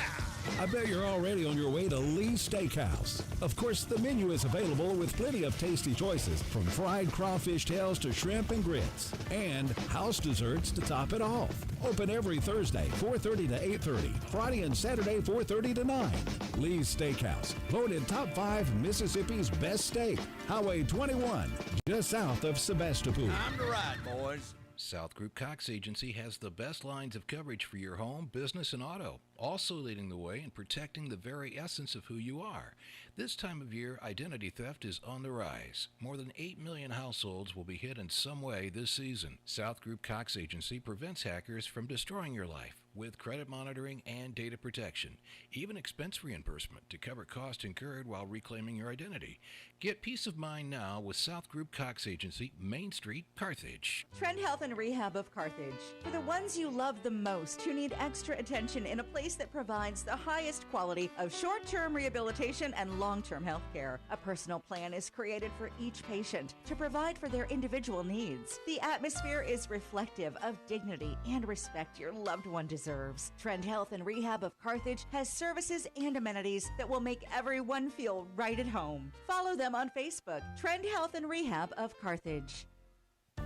I bet you're already on your way to Lee's Steakhouse. Of course, the menu is available with plenty of tasty choices, from fried crawfish tails to shrimp and grits, and house desserts to top it off. Open every Thursday, 4:30 to 8:30, Friday and Saturday, 4:30 to 9. Lee's Steakhouse, voted top 5 Mississippi's best steak. Highway 21, just south of Sebastopol. Time to ride, boys. South Group Cox Agency has the best lines of coverage for your home, business, and auto, also leading the way in protecting the very essence of who you are. This time of year, identity theft is on the rise. More than 8 million households will be hit in some way this season. South Group Cox Agency prevents hackers from destroying your life. with credit monitoring and data protection, even expense reimbursement to cover costs incurred while reclaiming your identity. Get peace of mind now with South Group Cox Agency, Main Street, Carthage. Trend Health and Rehab of Carthage. For the ones you love the most who need extra attention in a place that provides the highest quality of short-term rehabilitation and long-term health care. A personal plan is created for each patient to provide for their individual needs. The atmosphere is reflective of dignity and respect your loved one deserves. Trend Health and Rehab of Carthage has services and amenities that will make everyone feel right at home. Follow them on Facebook, Trend Health and Rehab of Carthage.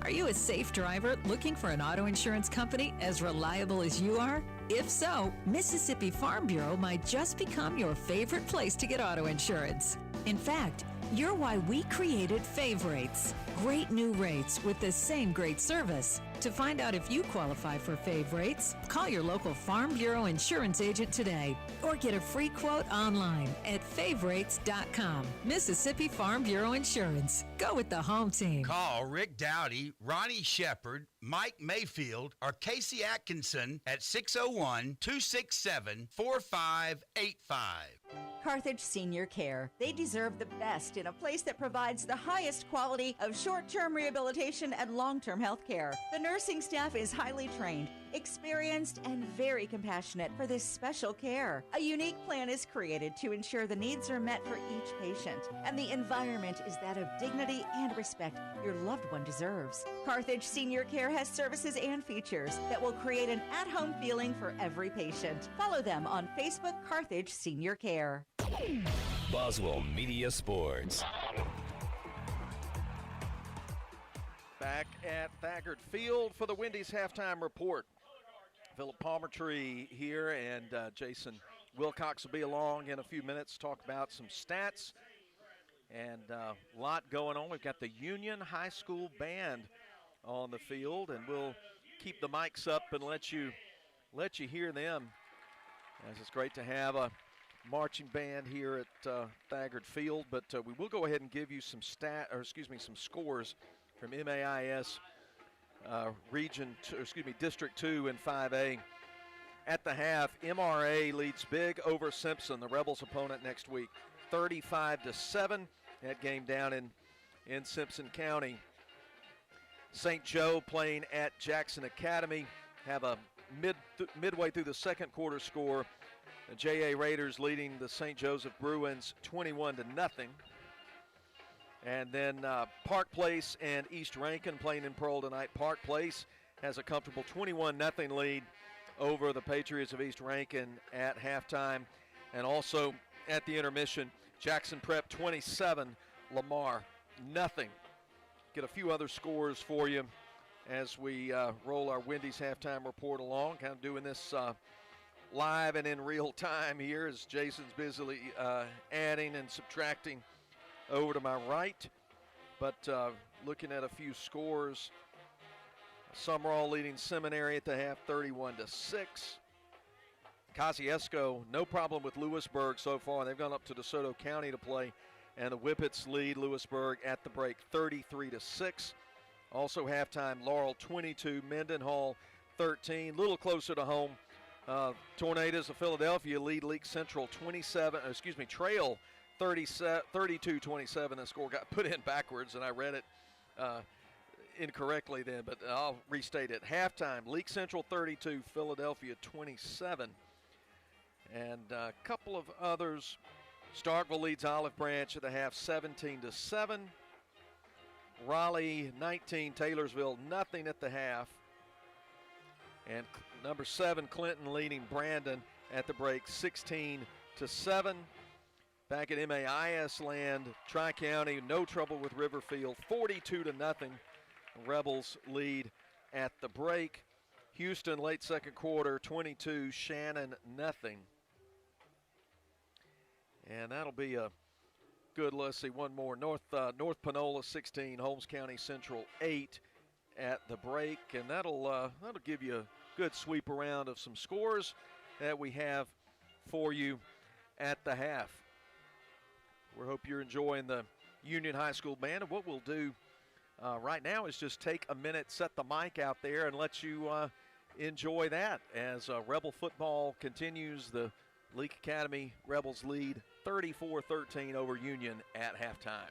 Are you a safe driver looking for an auto insurance company as reliable as you are? If so, Mississippi Farm Bureau might just become your favorite place to get auto insurance. In fact, you're why we created Fave Rates. Great new rates with the same great service. To find out if you qualify for Fave Rates, call your local Farm Bureau insurance agent today or get a free quote online at faverates.com. Mississippi Farm Bureau Insurance. Go with the home team. Call Rick Dowdy, Ronnie Shepard, Mike Mayfield, or Casey Atkinson at 601-267-4585. Carthage Senior Care. They deserve the best in a place that provides the highest quality of short-term rehabilitation and long-term health care. The nursing staff is highly trained, experienced, and very compassionate for this special care. A unique plan is created to ensure the needs are met for each patient, and the environment is that of dignity and respect your loved one deserves. Carthage Senior Care has services and features that will create an at-home feeling for every patient. Follow them on Facebook, Carthage Senior Care. Boswell Media Sports. Back at Thagard Field for the Wendy's halftime report. Philip Palmertree here, and Jason Wilcox will be along in a few minutes to talk about some stats. And a lot going on. We've got the Union High School Band on the field, and we'll keep the mics up and let you hear them, as it's great to have a marching band here at Thagard Field. But we will go ahead and give you some some scores from MAIS District 2 and 5A. At the half, MRA leads big over Simpson, the Rebels' opponent next week, 35-7. That game down in Simpson County. St. Joe playing at Jackson Academy have a midway through the second quarter score. The JA Raiders leading the St. Joseph Bruins 21-0. And then Park Place and East Rankin playing in Pearl tonight. Park Place has a comfortable 21-0 lead over the Patriots of East Rankin at halftime. And also at the intermission, Jackson Prep 27, Lamar nothing. Get a few other scores for you as we roll our Wendy's halftime report along. Kind of doing this live and in real time here as Jason's busily adding and subtracting over to my right. But looking at a few scores, Summerall leading Seminary at the half 31-6. Kosciuszko, no problem with Lewisburg so far. They've gone up to DeSoto County to play, and the Whippets lead Lewisburg at the break 33-6. Also halftime, Laurel 22, Mendenhall 13. A little closer to home, Tornadoes of Philadelphia lead Leake Central Trail 32-27. The score got put in backwards, and I read it incorrectly then, but I'll restate it. Halftime, Leake Central 32, Philadelphia 27. And a couple of others. Starkville leads Olive Branch at the half 17-7. Raleigh 19, Taylorsville nothing at the half. And number 7, Clinton leading Brandon at the break 16-7. Back at MAIS land, Tri-County, no trouble with Riverfield, 42-0. Rebels lead at the break. Houston late second quarter, 22, Shannon nothing. And that'll be a good, let's see, one more. North Panola 16, Holmes County Central 8 at the break. And that'll give you a good sweep around of some scores that we have for you at the half. We hope you're enjoying the Union High School Band. And what we'll do right now is just take a minute, set the mic out there, and let you enjoy that as Rebel football continues. The Leake Academy Rebels lead 34-13 over Union at halftime.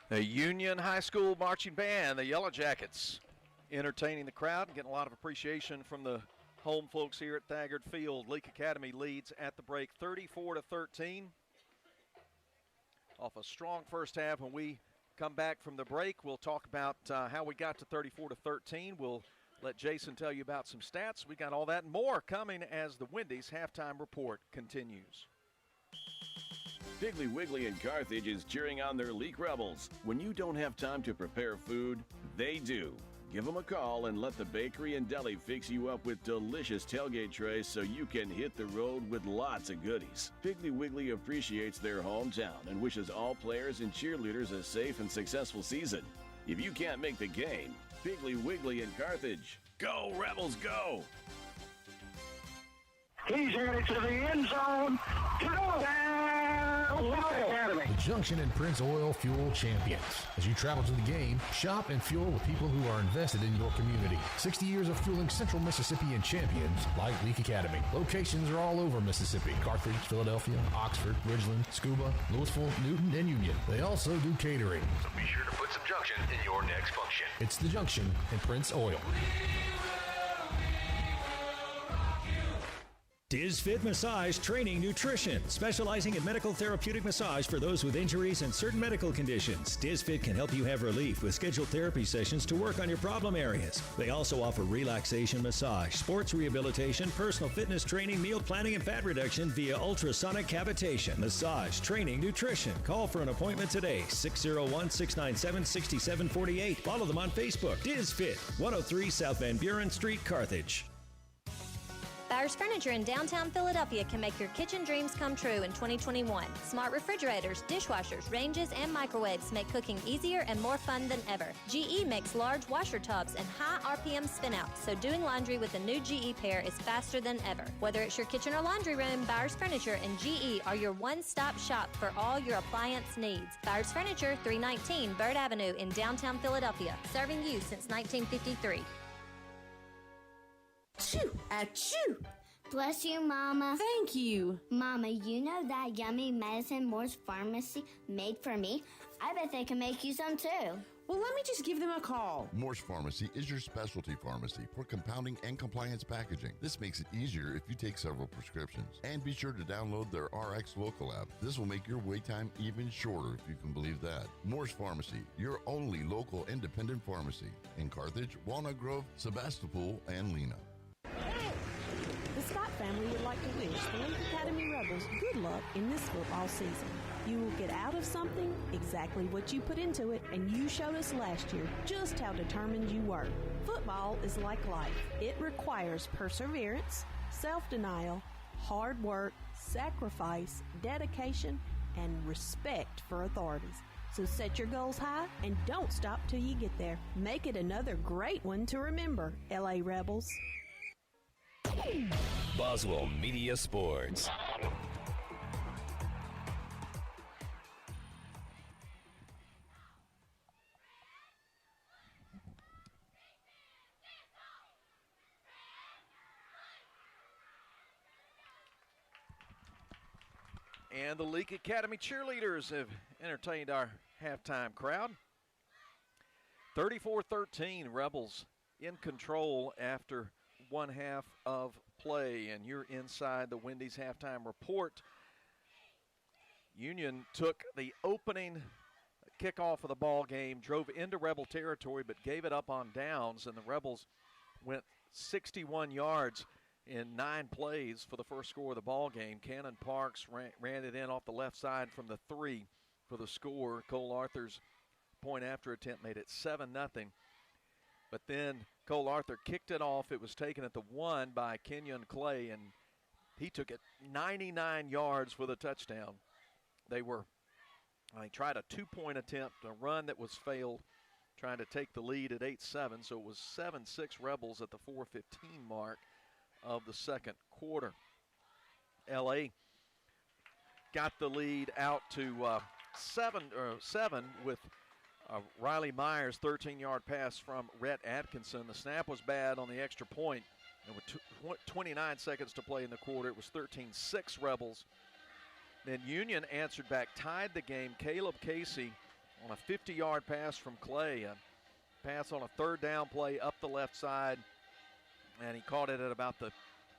The Union High School Marching Band, the Yellow Jackets, entertaining the crowd and getting a lot of appreciation from the home folks here at Thagard Field. Leake Academy leads at the break 34-13. Off a strong first half. When we come back from the break, we'll talk about how we got to 34-13. We'll let Jason tell you about some stats. We got all that and more coming as the Wendy's halftime report continues. Piggly Wiggly in Carthage is cheering on their Leake Rebels. When you don't have time to prepare food, they do. Give them a call and let the bakery and deli fix you up with delicious tailgate trays so you can hit the road with lots of goodies. Piggly Wiggly appreciates their hometown and wishes all players and cheerleaders a safe and successful season. If you can't make the game, Piggly Wiggly in Carthage. Go Rebels, go! He's headed to the end zone. The Junction and Prince Oil Fuel Champions. As you travel to the game, shop and fuel with people who are invested in your community. 60 years of fueling Central Mississippi and champions like Leake Academy. Locations are all over Mississippi. Carthage, Philadelphia, Oxford, Ridgeland, Scuba, Louisville, Newton, and Union. They also do catering. So be sure to put some Junction in your next function. It's the Junction and Prince Oil. Diz Fit Massage Training Nutrition, specializing in medical therapeutic massage for those with injuries and certain medical conditions. Diz Fit can help you have relief with scheduled therapy sessions to work on your problem areas. They also offer relaxation massage, sports rehabilitation, personal fitness training, meal planning, and fat reduction via ultrasonic cavitation. Massage Training Nutrition. Call for an appointment today, 601-697-6748. Follow them on Facebook. Diz Fit, 103 South Van Buren Street, Carthage. Buyers Furniture in downtown Philadelphia can make your kitchen dreams come true in 2021. Smart refrigerators, dishwashers, ranges, and microwaves make cooking easier and more fun than ever. GE makes large washer tubs and high RPM spinouts, so doing laundry with a new GE pair is faster than ever. Whether it's your kitchen or laundry room, Buyers Furniture and GE are your one-stop shop for all your appliance needs. Buyers Furniture, 319 Bird Avenue in downtown Philadelphia, serving you since 1953. Achoo! Achoo! Bless you, Mama. Thank you. Mama, you know that yummy medicine Moore's Pharmacy made for me? I bet they can make you some too. Well, let me just give them a call. Moore's Pharmacy is your specialty pharmacy for compounding and compliance packaging. This makes it easier if you take several prescriptions. And be sure to download their RX Local app. This will make your wait time even shorter, if you can believe that. Moore's Pharmacy, your only local independent pharmacy in Carthage, Walnut Grove, Sebastopol, and Lena. The Scott family would like to wish the Leake Academy Rebels good luck in this football season. You will get out of something exactly what you put into it, and you showed us last year just how determined you were. Football is like life. It requires perseverance, self-denial, hard work, sacrifice, dedication, and respect for authorities. So set your goals high and don't stop till you get there. Make it another great one to remember, LA Rebels. Boswell Media Sports. And the Leake Academy cheerleaders have entertained our halftime crowd. 34-13, Rebels in control after one half of play. And you're inside the Wendy's halftime report. Union took the opening kickoff of the ball game, drove into Rebel territory, but gave it up on downs, and the Rebels went 61 yards in 9 plays for the first score of the ball game. Cannon Parks ran it in off the left side from the 3 for the score. Cole Arthur's point after attempt made it 7-0. But then Cole Arthur kicked it off. It was taken at the 1 by Kenyon Clay, and he took it 99 yards for the touchdown. They tried a 2-point attempt, a run that was failed, trying to take the lead at 8-7. So it was 7-6 Rebels at the 4:15 mark of the second quarter. LA got the lead out to 7 with Riley Myers' 13-yard pass from Rhett Atkinson. The snap was bad on the extra point, and with 29 seconds to play in the quarter, it was 13-6 Rebels. Then Union answered back, tied the game. Caleb Casey on a 50-yard pass from Clay, a pass on a third down play up the left side, and he caught it at about the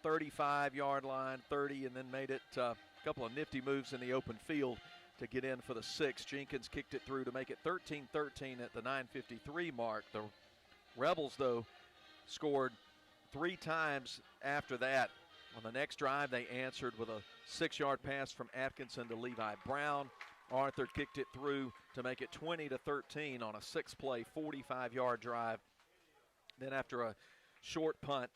35-yard line, 30, and then made it a couple of nifty moves in the open field to get in for the 6. Jenkins kicked it through to make it 13-13 at the 9:53 mark. The Rebels, though, scored 3 times after that. On the next drive, they answered with a 6-yard pass from Atkinson to Levi Brown. Arthur kicked it through to make it 20-13 on a 6-play, 45-yard drive. Then after a short punt,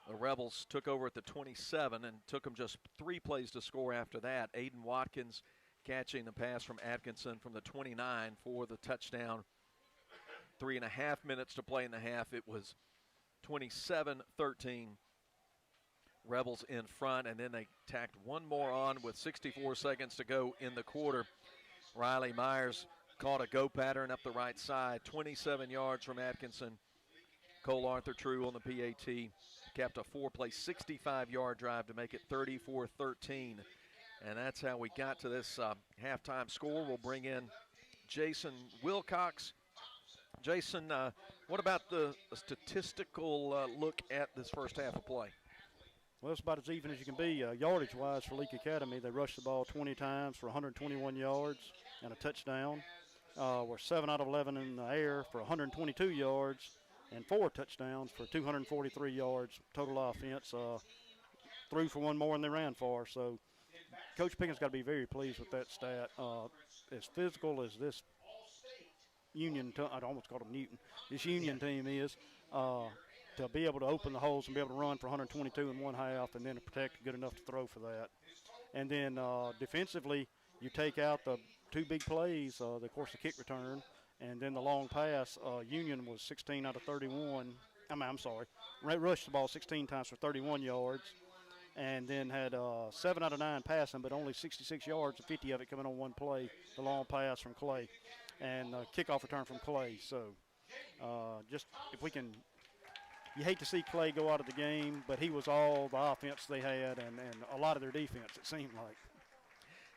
the Rebels took over at the 27 and took them just 3 plays to score after that. Aiden Watkins catching the pass from Atkinson from the 29 for the touchdown. 3.5 minutes to play in the half. It was 27-13. Rebels in front, and then they tacked one more on with 64 seconds to go in the quarter. Riley Myers caught a go pattern up the right side, 27 yards from Atkinson. Cole Arthur True on the PAT capped a 4-play, 65-yard drive to make it 34-13. And that's how we got to this halftime score. We'll bring in Jason Wilcox. Jason, what about the statistical look at this first half of play? Well, it's about as even as you can be yardage-wise for Leake Academy. They rushed the ball 20 times for 121 yards and a touchdown. We're 7 out of 11 in the air for 122 yards and 4 touchdowns for 243 yards total offense. Threw for one more than they ran for. So Coach Pickens got to be very pleased with that stat. As physical as this Union, I'd almost call them Newton, this Union team is, to be able to open the holes and be able to run for 122 in one half and then to protect good enough to throw for that. And then defensively, you take out the 2 big plays, of course the kick return, and then the long pass. Union was 16 out of 31. Rushed the ball 16 times for 31 yards, and then had 7 out of 9 passing, but only 66 yards, 50 of it coming on one play, the long pass from Clay, and kickoff return from Clay. So just if we can – you hate to see Clay go out of the game, but he was all the offense they had and a lot of their defense, it seemed like.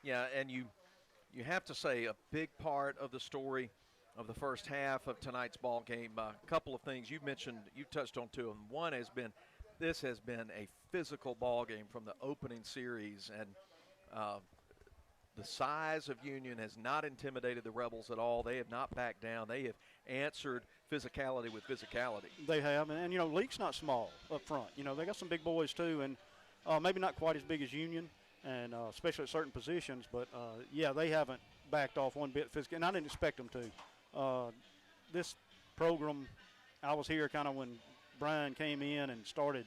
Yeah, and you have to say a big part of the story of the first half of tonight's ball game, a couple of things you mentioned, you touched on 2 of them. One has been, this has been a physical ball game from the opening series, and the size of Union has not intimidated the Rebels at all. They have not backed down. They have answered physicality with physicality. They have, and Leake's not small up front. They got some big boys too, and maybe not quite as big as Union, and especially at certain positions. But yeah, they haven't backed off one bit physically, and I didn't expect them to. This program, I was here kind of when Brian came in and started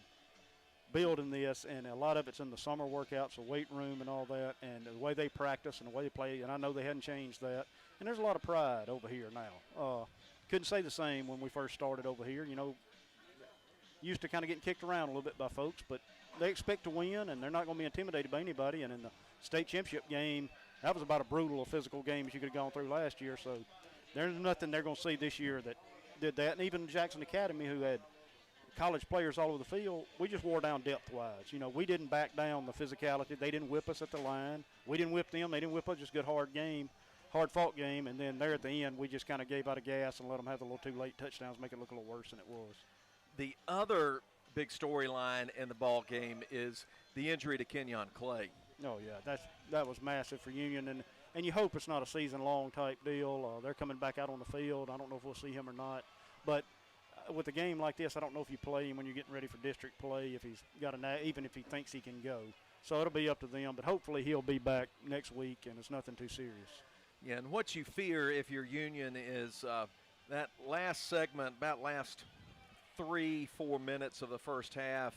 building this, and a lot of it's in the summer workouts, the weight room and all that, and the way they practice and the way they play, and I know they hadn't changed that. And there's a lot of pride over here now. Couldn't say the same when we first started over here. used to kind of getting kicked around a little bit by folks, but they expect to win, and they're not going to be intimidated by anybody. And in the state championship game, that was about as brutal a physical game as you could have gone through last year. So there's nothing they're going to see this year that did that. And even Jackson Academy, who had college players all over the field, we just wore down depth-wise. You know, we didn't back down the physicality. They didn't whip us at the line. We didn't whip them. They didn't whip us. Just good, hard-fought game. And then there at the end, we just kind of gave out a gas and let them have the little two late touchdowns, make it look a little worse than it was. The other big storyline in the ball game is the injury to Kenyon Clay. Oh, yeah, that was massive for Union, and you hope it's not a season-long type deal. They're coming back out on the field. I don't know if we'll see him or not. But with a game like this, I don't know if you play him when you're getting ready for district play, if he's got even if he thinks he can go. So it'll be up to them, but hopefully he'll be back next week, and it's nothing too serious. Yeah, and what you fear if you're Union is that last segment, about last 3-4 minutes of the first half,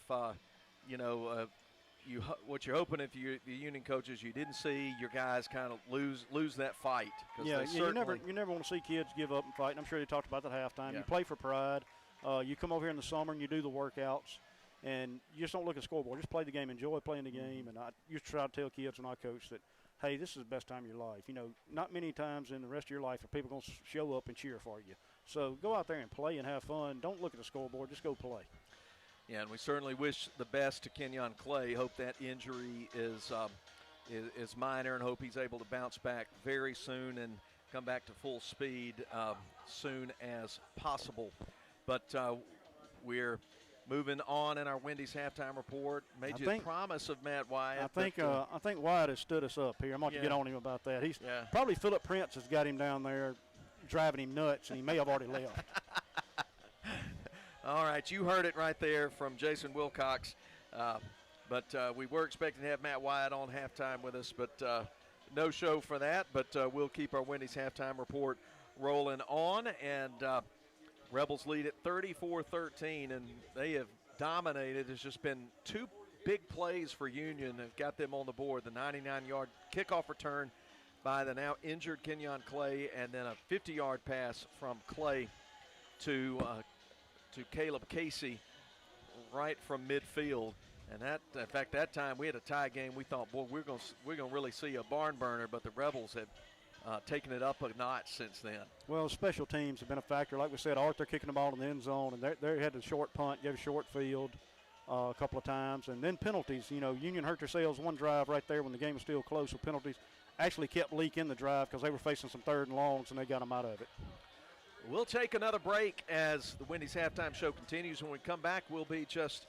what you're hoping if the Union coaches, you didn't see your guys kind of lose that fight. Yeah, you never want to see kids give up and fight. And I'm sure they talked about that at halftime. Yeah. You play for pride. You come over here in the summer and you do the workouts, and you just don't look at the scoreboard. Just play the game, enjoy playing the game. And I used to try to tell kids when I coach that, hey, this is the best time of your life. You know, not many times in the rest of your life are people going to show up and cheer for you. So go out there and play and have fun. Don't look at the scoreboard. Just go play. Yeah, and we certainly wish the best to Kenyon Clay. Hope that injury is minor, and hope he's able to bounce back very soon and come back to full speed soon as possible. But we're moving on in our Wendy's halftime report. Made you a promise of Matt Wyatt. I think Wyatt has stood us up here. I'm going to get on him about that. He's probably Philip Prince has got him down there driving him nuts, and he may have already left. All right, you heard it right there from Jason Wilcox. But we were expecting to have Matt Wyatt on halftime with us, but no show for that. But we'll keep our Wendy's halftime report rolling on. And Rebels lead at 34-13, and they have dominated. There's just been two big plays for Union that got them on the board. The 99-yard kickoff return by the now injured Kenyon Clay, and then a 50-yard pass from Clay to Caleb Casey right from midfield. And in fact, that time we had a tie game. We thought, boy, we're gonna really see a barn burner, but the Rebels have taken it up a notch since then. Well, special teams have been a factor. Like we said, Arthur kicking the ball in the end zone, and they had a short punt, gave a short field a couple of times, and then penalties. You know, Union hurt themselves one drive right there when the game was still close, so penalties actually kept Leake in the drive because they were facing some third and longs, and they got them out of it. We'll take another break as the Wendy's halftime show continues. When we come back, we'll be just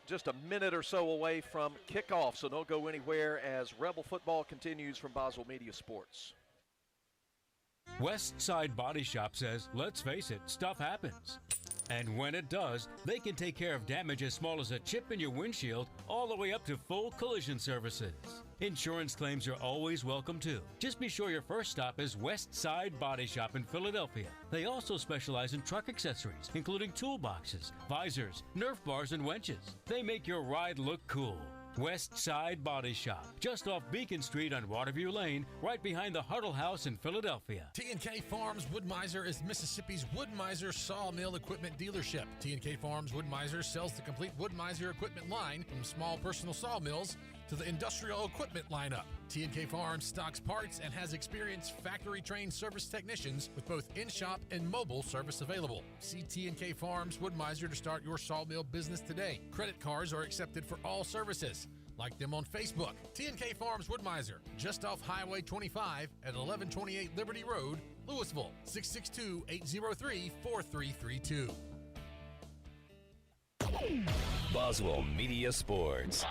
a minute or so away from kickoff, so don't go anywhere as Rebel football continues from Boswell Media Sports. West Side Body Shop says, let's face it, stuff happens. And when it does, they can take care of damage as small as a chip in your windshield all the way up to full collision services. Insurance claims are always welcome too. Just be sure your first stop is West Side Body Shop in Philadelphia. They also specialize in truck accessories, including toolboxes, visors, Nerf bars, and winches. They make your ride look cool. West Side Body Shop, just off Beacon Street on Waterview Lane, right behind the Huddle House in Philadelphia. T&K Farms Wood-Mizer is Mississippi's Wood-Mizer sawmill equipment dealership. T&K Farms Wood-Mizer sells the complete Wood-Mizer equipment line from small personal sawmills to the industrial equipment lineup. T&K Farms stocks parts and has experienced factory-trained service technicians with both in-shop and mobile service available. See T&K Farms Wood-Mizer to start your sawmill business today. Credit cards are accepted for all services. Like them on Facebook. T&K Farms Wood-Mizer, just off Highway 25 at 1128 Liberty Road, Louisville, 662-803-4332. Boswell Media Sports.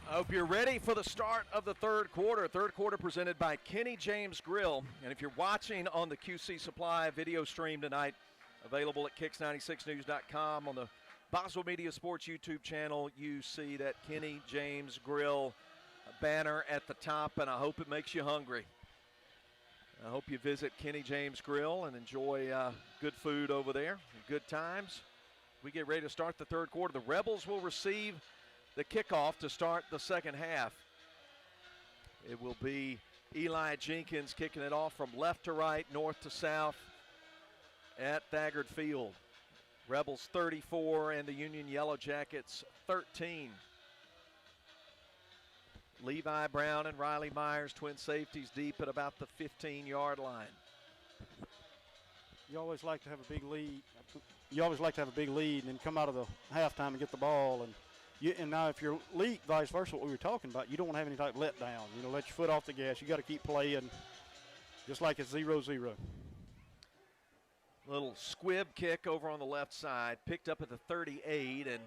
I hope you're ready for the start of the third quarter. Third quarter presented by Kenny James Grill. And if you're watching on the QC Supply video stream tonight, available at Kicks96news.com on the Boswell Media Sports YouTube channel, you see that Kenny James Grill banner at the top, and I hope it makes you hungry. I hope you visit Kenny James Grill and enjoy good food over there, good times. We get ready to start the third quarter. The Rebels will receive the kickoff to start the second half. It will be Eli Jenkins kicking it off from left to right, north to south. at Thagard Field. Rebels 34 and the Union Yellow Jackets 13. Levi Brown and Riley Myers, twin safeties, deep at about the 15-yard line. You always like to have a big lead. And then come out of the halftime and get the ball. And now if you're Leake, vice versa, what we were talking about, you don't want to have any type of letdown. Let your foot off the gas. You got to keep playing just like it's 0-0. Little squib kick over on the left side, picked up at the 38 and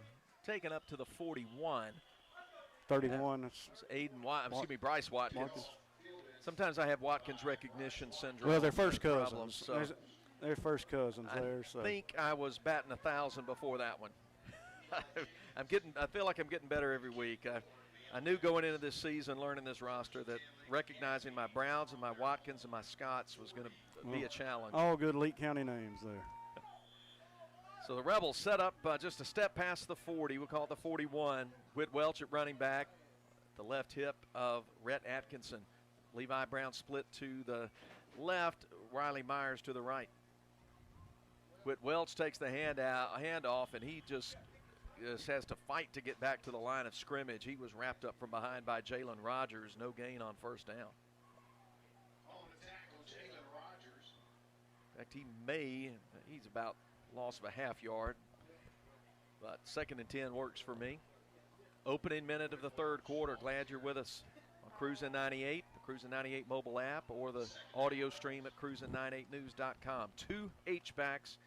taken up to the 41. 31. That's Bryce Watkins. Sometimes I have Watkins recognition syndrome. Well, they're first cousins. Problems, so they're first cousins there. So I think I was batting 1,000 before that one. I feel like I'm getting better every week. I knew going into this season, learning this roster, that recognizing my Browns and my Watkins and my Scotts was going to be a challenge. All good Leake County names there. So the Rebels set up just a step past the 40. We'll call it the 41. Whit Welch at running back. The left hip of Rhett Atkinson. Levi Brown split to the left. Riley Myers to the right. Whit Welch takes the handoff, and he just has to fight to get back to the line of scrimmage. He was wrapped up from behind by Jalen Rogers. No gain on first down. In fact, he's about loss of a half yard, but 2nd and 10 works for me. Opening minute of the third quarter. Glad you're with us on Cruisin' 98, the Cruisin' 98 mobile app, or the audio stream at cruisin98news.com. 2 H-backs,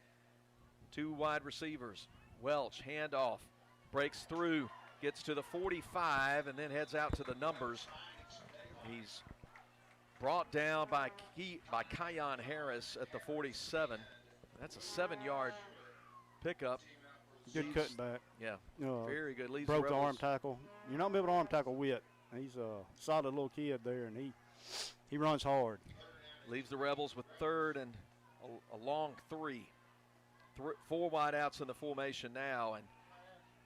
2 wide receivers. Welch, handoff, breaks through, gets to the 45, and then heads out to the numbers. He's brought down by Kion Harris at the 47. That's a 7-yard pickup. Good cutting back. Yeah, very good. Leads broke the arm tackle. You're not able to arm tackle Witt. He's a solid little kid there, and he runs hard. Leaves the Rebels with 3rd and a long 3. 4 wide outs in the formation now, and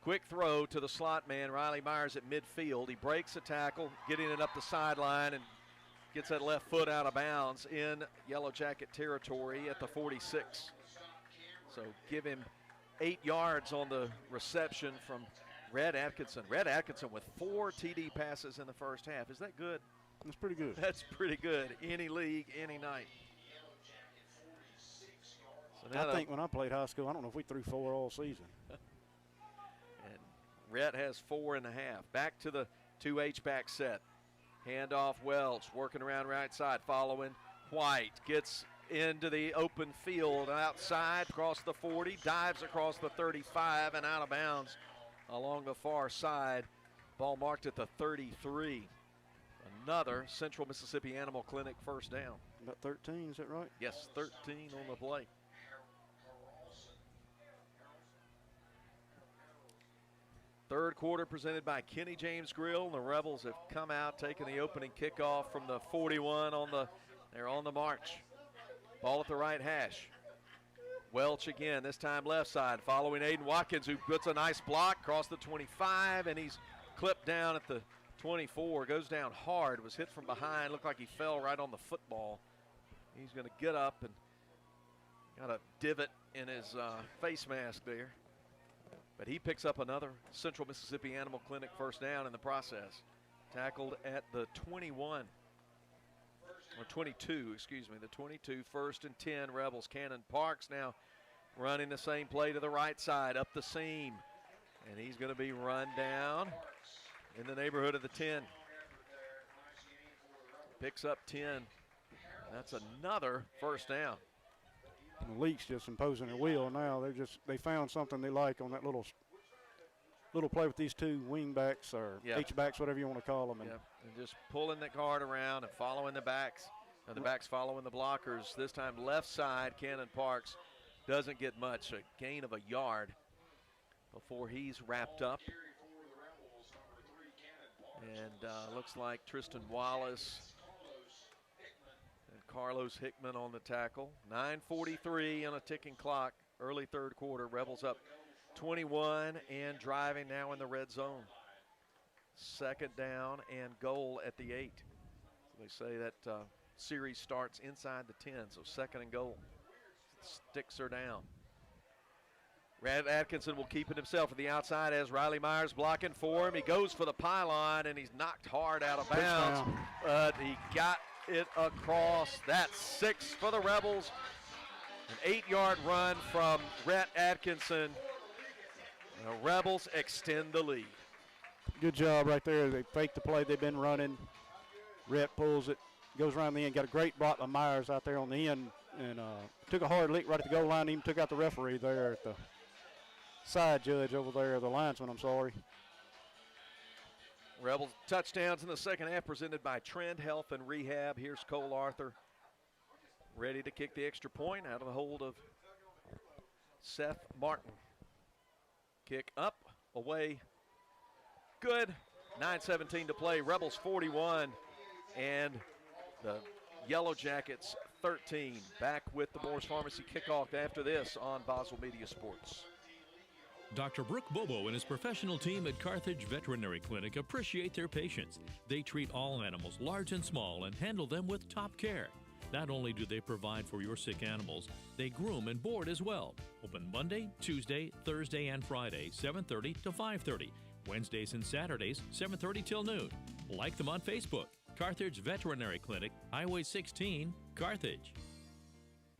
quick throw to the slot man, Riley Myers at midfield. He breaks a tackle, getting it up the sideline, and gets that left foot out of bounds in Yellow Jacket territory at the 46. So give him 8 yards on the reception from Rhett Atkinson. Rhett Atkinson with 4 TD passes in the first half. Is that good? That's pretty good. That's pretty good. Any league, any night. So I think when I played high school, I don't know if we threw 4 all season. And Rhett has 4.5. Back to the 2 H-back set. Handoff Welch, working around right side, following White. Gets into the open field outside, across the 40, dives across the 35 and out of bounds along the far side. Ball marked at the 33. Another Central Mississippi Animal Clinic first down. About 13, is that right? Yes, 13 on the play. Third quarter presented by Kenny James Grill. The Rebels have come out, taking the opening kickoff from the 41 they're on the march. Ball at the right hash. Welch again, this time left side, following Aiden Watkins, who puts a nice block across the 25, and he's clipped down at the 24. Goes down hard, was hit from behind, looked like he fell right on the football. He's going to get up and got a divot in his face mask there. But he picks up another Central Mississippi Animal Clinic first down in the process. Tackled at the 21. Or 22, excuse me, the 22, 1st and 10, Rebels. Cannon Parks now running the same play to the right side, up the seam. And he's going to be run down in the neighborhood of the 10. Picks up 10. That's another first down. The Leake's just imposing their will now. They found something they like on that little play with these 2 wing backs or H-backs, whatever you want to call them. And just pulling the guard around and following the backs. And the backs following the blockers. This time left side, Cannon Parks doesn't get much, a gain of a yard before he's wrapped up. And looks like Tristan Wallace and Carlos Hickman on the tackle. 9:43 on a ticking clock, early third quarter. Rebels up 21 and driving now in the red zone. 2nd down and goal at the 8. So they say that series starts inside the 10, so 2nd and goal. sticks her down. Brad Atkinson will keep it himself at the outside as Riley Myers blocking for him. He goes for the pylon, and he's knocked hard out of bounds. But he got it across. That's 6 for the Rebels. An 8-yard run from Rhett Atkinson. The Rebels extend the lead. Good job right there. They faked the play they've been running. Rhett pulls it, goes around the end. Got a great block by Myers out there on the end, and took a hard lick right at the goal line. Even took out the referee there at the side judge over there, the linesman, I'm sorry. Rebels touchdowns in the second half presented by Trend Health and Rehab. Here's Cole Arthur ready to kick the extra point out of the hold of Seth Martin. Kick up, away, good. 9:17 to play. Rebels 41 and the Yellow Jackets 13. Back with the Morris Pharmacy kickoff after this on Boswell Media Sports. Dr. Brooke Bobo and his professional team at Carthage Veterinary Clinic appreciate their patients. They treat all animals, large and small, and handle them with top care. Not only do they provide for your sick animals, they groom and board as well. Open Monday, Tuesday, Thursday, and Friday, 7:30 to 5:30. Wednesdays and Saturdays, 7:30 till noon. Like them on Facebook. Carthage Veterinary Clinic, Highway 16, Carthage.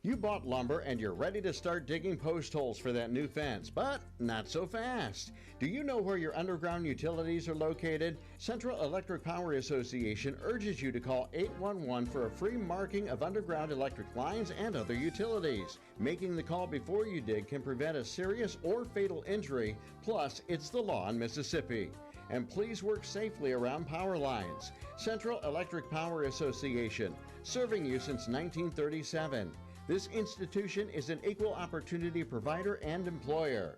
You bought lumber and you're ready to start digging post holes for that new fence, but not so fast. Do you know where your underground utilities are located? Central Electric Power Association urges you to call 811 for a free marking of underground electric lines and other utilities. Making the call before you dig can prevent a serious or fatal injury, plus it's the law in Mississippi. And please work safely around power lines. Central Electric Power Association, serving you since 1937. This institution is an equal opportunity provider and employer.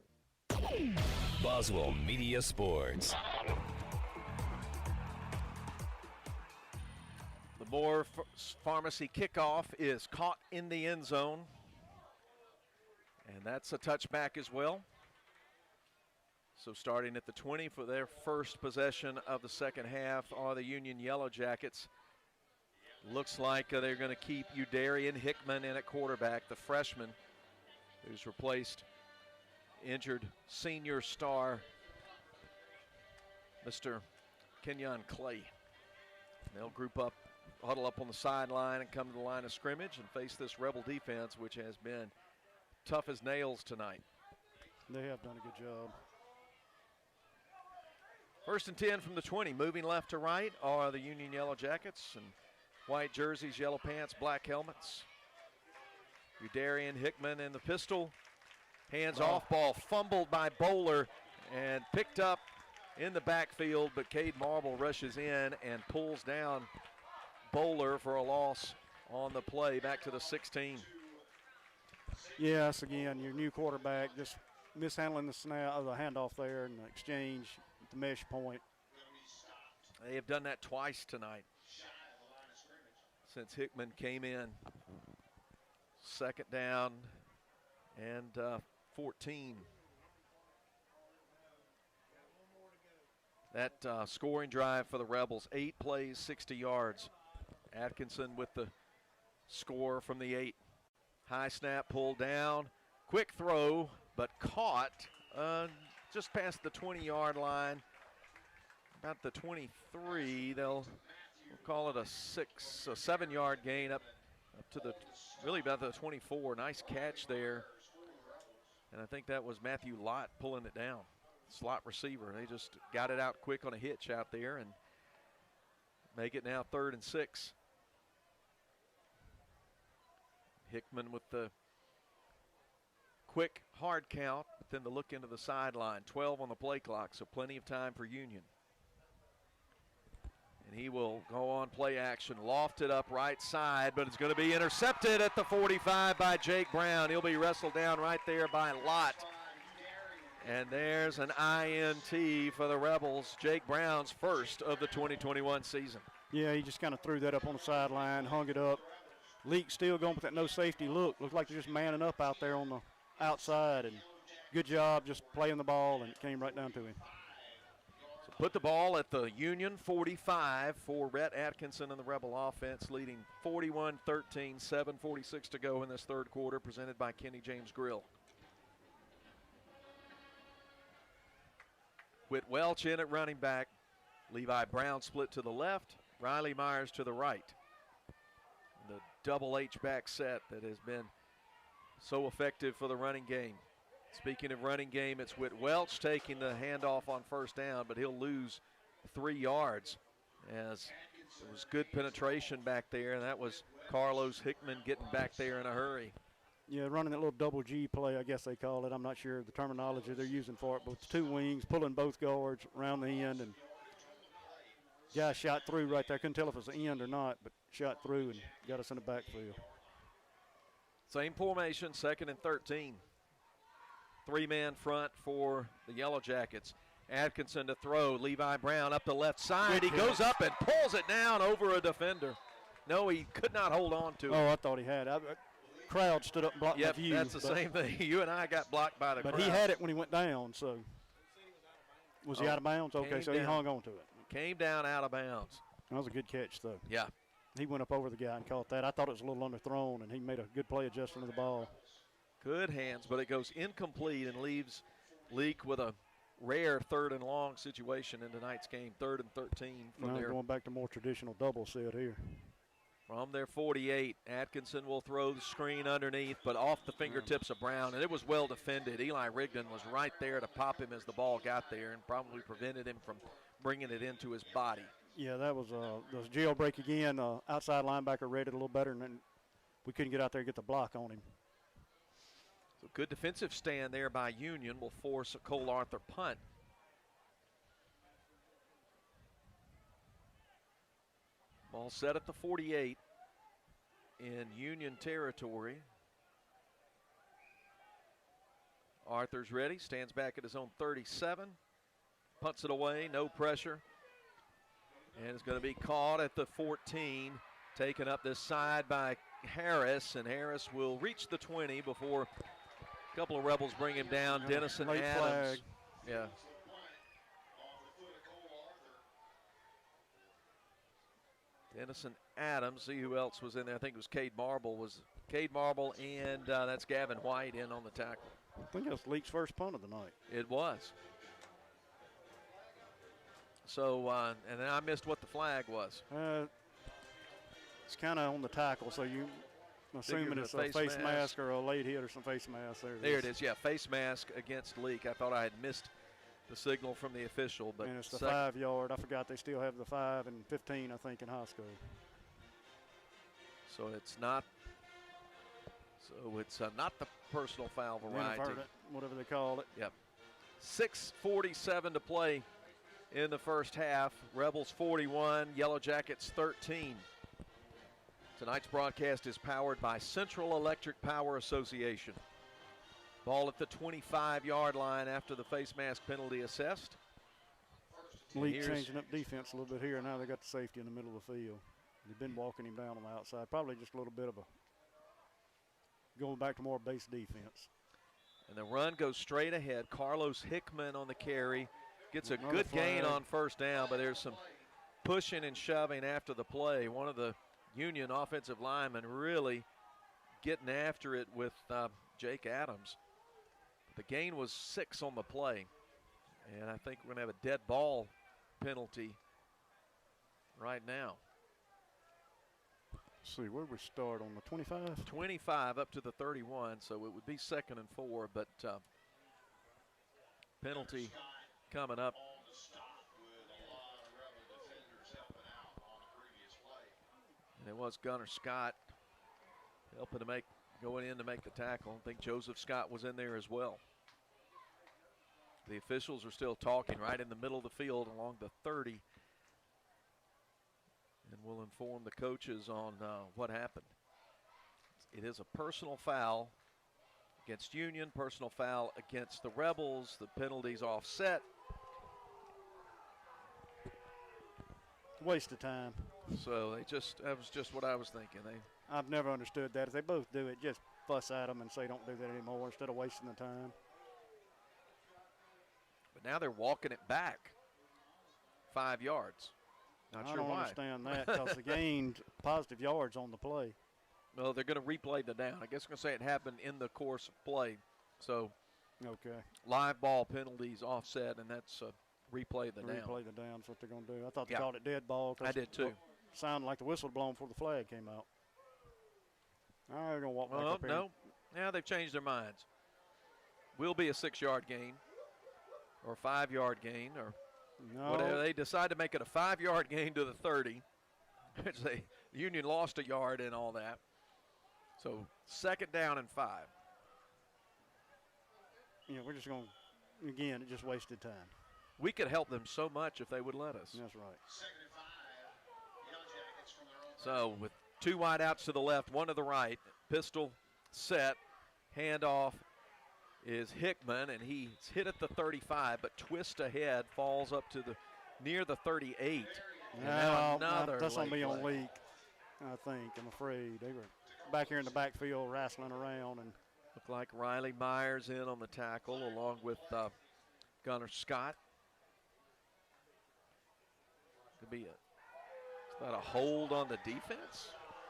Boswell Media Sports. The Moore Pharmacy kickoff is caught in the end zone. And that's a touchback as well. So starting at the 20 for their first possession of the second half are the Union Yellow Jackets. Looks like they're going to keep Udarian Hickman in at quarterback, the freshman who's replaced injured senior star Mr. Kenyon Clay. They'll group up, huddle up on the sideline and come to the line of scrimmage and face this Rebel defense, which has been tough as nails tonight. They have done a good job. First and 10 from the 20. Moving left to right are the Union Yellow Jackets, and white jerseys, yellow pants, black helmets. Udarian Hickman in the pistol. Hands off, ball fumbled by Bowler and picked up in the backfield, but Cade Marble rushes in and pulls down Bowler for a loss on the play back to the 16. Yes, again, your new quarterback just mishandling the snap of the handoff there and the exchange at the mesh point. They have done that twice tonight since Hickman came in. Second down and 14. That scoring drive for the Rebels, 8 plays, 60 yards. Atkinson with the score from the 8. High snap, pulled down, quick throw, but caught just past the 20-yard line. About the 23, we'll call it a 7-yard gain up to the, really about the 24. Nice catch there. And I think that was Matthew Lott pulling it down. Slot receiver. They just got it out quick on a hitch out there and make it now 3rd and 6. Hickman with the quick hard count, but then the look into the sideline. 12 on the play clock, so plenty of time for Union. And he will go on play action, lofted up right side, but it's going to be intercepted at the 45 by Jake Brown. He'll be wrestled down right there by Lott. And there's an INT for the Rebels. Jake Brown's first of the 2021 season. Yeah, he just kind of threw that up on the sideline, hung it up. Leake still going with that no safety look. Looked like they're just manning up out there on the outside. And good job just playing the ball, and it came right down to him. So Put the ball at the Union 45 for Rhett Atkinson and the Rebel offense, leading 41-13, 7:46 to go in this third quarter, presented by Kenny James Grill. Whit Welch in at running back. Levi Brown split to the left. Riley Myers to the right. The double H-back set that has been so effective for the running game. Speaking of running game, it's Whit Welch taking the handoff on first down, but he'll lose 3 yards as it was good penetration back there, and that was Carlos Hickman getting back there in a hurry. Yeah, running that little double G play, I guess they call it. I'm not sure the terminology they're using for it, but with 2 wings, pulling both guards around the end, and guy shot through right there. Couldn't tell if it was the end or not, but shot through and got us in the backfield. Same formation, 2nd and 13. 3-man front for the Yellow Jackets. Atkinson to throw. Levi Brown up the left side. He goes up and pulls it down over a defender. No, he could not hold on to it. Oh, I thought he had. Crowd stood up and blocked my view. That's the same thing. You and I got blocked by the crowd. But he had it when he went down, so. Was he out of bounds? Okay, so he hung on to it. Came down out of bounds. That was a good catch, though. Yeah. He went up over the guy and caught that. I thought it was a little underthrown, and he made a good play adjusting to the ball. Good hands, but it goes incomplete and leaves Leake with a rare 3rd and long situation in tonight's game, 3rd and 13 from now there. Going back to more traditional double set here. From their 48, Atkinson will throw the screen underneath, but off the fingertips of Brown, and it was well defended. Eli Rigdon was right there to pop him as the ball got there and probably prevented him from bringing it into his body. Yeah, that was jailbreak again. Outside linebacker read it a little better, and then we couldn't get out there and get the block on him. So good defensive stand there by Union will force a Cole Arthur punt. Ball set at the 48 in Union territory. Arthur's ready, stands back at his own 37, punts it away, no pressure. And it's going to be caught at the 14, taken up this side by Harris, and Harris will reach the 20 before a couple of Rebels bring him down. Dennison Late Adams. flag. Yeah. Dennison Adams, see who else was in there. I think it was Cade Marble. And that's Gavin White in on the tackle. I think that's Leake's first punt of the night. It was. So, and then I missed what the flag was. It's kind of on the tackle, so you assuming it's a face mask or a late hit or some face mask. There it is, yeah, face mask against Leake. I thought I had missed the signal from the official. But and it's the 5 yard. I forgot they still have the 5 and 15, I think, in high school. So it's not. So it's not the personal foul variety. Inverted, whatever they call it. Yep. 6:47 to play in the first half. Rebels 41, Yellow Jackets 13. Tonight's broadcast is powered by Central Electric Power Association. Ball at the 25-yard line after the face mask penalty assessed. Leake changing up defense a little bit here. Now they got the safety in the middle of the field. They've been walking him down on the outside. Probably just a little bit of a going back to more base defense. And the run goes straight ahead. Carlos Hickman on the carry. Gets a good gain on first down, but there's some pushing and shoving after the play. One of the Union offensive linemen really getting after it with Jake Adams. The gain was 6 on the play, and I think we're going to have a dead ball penalty right now. Let's see, where we start on the 25? 25 up to the 31, so it would be 2nd and 4, but penalty coming up. And it was Gunnar Scott helping to going in to make the tackle. I think Joseph Scott was in there as well. The officials are still talking right in the middle of the field along the 30. And we'll inform the coaches on what happened. It is a personal foul against Union, personal foul against the Rebels. The penalty's offset. Waste of time. So that was just what I was thinking. I've never understood that. If they both do it, just fuss at them and say don't do that anymore instead of wasting the time. But now they're walking it back. 5 yards. Not sure why. I don't understand that because they gained positive yards on the play. Well, they're going to replay the down. I guess I'm going to say it happened in the course of play. So, okay, live ball penalties offset, and that's replay the down. Replay the down is what they're going to do. I thought they called it dead ball. I did too. Sounded like the whistle blown before the flag came out. All right, they're going to walk back up here. No. Now they've changed their minds. Will be a 6-yard gain or a 5-yard gain or whatever. They decide to make it a 5-yard gain to the 30. Union lost a yard and all that. So 2nd down and 5. Yeah, we're just going to, again, it just wasted time. We could help them so much if they would let us. That's right. So with 2 wide outs to the left, 1 to the right, pistol set, handoff is Hickman, and he's hit at the 35, but twist ahead, falls up to the near the 38. Now another that's going to be on play. Leake, I think. I'm afraid they were back here in the backfield wrestling around, and looked like Riley Myers in on the tackle along with Gunnar Scott. Could be is that a hold on the defense?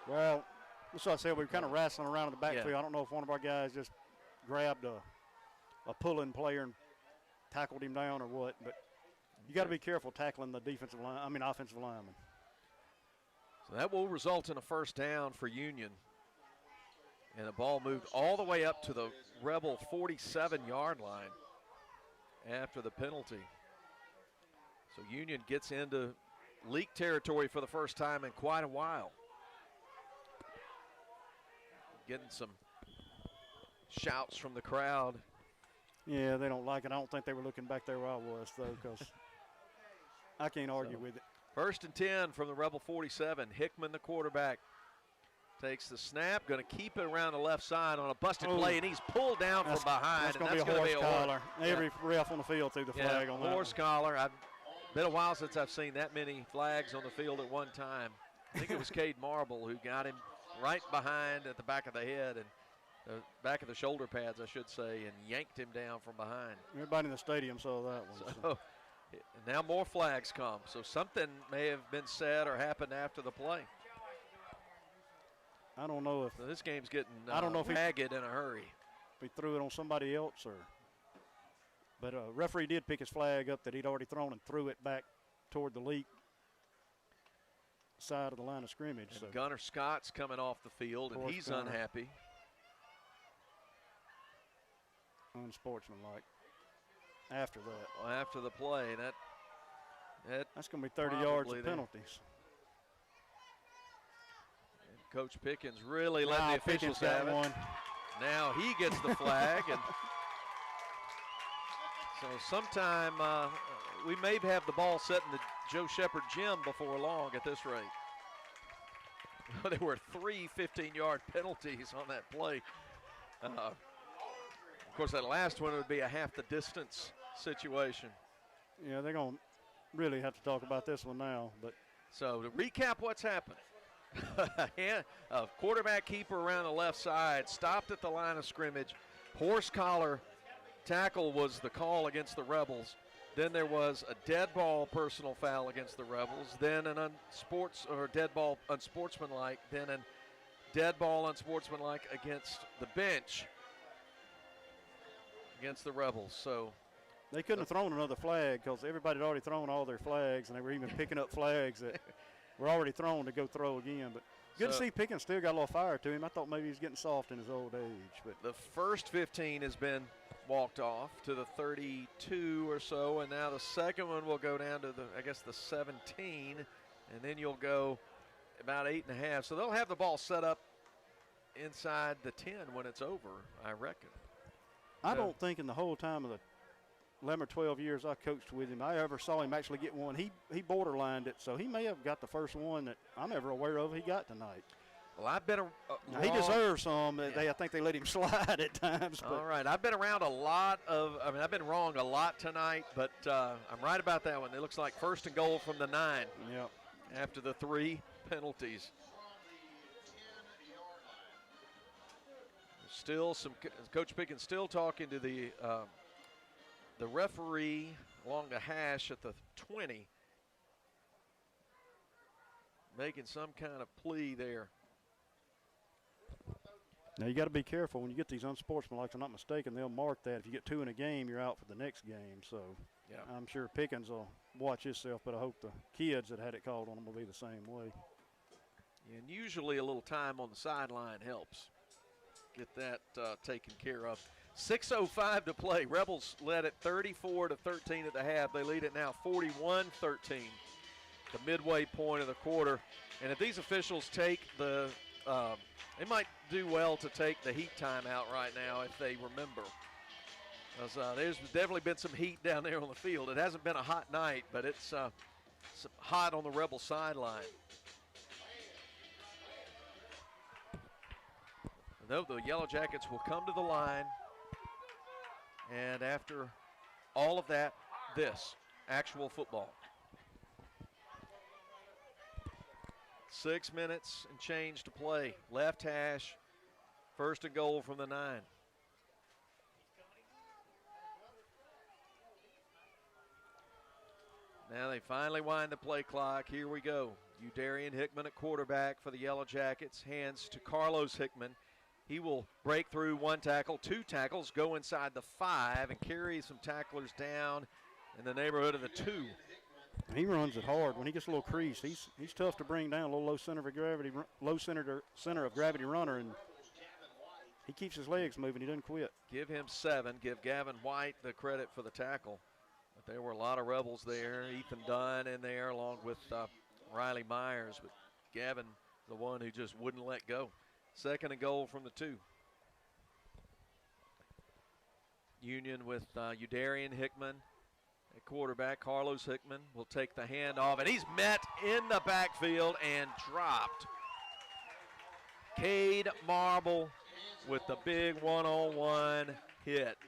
Well, that's what I said. We were kind of wrestling around in the backfield. I don't know if one of our guys just grabbed a pulling player and tackled him down or what, but you got to be careful tackling the offensive lineman. So that will result in a 1st down for Union. And the ball moved all the way up to the Rebel 47-yard line after the penalty. So Union gets into Leake territory for the first time in quite a while. Getting some shouts from the crowd. Yeah, they don't like it. I don't think they were looking back there where I was, though, because I can't argue with it. 1st and 10 from the Rebel 47. Hickman, the quarterback, takes the snap. Going to keep it around the left side on a busted play, and he's pulled down from behind. That's going to be a horse collar. Every ref on the field threw the flag on that. Horse collar. It's been a while since I've seen that many flags on the field at one time. I think it was Cade Marble who got him right behind at the back of the head and the back of the shoulder pads, I should say, and yanked him down from behind. Everybody in the stadium saw that one. So now more flags come. So something may have been said or happened after the play. I don't know if this game's getting I don't know if ragged in a hurry. If he threw it on somebody else but a referee did pick his flag up that he'd already thrown and threw it back toward the Leake side of the line of scrimmage. And Gunnar Scott's coming off the field, and he's unhappy. Unsportsmanlike. After that. Well, after the play, that's going to be 30 yards of penalties. And Coach Pickens really let the officials have it. One. Now he gets the flag, and so sometime we may have the ball set in the Joe Shepard gym before long at this rate. There were 3 15-yard penalties on that play. Of course, that last one would be a half the distance situation. Yeah, they're going to really have to talk about this one now. But so to recap what's happened. A quarterback keeper around the left side, stopped at the line of scrimmage. Horse collar tackle was the call against the Rebels. Then there was a dead ball personal foul against the Rebels. Then an dead ball unsportsmanlike. Then a dead ball unsportsmanlike against the bench against the Rebels. So they couldn't have thrown another flag because everybody had already thrown all their flags, and they were even picking up flags that were already thrown to go throw again. But good to see Pickens still got a little fire to him. I thought maybe he was getting soft in his old age. But the first 15 has been walked off to the 32 or so, and now the second one will go down to the 17, and then you'll go about 8.5. So they'll have the ball set up inside the 10 when it's over, I reckon. I don't think in the whole time of the 11 or 12 years I coached with him, I ever saw him actually get one. He borderlined it, so he may have got the first one that I'm ever aware of he got tonight. Well, I've been he deserves some. I think they let him slide at times. All right, I've been around I've been wrong a lot tonight, but I'm right about that one. It looks like 1st and goal from the 9. Yep. After the 3 penalties. Still Coach Pickens still talking to the referee along the hash at the 20, making some kind of plea there. Now, you got to be careful when you get these unsportsmanlike. If I'm not mistaken, they'll mark that. If you get 2 in a game, you're out for the next game. So yeah. I'm sure Pickens will watch himself, but I hope the kids that had it called on them will be the same way. And usually a little time on the sideline helps get that taken care of. 6:05 to play. Rebels led it 34-13 at the half. They lead it now 41-13, the midway point of the quarter. And if these officials take the they might do well to take the heat timeout right now if they remember. There's definitely been some heat down there on the field. It hasn't been a hot night, but it's hot on the Rebel sideline. Though the Yellow Jackets will come to the line, and after all of that, this actual football. 6 minutes and change to play. Left hash, 1st and goal from the 9. Now they finally wind the play clock. Here we go. Udarian Hickman at quarterback for the Yellow Jackets. Hands to Carlos Hickman. He will break through 1 tackle, 2 tackles, go inside the 5, and carry some tacklers down in the neighborhood of the 2. He runs it hard. When he gets a little crease, he's tough to bring down. A little low center of gravity runner, and he keeps his legs moving. He doesn't quit. Give him 7. Give Gavin White the credit for the tackle. But there were a lot of Rebels there. Ethan Dunn in there along with Riley Myers, but Gavin, the one who just wouldn't let go. 2nd and goal from the 2. Union with Udarian Hickman at quarterback. Carlos Hickman will take the handoff, and he's met in the backfield and dropped. Cade Marble with the big one-on-one hit.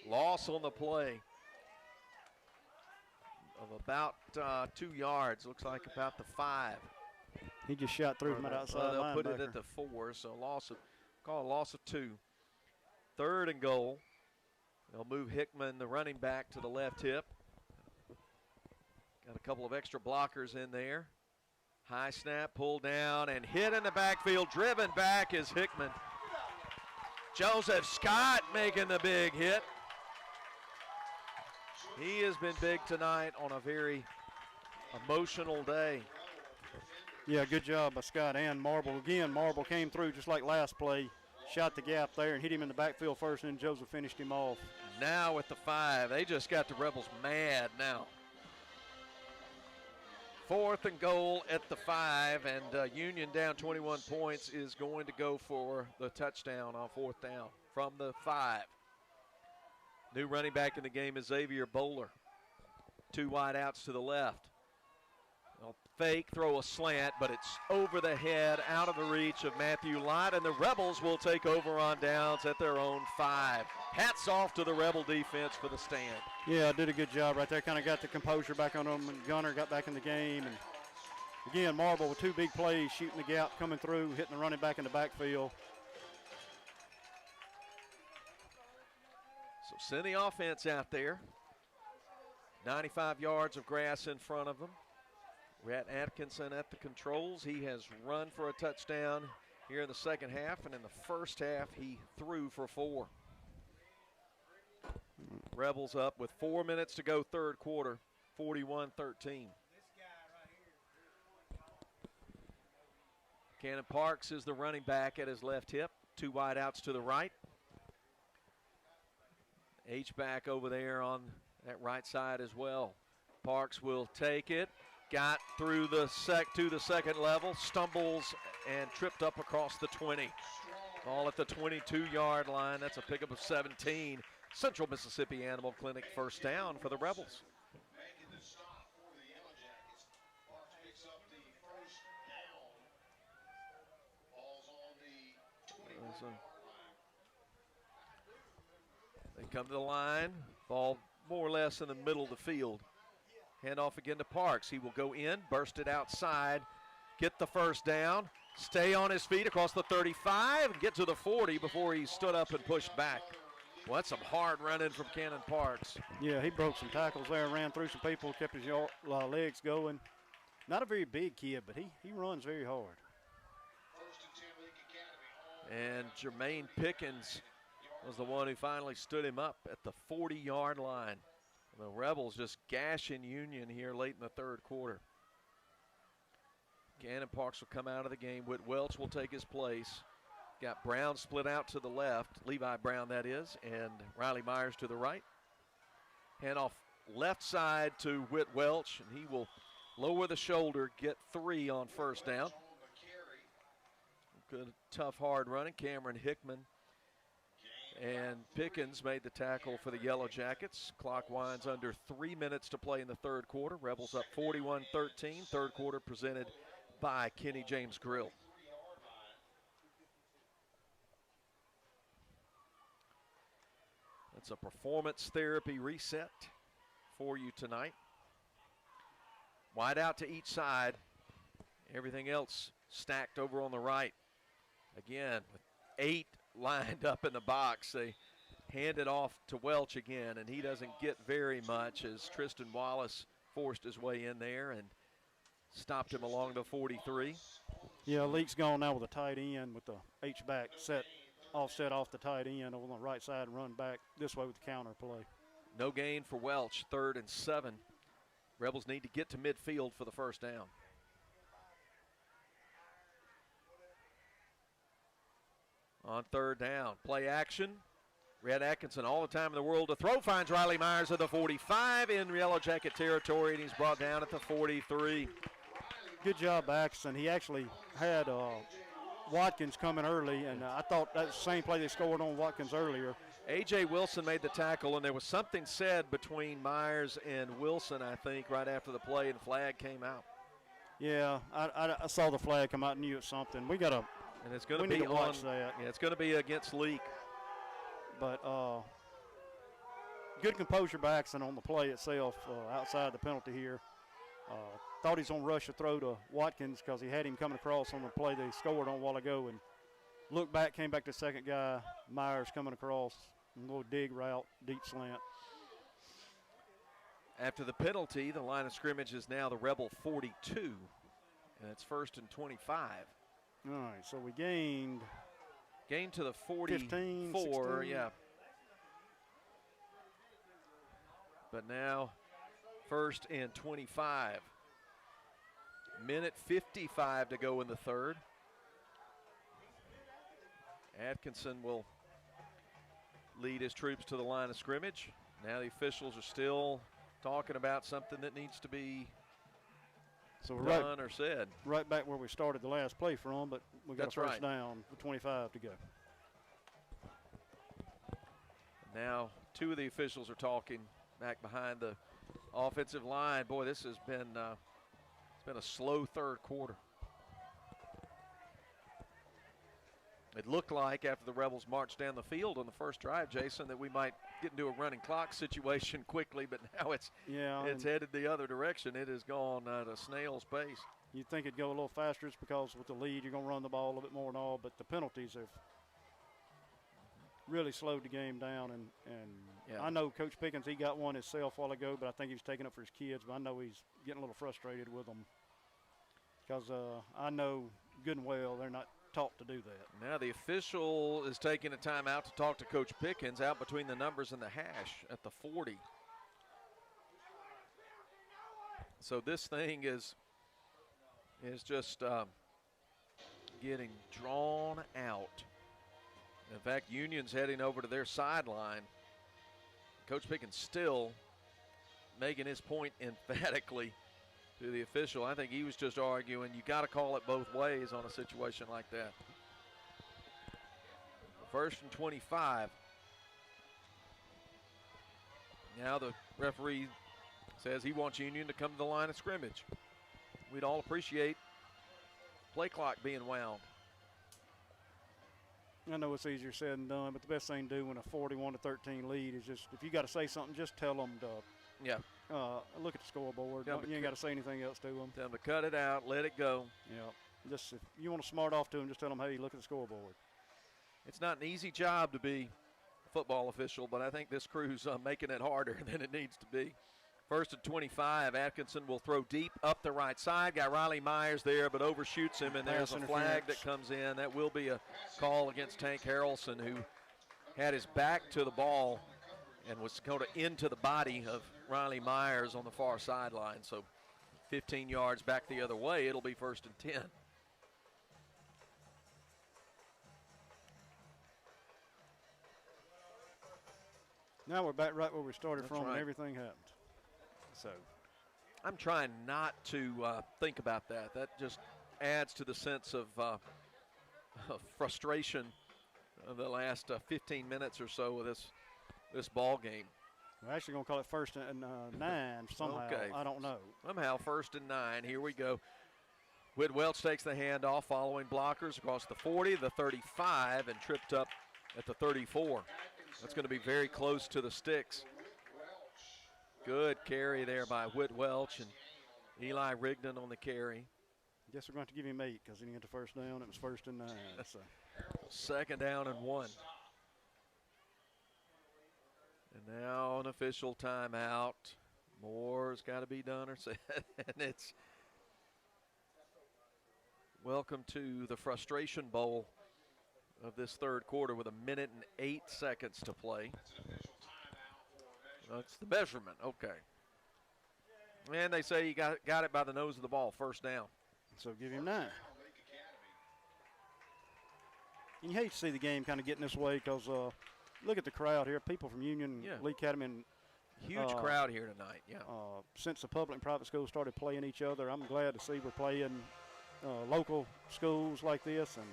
Loss on the play of about 2 yards. Looks like about the 5. He just shot through from that outside they'll put linebacker. it at the 4, so call a loss of 2. 3rd and goal. They'll move Hickman, the running back, to the left hip. Got a couple of extra blockers in there. High snap, pulled down, and hit in the backfield. Driven back is Hickman. Joseph Scott making the big hit. He has been big tonight on a very emotional day. Yeah, good job by Scott and Marble. Again, Marble came through just like last play, shot the gap there and hit him in the backfield first, and then Joseph finished him off. Now with the 5, they just got the Rebels mad now. 4th and goal at the 5, and Union down 21 points is going to go for the touchdown on 4th down from the 5. New running back in the game is Xavier Bowler. 2 wide outs to the left. They'll fake, throw a slant, but it's over the head, out of the reach of Matthew Lott, and the Rebels will take over on downs at their own 5. Hats off to the Rebel defense for the stand. Yeah, did a good job right there. Kind of got the composure back on them, and Gunner got back in the game. And again, Marble with 2 big plays, shooting the gap, coming through, hitting the running back in the backfield. So send the offense out there. 95 yards of grass in front of them. Rhett Atkinson at the controls. He has run for a touchdown here in the second half, and in the first half he threw for 4. Rebels up with 4 minutes to go, 3rd quarter, 41-13. Cannon Parks is the running back at his left hip. 2 wide outs to the right. H-back over there on that right side as well. Parks will take it. Got through to the second level, stumbles and tripped up across the 20. Ball at the 22-yard line. That's a pickup of 17. Central Mississippi Animal Clinic first down for the Rebels. They come to the line, ball more or less in the middle of the field. Hand off again to Parks. He will go in, burst it outside, get the first down, stay on his feet across the 35, and get to the 40 before he stood up and pushed back. Well, that's some hard running from Cannon Parks. Yeah, he broke some tackles there, ran through some people, kept his legs going. Not a very big kid, but he runs very hard. And Jermaine Pickens was the one who finally stood him up at the 40-yard line. The Rebels just gashing Union here late in the third quarter. Gannon Parks will come out of the game. Whit Welch will take his place. Got Brown split out to the left, Levi Brown that is, and Riley Myers to the right. Hand off left side to Whit Welch, and he will lower the shoulder, get 3 on first down. Good, tough, hard running. Cameron Hickman and Pickens made the tackle for the Yellow Jackets. Clock winds under 3 minutes to play in the third quarter. Rebels up 41-13. Third quarter presented by Kenny James Grill. It's a performance therapy reset for you tonight. Wide out to each side. Everything else stacked over on the right. Again, with 8 lined up in the box. They hand it off to Welch again, and he doesn't get very much as Tristan Wallace forced his way in there and stopped him along the 43. Yeah, Leake's gone now with a tight end with the H-back offset off the tight end on the right side and run back this way with the counter play. No gain for Welch, 3rd and 7. Rebels need to get to midfield for the first down. On third down, play action. Red Atkinson all the time in the world to throw, finds Riley Myers at the 45 in Yellow Jacket territory, and he's brought down at the 43. Good job, Atkinson. He actually had Watkins coming early, and I thought that was the same play they scored on Watkins earlier. A.J. Wilson made the tackle, and there was something said between Myers and Wilson, I think, right after the play, and the flag came out. Yeah, I saw the flag come out and knew it's something. We got to – and it's going to be watch that. Yeah, it's going to be against Leake. But good composure by Atkinson on the play itself outside the penalty here. Thought he's going to rush a throw to Watkins because he had him coming across on the play they scored on a while ago, and looked back, came back to the second guy, Myers coming across, a little dig route, deep slant. After the penalty, the line of scrimmage is now the Rebel 42, and it's 1st and 25. All right, so we gained to the 44, 15, 16. Yeah. But now 1st and 25. Minute 55 to go in the third. Atkinson will lead his troops to the line of scrimmage. Now the officials are still talking about something that needs to be done or said. Right back where we started the last play from, but we got That's a first right. down with 25 to go. Now 2 of the officials are talking back behind the offensive line. Boy, this has been it's been a slow third quarter. It looked like after the Rebels marched down the field on the first drive, Jason, that we might get into a running clock situation quickly, but now it's headed the other direction. It has gone at a snail's pace. You'd think it'd go a little faster just because with the lead, you're going to run the ball a little bit more and all, but the penalties have really slowed the game down. And I know Coach Pickens, he got one himself a while ago, but I think he was taking up for his kids, but I know he's getting a little frustrated with them because I know good and well they're not taught to do that. Now the official is taking a timeout to talk to Coach Pickens out between the numbers and the hash at the 40. So this thing is just getting drawn out. In fact, Union's heading over to their sideline. Coach Pickens still making his point emphatically to the official. I think he was just arguing you got to call it both ways on a situation like that. 1st and 25. Now the referee says he wants Union to come to the line of scrimmage. We'd all appreciate play clock being wound. I know it's easier said than done, but the best thing to do when a 41-13 lead is just, if you got to say something, just tell them to look at the scoreboard. You ain't got to say anything else to them. Tell them to cut it out, let it go. Yeah, just if you want to smart off to them, just tell them, hey, look at the scoreboard. It's not an easy job to be a football official, but I think this crew's making it harder than it needs to be. First and 25. Atkinson will throw deep up the right side. Got Riley Myers there, but overshoots him, and there's a flag that comes in. That will be a call against Tank Harrelson, who had his back to the ball and was going to into the body of Riley Myers on the far sideline. So 15 yards back the other way. It'll be first and 10. Now we're back right where we started That's from, right. and everything happened. So I'm trying not to think about that. That just adds to the sense of frustration of the last 15 minutes or so of this ball game. we're actually going to call it first and 9 somehow. Okay. I don't know. Somehow first and 9. Here we go. Whit Welch takes the handoff following blockers across the 40, the 35, and tripped up at the 34. That's going to be very close to the sticks. Good carry there by Whit Welch and Eli Rigdon on the carry. Guess we're going to give him 8 because he didn't get the first down. It was first and 9. So. Second down and 1. And now an official timeout. More's got to be done or said. And it's welcome to the Frustration Bowl of this third quarter with 1 minute and 8 seconds to play. That's the measurement. Okay. And they say you got it by the nose of the ball. First down. So give him 9. And you hate to see the game kind of getting this way because look at the crowd here. People from Union, Leake Academy, and huge crowd here tonight. Yeah. Since the public and private schools started playing each other, I'm glad to see we're playing local schools like this. And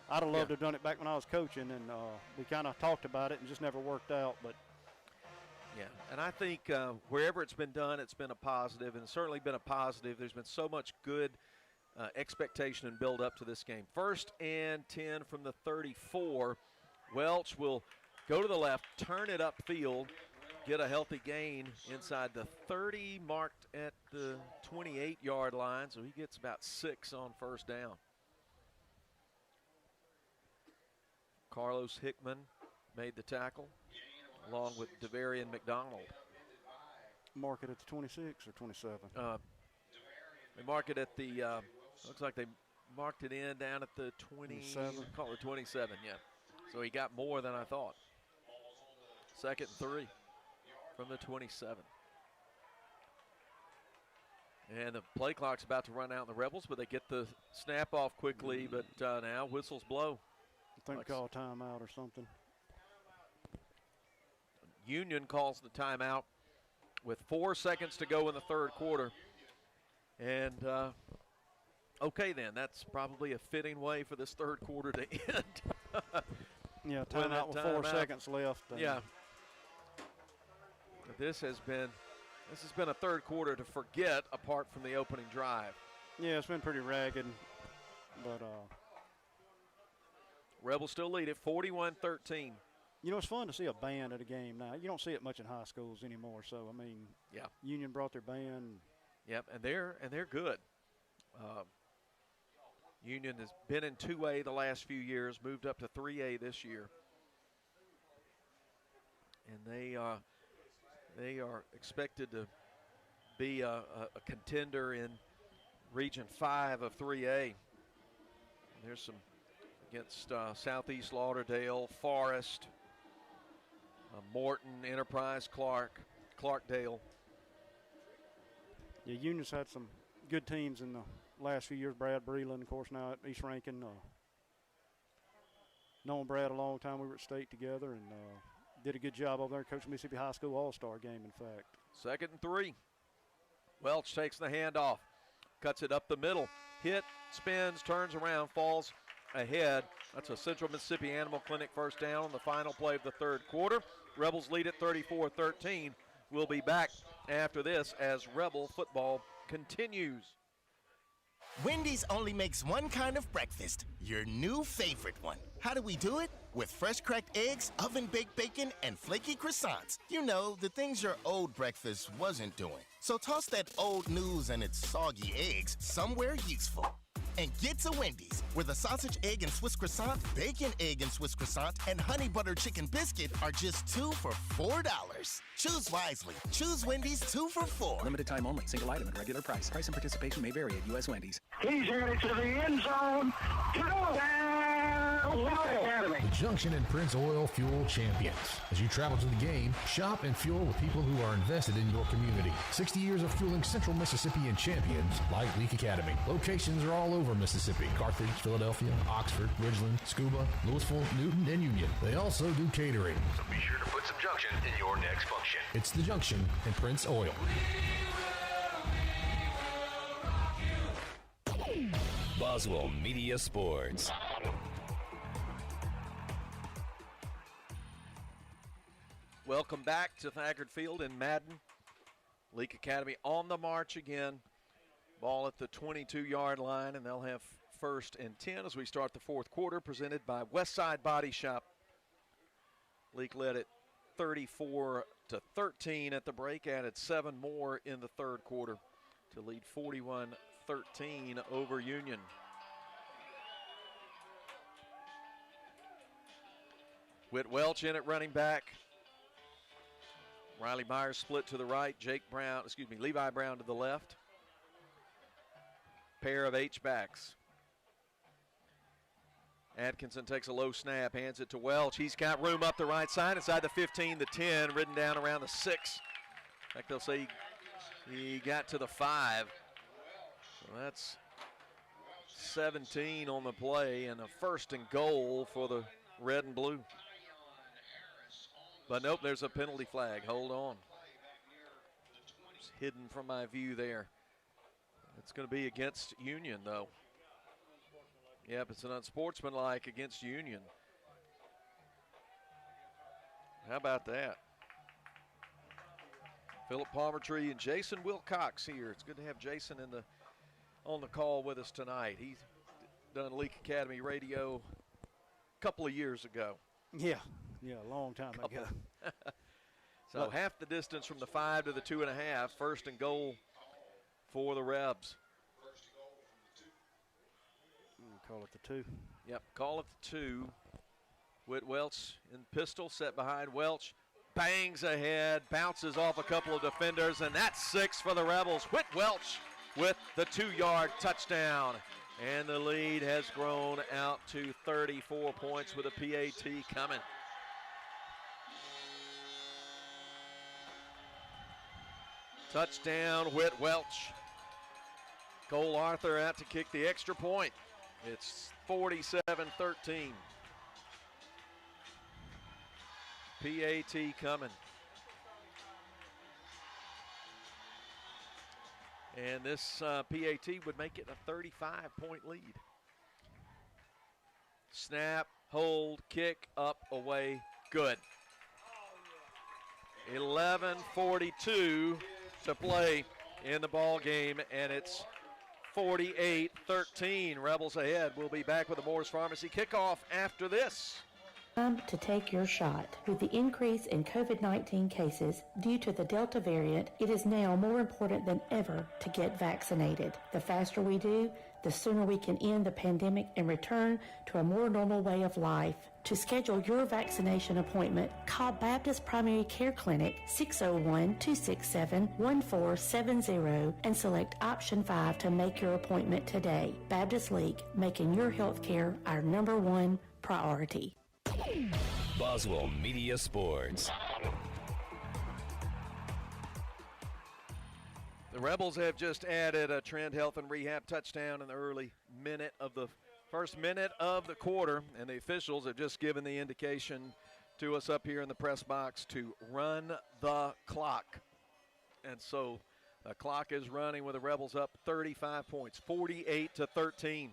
I'd have loved to have done it back when I was coaching, and we kind of talked about it and just never worked out. But yeah, and I think wherever it's been done, it's been a positive, and it's certainly been a positive. There's been so much good expectation and build up to this game. First and 10 from the 34. Welch will go to the left, turn it upfield, get a healthy gain inside the 30, marked at the 28-yard line, so he gets about 6 on first down. Carlos Hickman made the tackle, along with Devarian McDonald. mark it at the 26 or 27? They mark it at the, looks like they marked it in down at the 27. Call it 27, yeah. So he got more than I thought. Second and 3 from the 27. And the play clock's about to run out in the Rebels, but they get the snap off quickly, but now whistles blow. I think call a timeout or something. Union calls the timeout with 4 seconds to go in the third quarter. And, okay then, that's probably a fitting way for this third quarter to end. Yeah, timeout with 4 seconds left. Yeah. This has been a third quarter to forget apart from the opening drive. Yeah, it's been pretty ragged, but Rebels still lead it 41-13. You know, it's fun to see a band at a game now. You don't see it much in high schools anymore. So I mean, yeah, Union brought their band. Yep, and they're good. Union has been in 2A the last few years, moved up to 3A this year, and they are expected to be a contender in Region 5 of 3A. There's some against Southeast Lauderdale, Forest, Morton, Enterprise, Clarkdale. Yeah, Union's had some good teams in the last few years. Brad Breland, of course, now at East Rankin. Known Brad a long time. We were at state together and did a good job over there coaching Mississippi High School All-Star game, in fact. Second and 3. Welch takes the handoff, cuts it up the middle, hit, spins, turns around, falls ahead. That's a Central Mississippi Animal Clinic first down on the final play of the third quarter. Rebels lead at 34-13. We'll be back after this as Rebel football continues. Wendy's only makes one kind of breakfast, your new favorite one. How do we do it? With fresh cracked eggs, oven-baked bacon, and flaky croissants. You know, the things your old breakfast wasn't doing. So toss that old news and its soggy eggs somewhere useful. and get to Wendy's, where the sausage, egg, and Swiss croissant, bacon, egg, and Swiss croissant, and honey butter chicken biscuit are just 2 for $4. Choose wisely. Choose Wendy's 2 for $4. Limited time only. Single item at regular price. Price and participation may vary at U.S. Wendy's. He's headed to the end zone. The Junction and Prince Oil Fuel Champions. As you travel to the game, shop and fuel with people who are invested in your community. 60 years of fueling Central Mississippi and champions like Leake Academy. Locations are all over Mississippi. Carthage, Philadelphia, Oxford, Ridgeland, Scuba, Louisville, Newton, and Union. They also do catering. So be sure to put some Junction in your next function. It's the Junction and Prince Oil. Boswell Media Sports. Welcome back to Thaggart Field in Madden. Leake Academy on the march again. Ball at the 22-yard line, and they'll have 1st and 10 as we start the 4th quarter, presented by Westside Body Shop. Leake led it 34-13 at the break, added 7 more in the 3rd quarter to lead 41-13 over Union. Whit Welch in at running back. Riley Myers split to the right. Levi Brown to the left. Pair of H-backs. Atkinson takes a low snap, hands it to Welch. He's got room up the right side, inside the 15, the 10, ridden down around the 6. In fact, they'll say he got to the 5. So that's 17 on the play, and a 1st and goal for the red and blue. But nope, there's a penalty flag. Hold on. It's hidden from my view there. It's going to be against Union, though. Yep, it's an unsportsmanlike against Union. How about that? Philip Palmertree and Jason Wilcox here. It's good to have Jason on the call with us tonight. He's done Leake Academy radio a couple of years ago. Yeah, a long time ago. So half the distance from the 5 to the 2.5. 1st and goal for the Rebs. Call it the 2. Yep, call it the 2. Whit Welch in pistol, set behind Welch. Bangs ahead, bounces off a couple of defenders, and that's 6 for the Rebels. Whit Welch with the 2-yard touchdown. And the lead has grown out to 34 points with a PAT coming. Touchdown, Whit Welch. Cole Arthur out to kick the extra point. It's 47-13. PAT coming. And this PAT would make it a 35-point lead. Snap, hold, kick, up, away, good. 11:42 to play in the ball game, and it's 48-13. Rebels ahead. We'll be back with the Moore's Pharmacy kickoff after this. Time to take your shot. With the increase in COVID-19 cases due to the Delta variant, it is now more important than ever to get vaccinated. The faster we do, the sooner we can end the pandemic and return to a more normal way of life. To schedule your vaccination appointment, call Baptist Primary Care Clinic 601-267-1470 and select option 5 to make your appointment today. Baptist Leake, making your health care our #1 priority. Boswell Media Sports. The Rebels have just added a Trend Health and Rehab touchdown in the first minute of the quarter, and the officials have just given the indication to us up here in the press box to run the clock. And so the clock is running with the Rebels up 35 points, 48-13.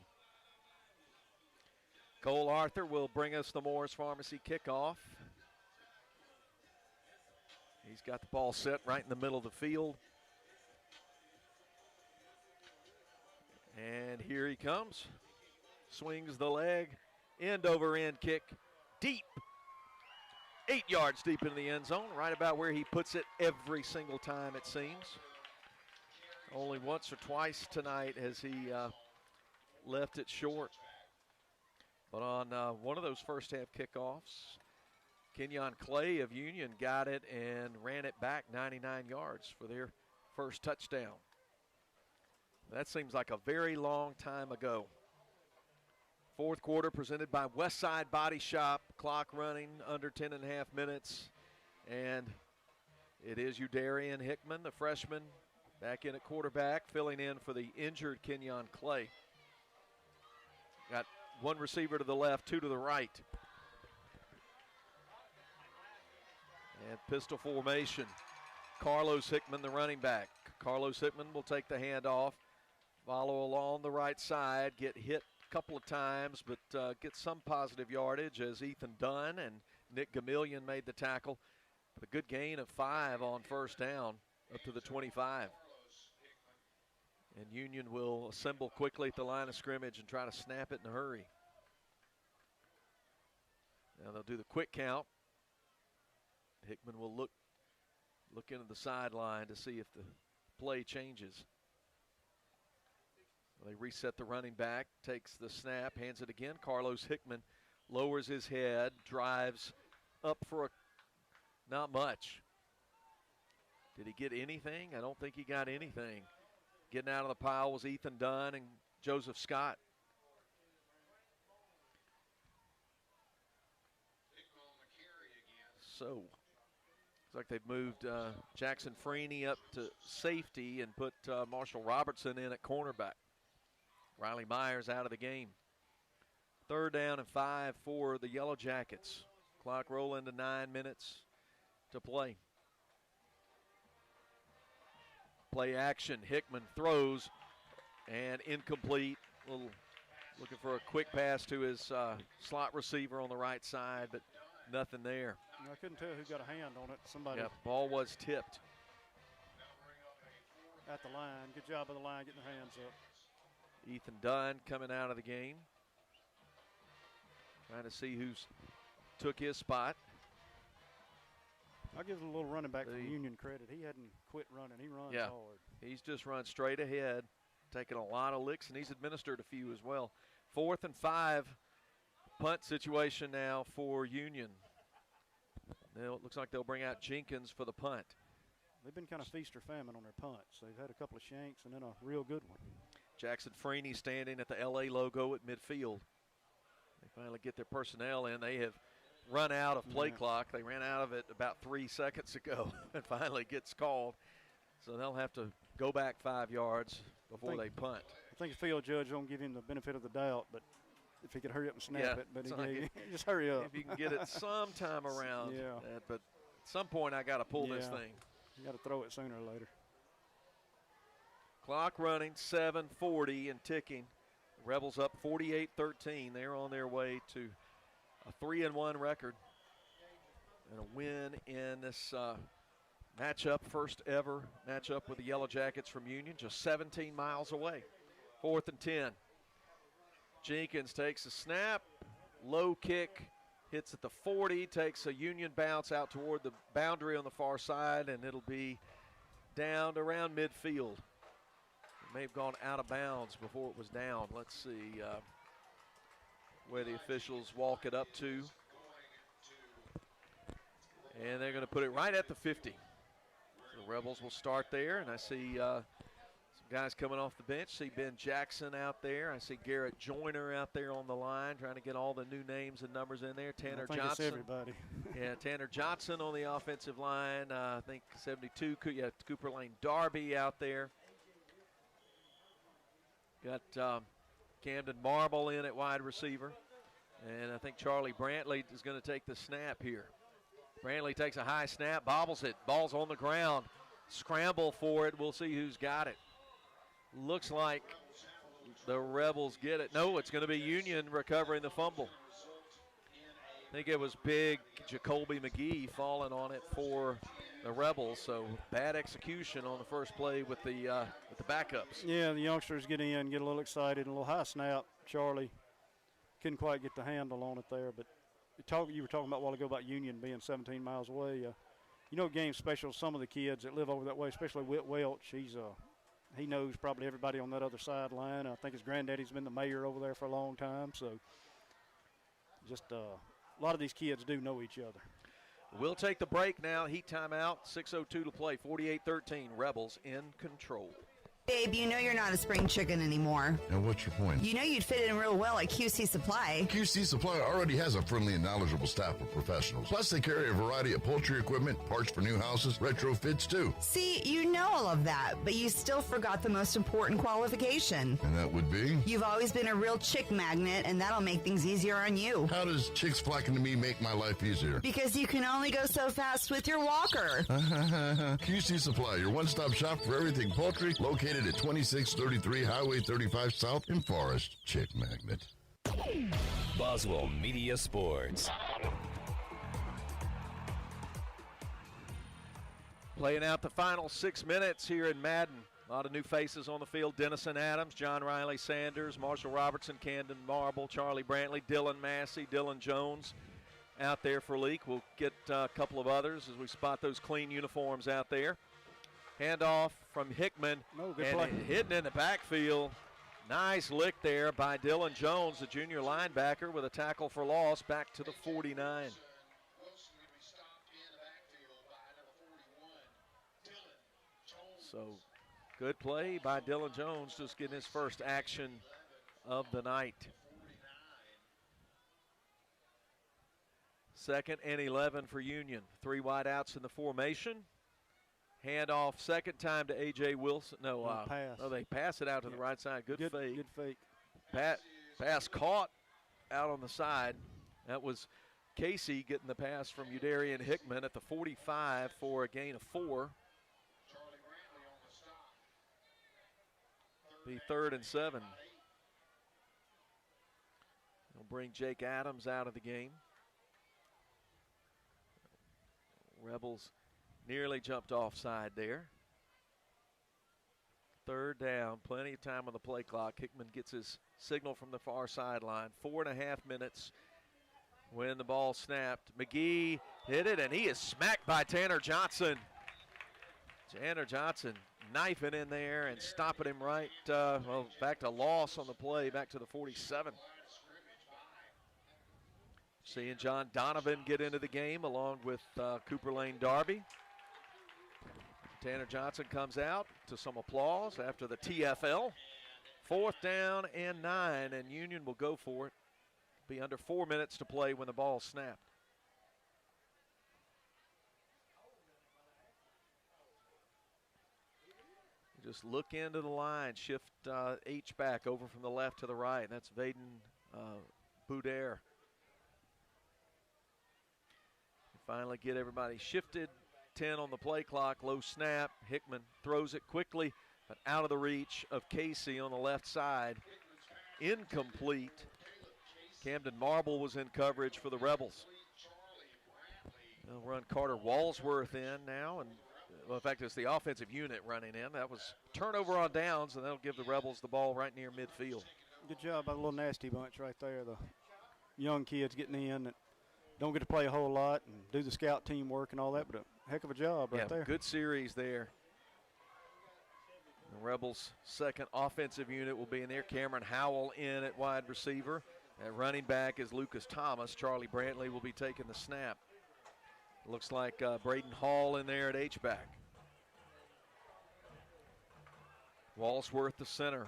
Cole Arthur will bring us the Moore's Pharmacy kickoff. He's got the ball set right in the middle of the field. And here he comes. Swings the leg, end over end kick, deep. 8 yards deep into the end zone, right about where he puts it every single time it seems. Only once or twice tonight has he left it short. But on one of those first half kickoffs, Kenyon Clay of Union got it and ran it back 99 yards for their first touchdown. That seems like a very long time ago. Fourth quarter presented by Westside Body Shop. Clock running under 10 and a half minutes. And it is Udarian Hickman, the freshman, back in at quarterback, filling in for the injured Kenyon Clay. Got one receiver to the left, two to the right. And pistol formation. Carlos Hickman, the running back. Carlos Hickman will take the handoff, follow along the right side, get hit a couple of times, but get some positive yardage as Ethan Dunn and Nick Gamillion made the tackle. A good gain of 5 on first down up to the 25. And Union will assemble quickly at the line of scrimmage and try to snap it in a hurry. Now they'll do the quick count. Hickman will look into the sideline to see if the play changes. They reset the running back, takes the snap, hands it again. Carlos Hickman lowers his head, drives up for not much. Did he get anything? I don't think he got anything. Getting out of the pile was Ethan Dunn and Joseph Scott. So, looks like they've moved Jackson Freeney up to safety and put Marshall Robertson in at cornerback. Riley Myers out of the game. 3rd down and 5 for the Yellow Jackets. Clock rolling to 9 minutes to play. Play action. Hickman throws and incomplete. Looking for a quick pass to his slot receiver on the right side, but nothing there. I couldn't tell who got a hand on it. Somebody. Yeah, ball was tipped. At the line. Good job of the line getting their hands up. Ethan Dunn coming out of the game. Trying to see who's took his spot. I'll give the little running back from Union credit. He hadn't quit running. He runs hard. He's just run straight ahead, taking a lot of licks, and he's administered a few as well. 4th and 5, punt situation now for Union. Now it looks like they'll bring out Jenkins for the punt. They've been kind of feast or famine on their punts. They've had a couple of shanks and then a real good one. Jackson Freeney standing at the LA logo at midfield. They finally get their personnel in. They have run out of play clock. They ran out of it about 3 seconds ago and finally gets called. So they'll have to go back 5 yards before they punt. I think the field judge won't give him the benefit of the doubt, but if he could hurry up and snap it, but just hurry up. If you can get it sometime around that, but at some point I got to pull this thing. You got to throw it sooner or later. Clock running, 7:40 and ticking. Rebels up 48-13. They're on their way to a 3-1 record and a win in this matchup, first ever matchup with the Yellow Jackets from Union, just 17 miles away. 4th and 10. Jenkins takes a snap, low kick, hits at the 40, takes a Union bounce out toward the boundary on the far side, and it'll be down to around midfield. It may have gone out of bounds before it was down. Let's see where the officials walk it up to. And they're going to put it right at the 50. So the Rebels will start there, and I see some guys coming off the bench. See Ben Jackson out there. I see Garrett Joyner out there on the line trying to get all the new names and numbers in there. Tanner Johnson. It's everybody. Yeah, Tanner Johnson on the offensive line. I think 72. Cooper Lane Darby out there. Got Camden Marble in at wide receiver. And I think Charlie Brantley is going to take the snap here. Brantley takes a high snap, bobbles it. Ball's on the ground. Scramble for it. We'll see who's got it. Looks like the Rebels get it. No, it's going to be Union recovering the fumble. I think it was big Jacoby McGee falling on it for the Rebels. So bad execution on the first play with the backups. Yeah, the youngsters get in, get a little excited, a little high snap. Charlie couldn't quite get the handle on it there, but you were talking about a while ago about Union being 17 miles away. You know, game special, some of the kids that live over that way, especially Whit Welch, he's he knows probably everybody on that other sideline. I think his granddaddy's been the mayor over there for a long time. So just a lot of these kids do know each other. We'll take the break now. Heat timeout, 6:02 to play, 48-13. Rebels in control. Babe, you know you're not a spring chicken anymore. And what's your point? You know you'd fit in real well at QC Supply. QC Supply already has a friendly and knowledgeable staff of professionals. Plus, they carry a variety of poultry equipment, parts for new houses, retrofits too. See, you know all of that, but you still forgot the most important qualification. And that would be? You've always been a real chick magnet, and that'll make things easier on you. How does chicks flocking to me make my life easier? Because you can only go so fast with your walker. QC Supply, your one-stop shop for everything poultry, located at 2633 Highway 35 South in Forest. Chick Magnet. Boswell Media Sports. Playing out the final 6 minutes here in Madden. A lot of new faces on the field. Dennison Adams, John Riley Sanders, Marshall Robertson, Camden Marble, Charlie Brantley, Dylan Massey, Dylan Jones out there for Leake. We'll get a couple of others as we spot those clean uniforms out there. Handoff from Hickman, and hidden in the backfield. Nice lick there by Dylan Jones, the junior linebacker, with a tackle for loss back to the 49. So good play by Dylan Jones, just getting his first action of the night. 2nd and 11 for Union. 3 wide outs in the formation. Handoff second time to A.J. Wilson. Pass. No, they pass it out to the right side. Good fake. Good fake. Pass caught out on the side. That was Casey getting the pass from Udarian Hickman at the 45 for a gain of 4. Be 3rd and 7. They'll bring Jake Adams out of the game. Rebels nearly jumped offside there. 3rd down, plenty of time on the play clock. Hickman gets his signal from the far sideline. 4.5 minutes when the ball snapped. McGee hit it, and he is smacked by Tanner Johnson. Tanner Johnson knifing in there and stopping him right, back to loss on the play, back to the 47. Seeing John Donovan get into the game along with Cooper Lane Darby. Tanner Johnson comes out to some applause after the TFL. 4th down and 9, and Union will go for it. Be under 4 minutes to play when the ball snapped. Just look into the line, shift H back over from the left to the right. That's Vaden Boudère. Finally get everybody shifted. 10 on the play clock, low snap. Hickman throws it quickly, but out of the reach of Casey on the left side. Incomplete. Camden Marble was in coverage for the Rebels. They'll run Carter Walsworth in now, and well, in fact, it's the offensive unit running in. That was turnover on downs, and that'll give the Rebels the ball right near midfield. Good job by the little nasty bunch right there. The young kids getting in that don't get to play a whole lot and do the scout teamwork and all that, but a heck of a job right there. Good series there. The Rebels' second offensive unit will be in there. Cameron Howell in at wide receiver. At running back is Lucas Thomas. Charlie Brantley will be taking the snap. Looks like Braden Hall in there at H-back. Walsworth, the center.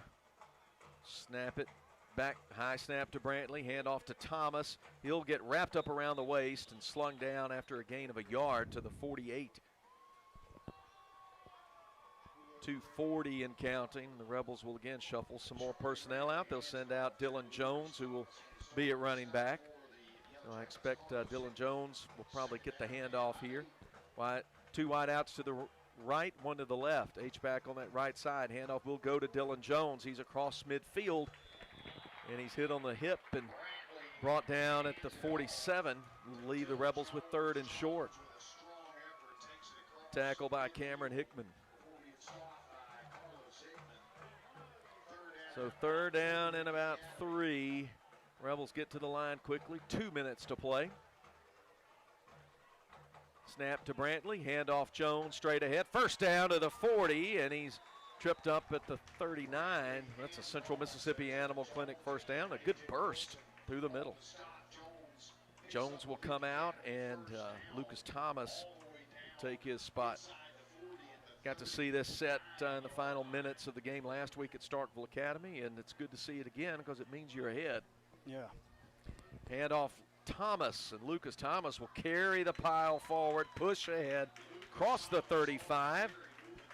Snap it back, high snap to Brantley, hand off to Thomas. He'll get wrapped up around the waist and slung down after a gain of a yard to the 48. 2:40 and counting. The Rebels will again shuffle some more personnel out. They'll send out Dylan Jones, who will be at running back. So I expect Dylan Jones will probably get the handoff here. 2 wide outs to the right, 1 to the left. H-back on that right side. Handoff will go to Dylan Jones. He's across midfield, and he's hit on the hip and brought down at the 47. Will leave the Rebels with 3rd and short. Tackle by Cameron Hickman. So 3rd down and about 3. Rebels get to the line quickly. 2 minutes to play. Snap to Brantley. Handoff Jones straight ahead. 1st down to the 40, and he's tripped up at the 39. That's a Central Mississippi Animal Clinic first down. A good burst through the middle. Jones will come out, and Lucas Thomas will take his spot. Got to see this set in the final minutes of the game last week at Starkville Academy, and it's good to see it again because it means you're ahead. Yeah. Handoff Thomas, and Lucas Thomas will carry the pile forward, push ahead, cross the 35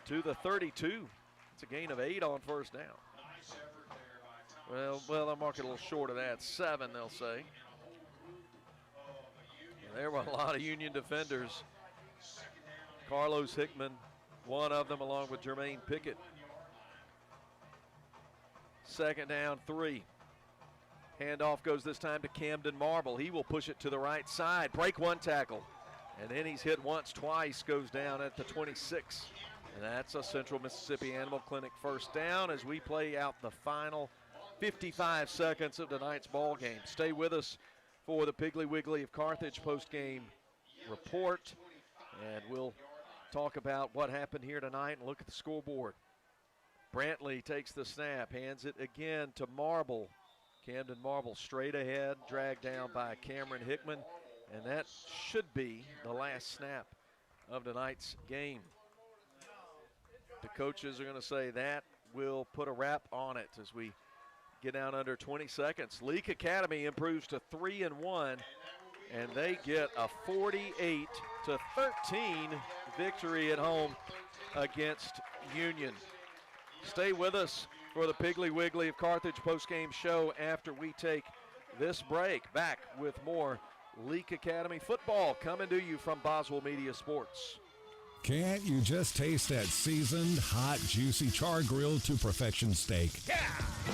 to the 32. It's a gain of 8 on first down. Well, I'll mark it a little short of that. 7, they'll say. There were a lot of Union defenders. Carlos Hickman, one of them, along with Jermaine Pickett. Second down, 3. Handoff goes this time to Camden Marble. He will push it to the right side. Break one tackle. And then he's hit once, twice, goes down at the 26. And that's a Central Mississippi Animal Clinic first down as we play out the final 55 seconds of tonight's ball game. Stay with us for the Piggly Wiggly of Carthage postgame report. And we'll talk about what happened here tonight and look at the scoreboard. Brantley takes the snap, hands it again to Marble. Camden Marble straight ahead, dragged down by Cameron Hickman. And that should be the last snap of tonight's game. The coaches are going to say that will put a wrap on it as we get down under 20 seconds. Leake Academy improves to 3-1, and they get a 48-13 victory at home against Union. Stay with us for the Piggly Wiggly of Carthage postgame show after we take this break. Back with more Leake Academy football coming to you from Boswell Media Sports. Can't you just taste that seasoned, hot, juicy char-grilled to perfection steak? Yeah!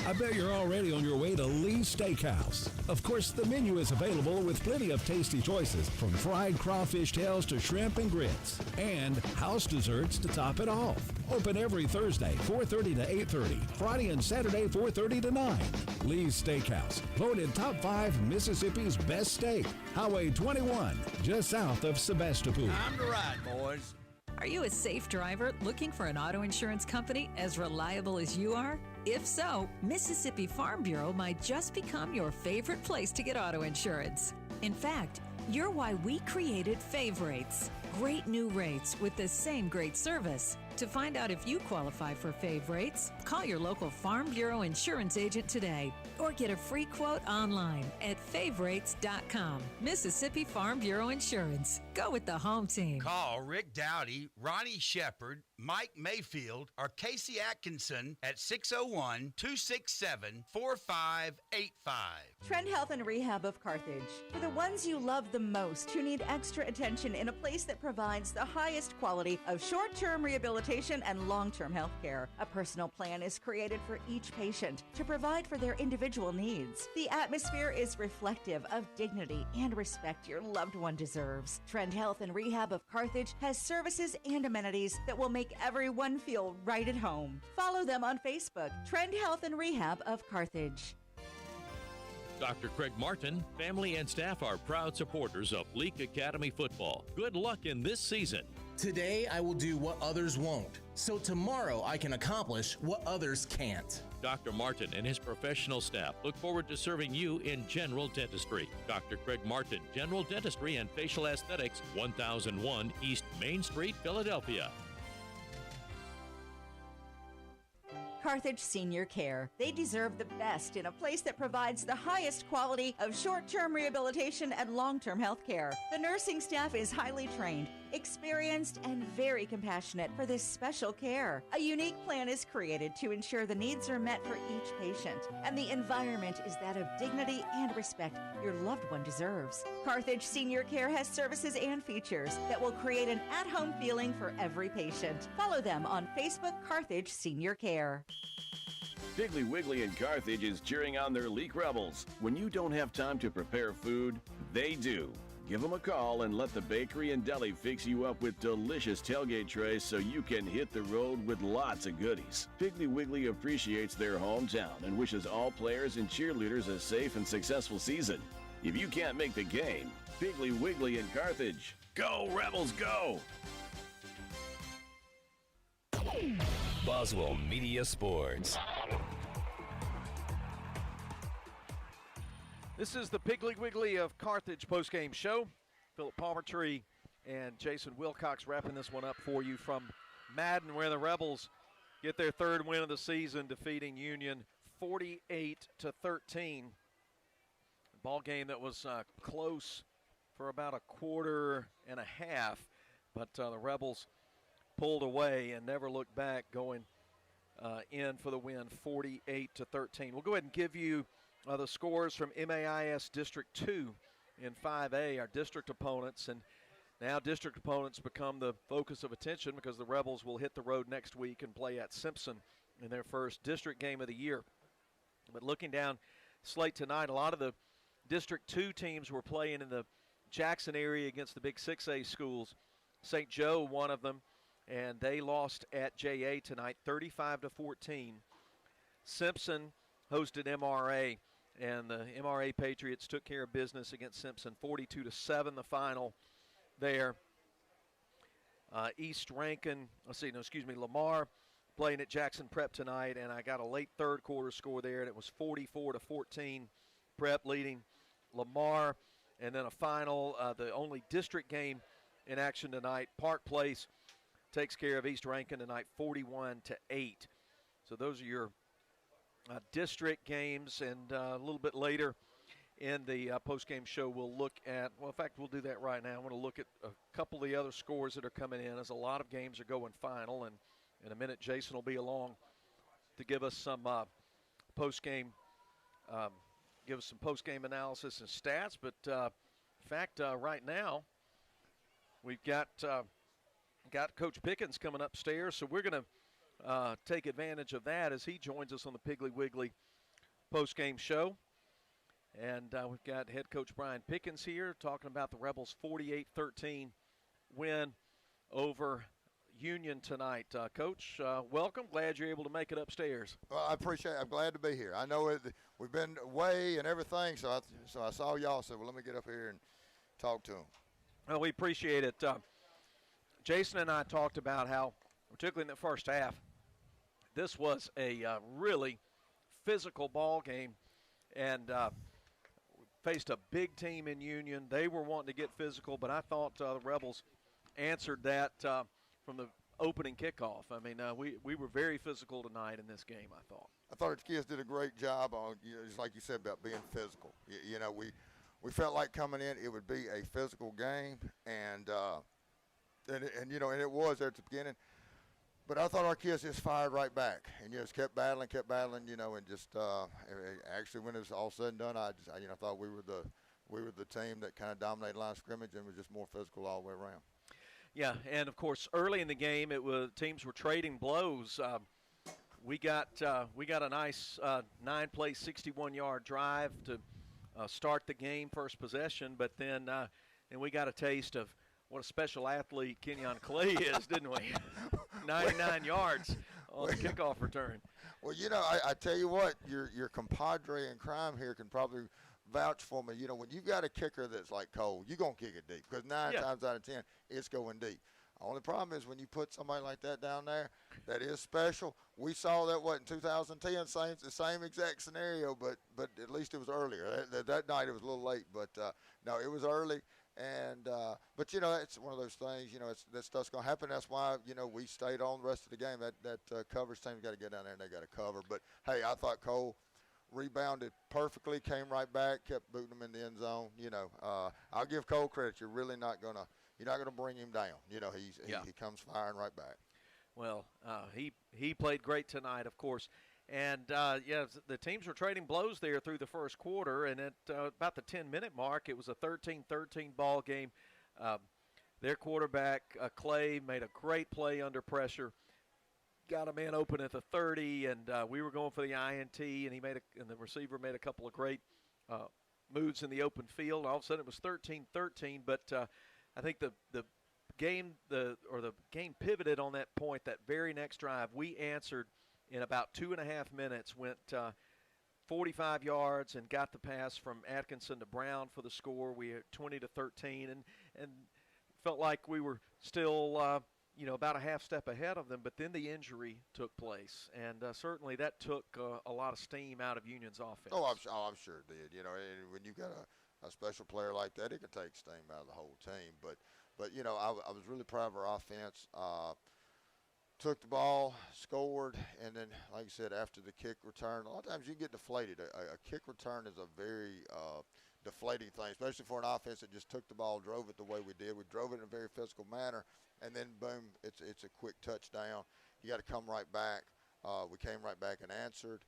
I bet you're already on your way to Lee's Steakhouse. Of course, the menu is available with plenty of tasty choices, from fried crawfish tails to shrimp and grits, and house desserts to top it off. Open every Thursday, 4:30 to 8:30, Friday and Saturday, 4:30 to 9. Lee's Steakhouse, voted top 5 Mississippi's best steak. Highway 21, just south of Sebastopol. Time to ride, boys. Are you a safe driver looking for an auto insurance company as reliable as you are? If so, Mississippi Farm Bureau might just become your favorite place to get auto insurance. In fact, you're why we created Fave Rates. Great new rates with the same great service. To find out if you qualify for Fave Rates, call your local Farm Bureau insurance agent today or get a free quote online at favrates.com. Mississippi Farm Bureau Insurance. Go with the home team. Call Rick Dowdy, Ronnie Shepard, Mike Mayfield, or Casey Atkinson at 601-267-4585. Trend Health and Rehab of Carthage. For the ones you love the most who need extra attention in a place that provides the highest quality of short-term rehabilitation and long-term health care. A personal plan is created for each patient to provide for their individual needs. The atmosphere is reflective of dignity and respect your loved one deserves. Trend Health and Rehab of Carthage has services and amenities that will make everyone feel right at home. Follow them on Facebook, Trend Health and Rehab of Carthage. Dr. Craig Martin, family and staff are proud supporters of Leake Academy football. Good luck in this season. Today I will do what others won't, so tomorrow I can accomplish what others can't. Dr. Martin and his professional staff look forward to serving you in general dentistry. Dr. Craig Martin, General Dentistry and Facial Aesthetics, 1001 East Main Street, Philadelphia. Carthage Senior Care. They deserve the best in a place that provides the highest quality of short-term rehabilitation and long-term health care. The nursing staff is highly trained, experienced, and very compassionate for this special care. A unique plan is created to ensure the needs are met for each patient, and the environment is that of dignity and respect your loved one deserves. Carthage Senior Care has services and features that will create an at-home feeling for every patient. Follow them on Facebook, Carthage Senior Care. Piggly Wiggly in Carthage is cheering on their Leake Rebels. When you don't have time to prepare food, they do. Give them a call and let the bakery and deli fix you up with delicious tailgate trays so you can hit the road with lots of goodies. Piggly Wiggly appreciates their hometown and wishes all players and cheerleaders a safe and successful season. If you can't make the game, Piggly Wiggly in Carthage. Go Rebels, go! Boswell Media Sports. This is the Piggly Wiggly of Carthage postgame show. Philip Palmertree and Jason Wilcox wrapping this one up for you from Madden, where the Rebels get their third win of the season, defeating Union 48-13. Ball game that was close for about a quarter and a half, but the Rebels pulled away and never looked back, going in for the win, 48-13. We'll go ahead and give you the scores from MAIS District 2 in 5A, our district opponents. And now district opponents become the focus of attention because the Rebels will hit the road next week and play at Simpson in their first district game of the year. But looking down slate tonight, a lot of the District 2 teams were playing in the Jackson area against the big 6A schools. St. Joe, one of them, and they lost at JA tonight, 35-14. Simpson hosted MRA, and the MRA Patriots took care of business against Simpson, 42-7 the final there. Lamar playing at Jackson Prep tonight, and I got a late third quarter score there, and it was 44-14. Prep leading Lamar, and then a final, the only district game in action tonight. Park Place takes care of East Rankin tonight, 41-8. So those are your district games, and a little bit later in the post-game show we'll look at, well, in fact, we'll do that right now. I want to look at a couple of the other scores that are coming in, as a lot of games are going final, and in a minute Jason will be along to give us some post-game analysis and stats. But in fact, right now we've got Coach Pickens coming upstairs, so we're going to take advantage of that as he joins us on the Piggly Wiggly post-game show. And we've got head coach Brian Pickens here talking about the Rebels' 48-13 win over Union tonight. Coach, welcome. Glad you're able to make it upstairs. Well, I appreciate it. I'm glad to be here. I know we've been away and everything, so I saw y'all, so let me get up here and talk to them. Well, we appreciate it. Jason and I talked about how, particularly in the first half, this was a really physical ball game, and faced a big team in Union. They were wanting to get physical, but I thought the Rebels answered that from the opening kickoff. I mean, we were very physical tonight in this game, I thought. I thought the kids did a great job on, just like you said, about being physical. We felt like coming in, it would be a physical game, and it was there at the beginning. But I thought our kids just fired right back and just kept battling, and just actually when it was all said and done, I thought we were the team that kind of dominated line of scrimmage and was just more physical all the way around. Yeah, and of course early in the game, teams were trading blows. We got a nice 9-play, 61-yard drive to start the game, first possession, but then and we got a taste of what a special athlete Kenyon Clay is, didn't we? 99 yards on the kickoff return. Well, I tell you what, your compadre in crime here can probably vouch for me. When you've got a kicker that's like Cole, you're going to kick it deep because 9 times out of 10, it's going deep. Only problem is when you put somebody like that down there that is special. We saw that, in 2010, the same exact scenario, but at least it was earlier. That night it was a little late, but no, it was early. And but it's one of those things. That stuff's gonna happen. That's why we stayed on the rest of the game. That coverage team's got to get down there and they got to cover. But hey, I thought Cole rebounded perfectly, came right back, kept booting him in the end zone. I'll give Cole credit. You're not gonna bring him down. He comes firing right back. Well, he played great tonight, of course. And, the teams were trading blows there through the first quarter, and at about the 10-minute mark, it was a 13-13 ball game. Their quarterback, Clay, made a great play under pressure, got a man open at the 30, and we were going for the INT, and the receiver made a couple of great moves in the open field. All of a sudden, it was 13-13, but I think the game pivoted on that point. That very next drive, we answered in about 2.5 minutes, went 45 yards and got the pass from Atkinson to Brown for the score. We had 20-13, and felt like we were still about a half step ahead of them, but then the injury took place, and certainly that took a lot of steam out of Union's offense. I'm sure it did. And when you got a special player like that, it can take steam out of the whole team. But I was really proud of our offense. Took the ball, scored, and then, like I said, after the kick return, a lot of times you get deflated. A kick return is a very deflating thing, especially for an offense that just took the ball, drove it the way we did. We drove it in a very physical manner, and then, boom, it's a quick touchdown. You got to come right back. We came right back and answered.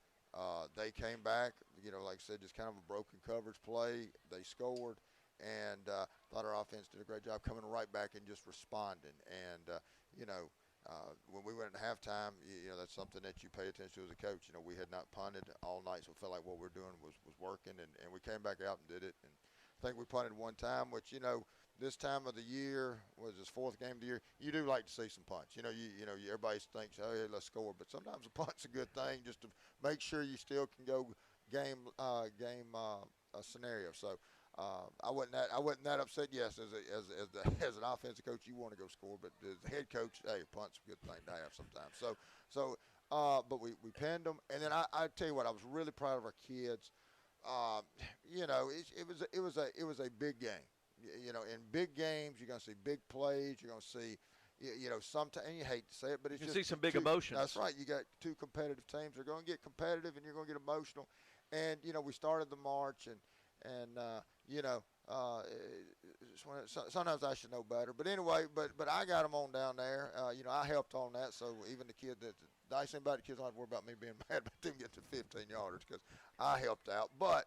They came back, like I said, just kind of a broken coverage play. They scored, and thought our offense did a great job coming right back and just responding. And, when we went at halftime, that's something that you pay attention to as a coach. We had not punted all night, so it felt like what we're doing was working, and we came back out and did it. And I think we punted one time, which, this time of the year was his fourth game of the year. You do like to see some punts. Everybody thinks, oh, yeah, let's score, but sometimes a punt's a good thing just to make sure you still can go game scenario. So I wasn't that upset. Yes, as an offensive coach, you want to go score, but as a head coach, hey, a punt's a good thing to have sometimes. But we pinned them, and then I tell you what, I was really proud of our kids. It was a big game. In big games, you're going to see big plays. You're going to see, sometimes, and you hate to say it, but it's just see some big emotions. That's right. You got two competitive teams. They're going to get competitive, and you're going to get emotional. And we started the march, and sometimes I should know better. But anyway, but I got them on down there. I helped on that, so even the kid that the nice thing about the kids don't have to worry about me being mad about them getting to 15 yarders because I helped out. But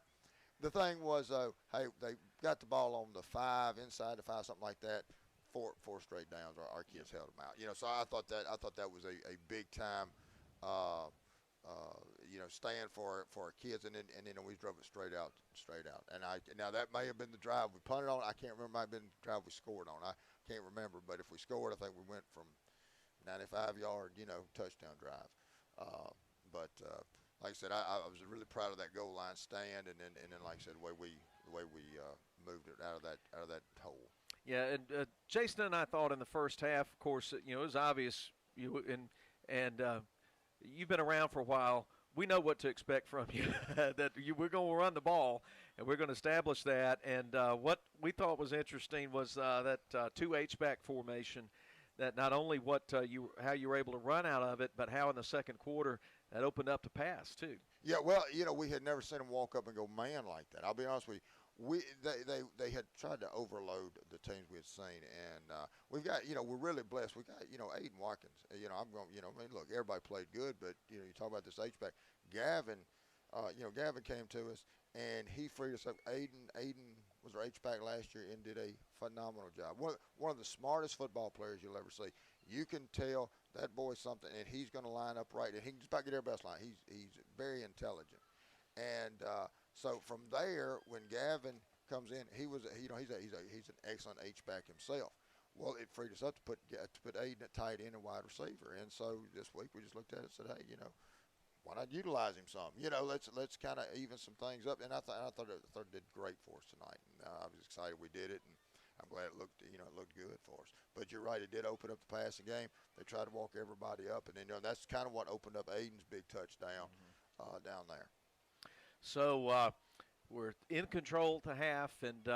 the thing was, hey, they got the ball on the 5, inside the 5, something like that. Four straight downs. Our kids held them out. So I thought that was a big time. Stand for our kids, and then we drove it straight out. And now that may have been the drive we punted on. I can't remember. It might have been the drive we scored on. I can't remember. But if we scored, I think we went from 95-yard, touchdown drive. But like I said, I was really proud of that goal line stand, and then like I said, the way we moved it out of that hole. Yeah, and Jason and I thought in the first half, of course, it was obvious. And you've been around for a while. We know what to expect from you. We're going to run the ball, and we're going to establish that. And what we thought was interesting was that 2 H-back formation. That not only how you were able to run out of it, but how in the second quarter that opened up the pass too. Yeah, well, we had never seen them walk up and go man like that. I'll be honest with you. They had tried to overload the teams we had seen, and we've got we're really blessed. We got Aiden Watkins. Look, everybody played good, but you talk about this H-back. Gavin came to us and he freed us up. Aiden was our H-back last year and did a phenomenal job. One of the smartest football players you'll ever see. You can tell that boy's something, and he's going to line up right, and he can just about get everybody's line. He's very intelligent, and so from there, when Gavin comes in, he's an excellent H-back himself. Well, it freed us up to put Aiden at tight end and wide receiver, and so this week we just looked at it and said, hey, why not utilize him some? Let's kind of even some things up. And I thought it did great for us tonight. And I was excited we did it, and I'm glad it looked good for us. But you're right, it did open up the passing game. They tried to walk everybody up, and then that's kind of what opened up Aiden's big touchdown down there. So we're in control to half, and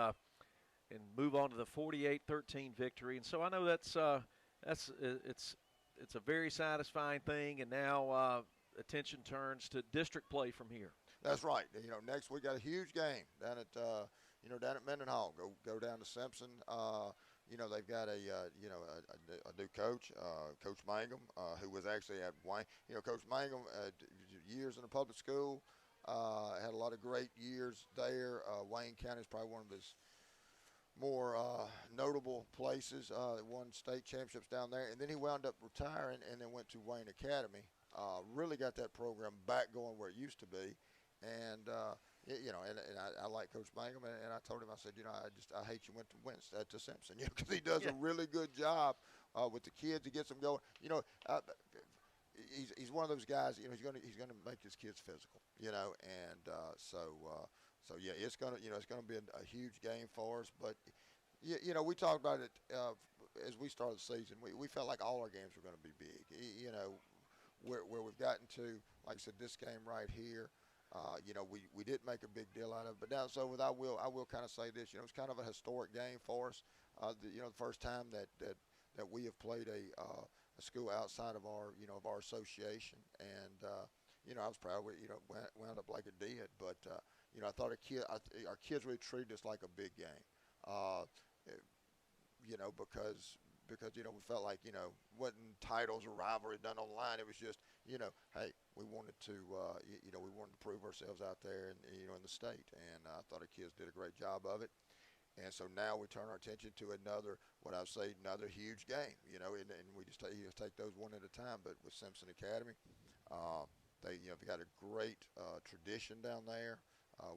move on to the 48-13 victory. And so I know it's a very satisfying thing, and now attention turns to district play from here. That's right. Next we got a huge game down at Mendenhall. Go down to Simpson. They've got a new coach, Coach Mangum, who was actually at Wayne. Coach Mangum, years in the public school, had a lot of great years there. Wayne County is probably one of his more notable places. Won state championships down there, and then he wound up retiring and then went to Wayne Academy. Really got that program back going where it used to be, and I like Coach Mangum, and I told him, I said, I hate you went to Simpson, because he does a really good job with the kids. He gets them going. He's one of those guys. He's gonna make his kids physical. So it's gonna be a huge game for us. But we talked about it as we started the season, we felt like all our games were going to be big. You know, where we've gotten to, like I said, this game right here. You know, we didn't make a big deal out of it, but now, so I will kind of say this. You know, it's kind of a historic game for us. You know, the first time that we have played a school outside of our association, and you know, I was proud. You know, wound up like it did, but you know, I thought our kids really treated us like a big game. You know, because you know, we felt like, you know, wasn't titles or rivalry done on the line. It was just, you know, hey, we wanted to you know, we wanted to prove ourselves out there, and you know, in the state, and I thought our kids did a great job of it. And so now we turn our attention to another huge game, you know, and we just take those one at a time. But with Simpson Academy, they got a great tradition down there.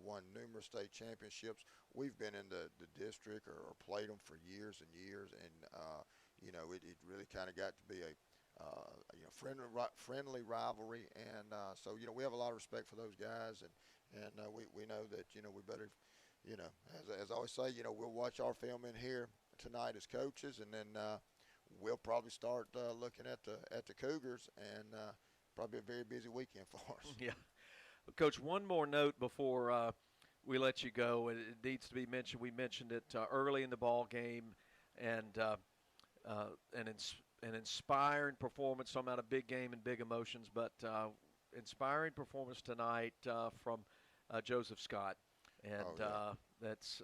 Won numerous state championships. We've been in the district or played them for years and years, and you know, it really kind of got to be a you know, friendly rivalry, and so, you know, we have a lot of respect for those guys, and we know that, you know, we better, you know, as I always say, you know, we'll watch our film in here tonight as coaches, and then we'll probably start looking at the Cougars, and probably a very busy weekend for us. Yeah. Coach, one more note before we let you go. It needs to be mentioned. We mentioned it early in the ball game, and an inspiring performance. So I'm not a big game and big emotions, but inspiring performance tonight from Joseph Scott, and that's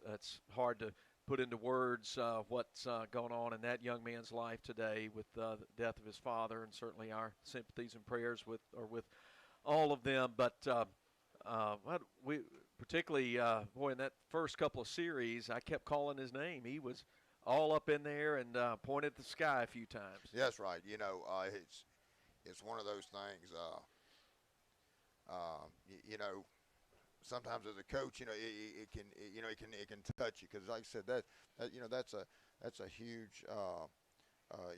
hard to put into words what's going on in that young man's life today with the death of his father, and certainly our sympathies and prayers with all of them. But we particularly, boy, in that first couple of series, I kept calling his name. He was all up in there and pointed at the sky a few times. Yeah, that's right. You know, it's one of those things. You know, sometimes as a coach, you know, it can touch you, because, like I said, that you know, that's a huge a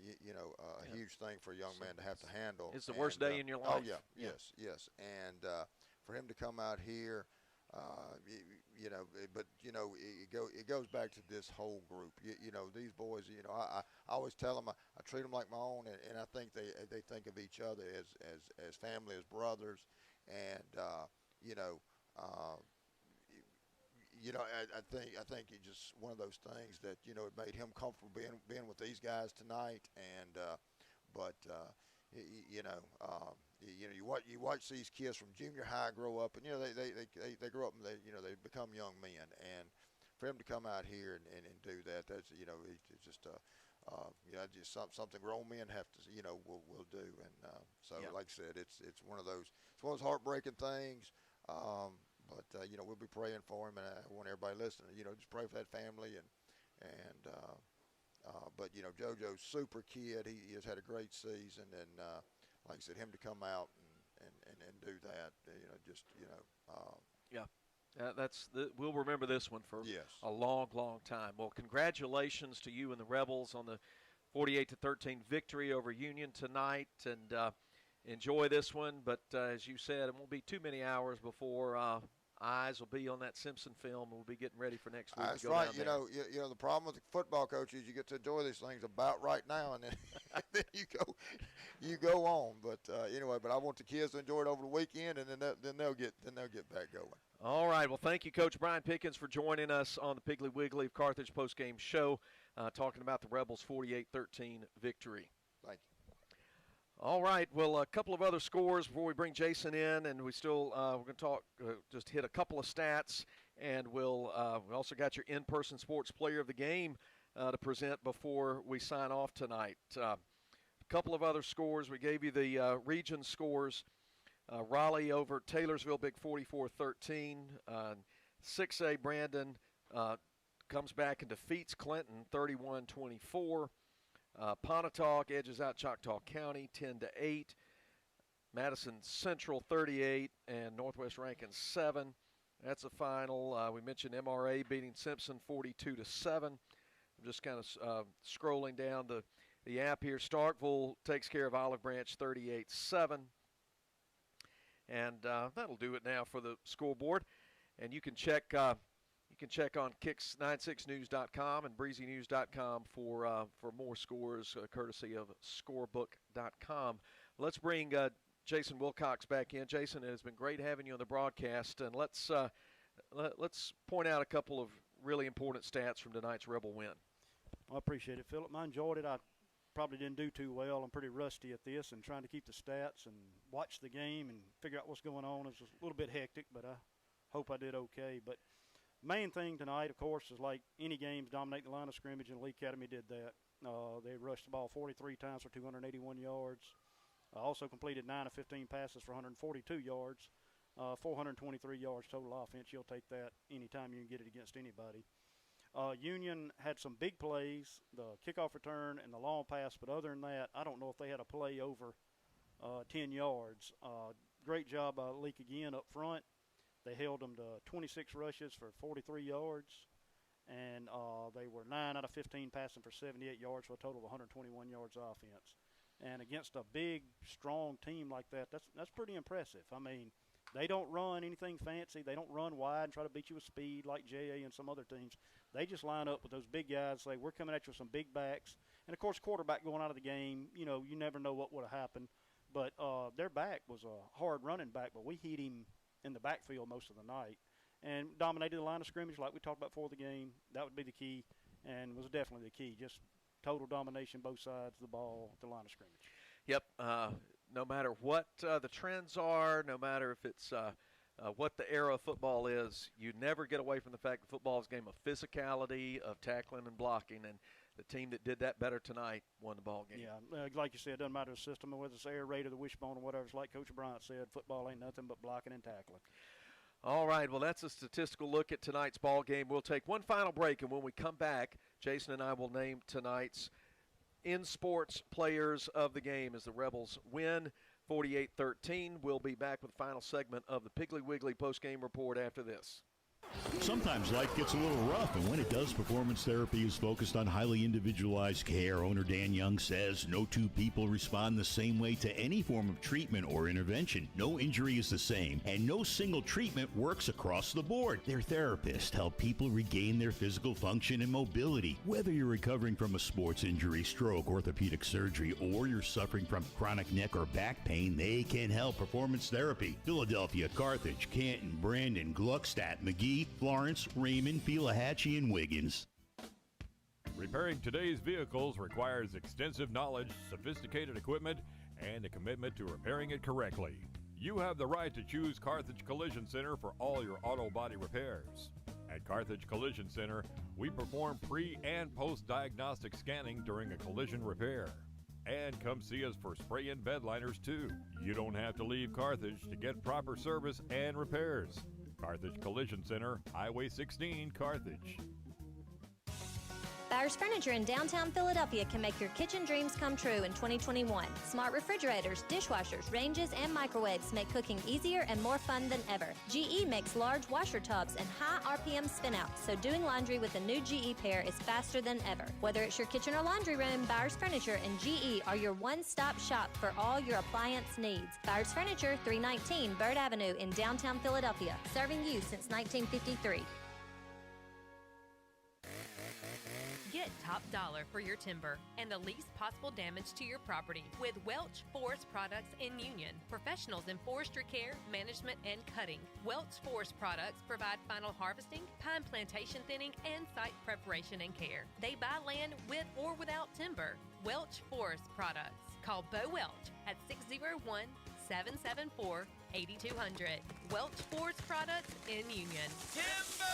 huge thing for a young man to have to handle. It's the worst day in your life. Oh yeah, yes, and for him to come out here, you know, but you know, it goes back to this whole group. You know, these boys. You know, I always tell them I treat them like my own, and I think they think of each other as family, as brothers, and you know. You know, I think it's just one of those things that, you know, it made him comfortable being with these guys tonight, and you know, you watch these kids from junior high grow up, and you know, they grow up, and they become young men, and for him to come out here and do that, that's, you know, it's just you know, just something grown men have to, you know, will do, and so like I said, it's one of those heartbreaking things. But you know, we'll be praying for him, and I want everybody listening, you know, just pray for that family, and but you know, JoJo's super kid. He has had a great season, and like I said, him to come out and do that, you know, just, you know. We'll remember this one for a long, long time. Well, congratulations to you and the Rebels on the 48-13 victory over Union tonight, and enjoy this one. But as you said, it won't be too many hours before eyes will be on that Simpson film, and we'll be getting ready for next week. That's to go right. down You there. know, you know, the problem with the football coaches, you get to enjoy these things about right now, and then, then you go on. But anyway, but I want the kids to enjoy it over the weekend, and then they'll get back going. All right. Well, thank you, Coach Brian Pickens, for joining us on the Piggly Wiggly of Carthage postgame show, talking about the Rebels' 48-13 victory. Thank you. All right, well, a couple of other scores before we bring Jason in, and we still we're going to talk, just hit a couple of stats, and we also got your in-person sports player of the game to present before we sign off tonight. A couple of other scores. We gave you the region scores. Raleigh over Taylorsville, big 44-13. 6A Brandon comes back and defeats Clinton 31-24. Pontotoc edges out Choctaw County 10-8. Madison Central 38 and Northwest Rankin 7. That's the final. We mentioned MRA beating Simpson 42-7. I'm just kind of scrolling down the app here. Starkville takes care of Olive Branch 38-7. And that'll do it now for the scoreboard. And you can check can check on Kicks96news.com and breezynews.com for more scores, courtesy of scorebook.com. Let's bring Jason Wilcox back in. Jason, it has been great having you on the broadcast, and let's point out a couple of really important stats from tonight's Rebel win. I appreciate it, Philip. I enjoyed it. I probably didn't do too well. I'm pretty rusty at this, and trying to keep the stats and watch the game and figure out what's going on is a little bit hectic, but I hope I did okay. But main thing tonight, of course, is like any games, dominate the line of scrimmage, and Leake Academy did that. They rushed the ball 43 times for 281 yards. Also completed 9 of 15 passes for 142 yards, 423 yards total offense. You'll take that anytime you can get it against anybody. Union had some big plays, the kickoff return and the long pass, but other than that, I don't know if they had a play over 10 yards. Great job by Leake again up front. They held them to 26 rushes for 43 yards, and they were 9 out of 15 passing for 78 yards for a total of 121 yards offense. And against a big, strong team like that, that's pretty impressive. I mean, they don't run anything fancy. They don't run wide and try to beat you with speed like JA and some other teams. They just line up with those big guys, say, we're coming at you with some big backs. And, of course, quarterback going out of the game, you never know what would have happened. But their back was a hard running back, but we hit him in the backfield most of the night and dominated the line of scrimmage like we talked about before the game. That would be the key and was definitely the key, just total domination both sides of the ball at the line of scrimmage. Yep. No matter what the trends are, no matter if it's what the era of football is, you never get away from the fact that football is a game of physicality, of tackling and blocking, and the team that did that better tonight won the ball game. Yeah, like you said, it doesn't matter the system, whether it's air raid or the wishbone or whatever. It's like Coach Bryant said, football ain't nothing but blocking and tackling. All right, well, that's a statistical look at tonight's ball game. We'll take one final break, and when we come back, Jason and I will name tonight's in-sports players of the game as the Rebels win 48-13. We'll be back with the final segment of the Piggly Wiggly postgame report after this. Sometimes life gets a little rough, and when it does, Performance Therapy is focused on highly individualized care. Owner Dan Young says no two people respond the same way to any form of treatment or intervention. No injury is the same, and no single treatment works across the board. Their therapists help people regain their physical function and mobility. Whether you're recovering from a sports injury, stroke, orthopedic surgery, or you're suffering from chronic neck or back pain, they can help. Performance Therapy. Philadelphia, Carthage, Canton, Brandon, Gluckstadt, McGee, Florence, Raymond, Pelahatchie, and Wiggins. Repairing today's vehicles requires extensive knowledge, sophisticated equipment, and a commitment to repairing it correctly. You have the right to choose Carthage Collision Center for all your auto body repairs. At Carthage Collision Center, we perform pre- and post-diagnostic scanning during a collision repair. And come see us for spray and bed liners too. You don't have to leave Carthage to get proper service and repairs. Carthage Collision Center, Highway 16, Carthage. Bowers Furniture in downtown Philadelphia can make your kitchen dreams come true in 2021. Smart refrigerators, dishwashers, ranges, and microwaves make cooking easier and more fun than ever. GE makes large washer tubs and high RPM spinouts, so doing laundry with a new GE pair is faster than ever. Whether it's your kitchen or laundry room, Bowers Furniture and GE are your one-stop shop for all your appliance needs. Bowers Furniture, 319 Bird Avenue in downtown Philadelphia, serving you since 1953. Get top dollar for your timber and the least possible damage to your property with Welch Forest Products in Union. Professionals in forestry care, management, and cutting. Welch Forest Products provide final harvesting, pine plantation thinning, and site preparation and care. They buy land with or without timber. Welch Forest Products. Call Bo Welch at 601-774-8200. Welch Forest Products in Union. Timber!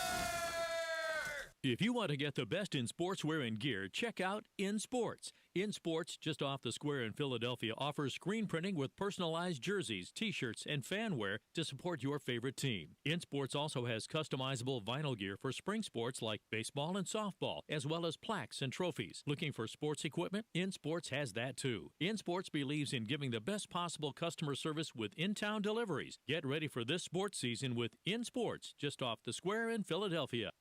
If you want to get the best in sportswear and gear, check out In Sports. In Sports, just off the square in Philadelphia, offers screen printing with personalized jerseys, t-shirts, and fanwear to support your favorite team. In Sports also has customizable vinyl gear for spring sports like baseball and softball, as well as plaques and trophies. Looking for sports equipment? In Sports has that too. In Sports believes in giving the best possible customer service with in-town deliveries. Get ready for this sports season with In Sports, just off the square in Philadelphia.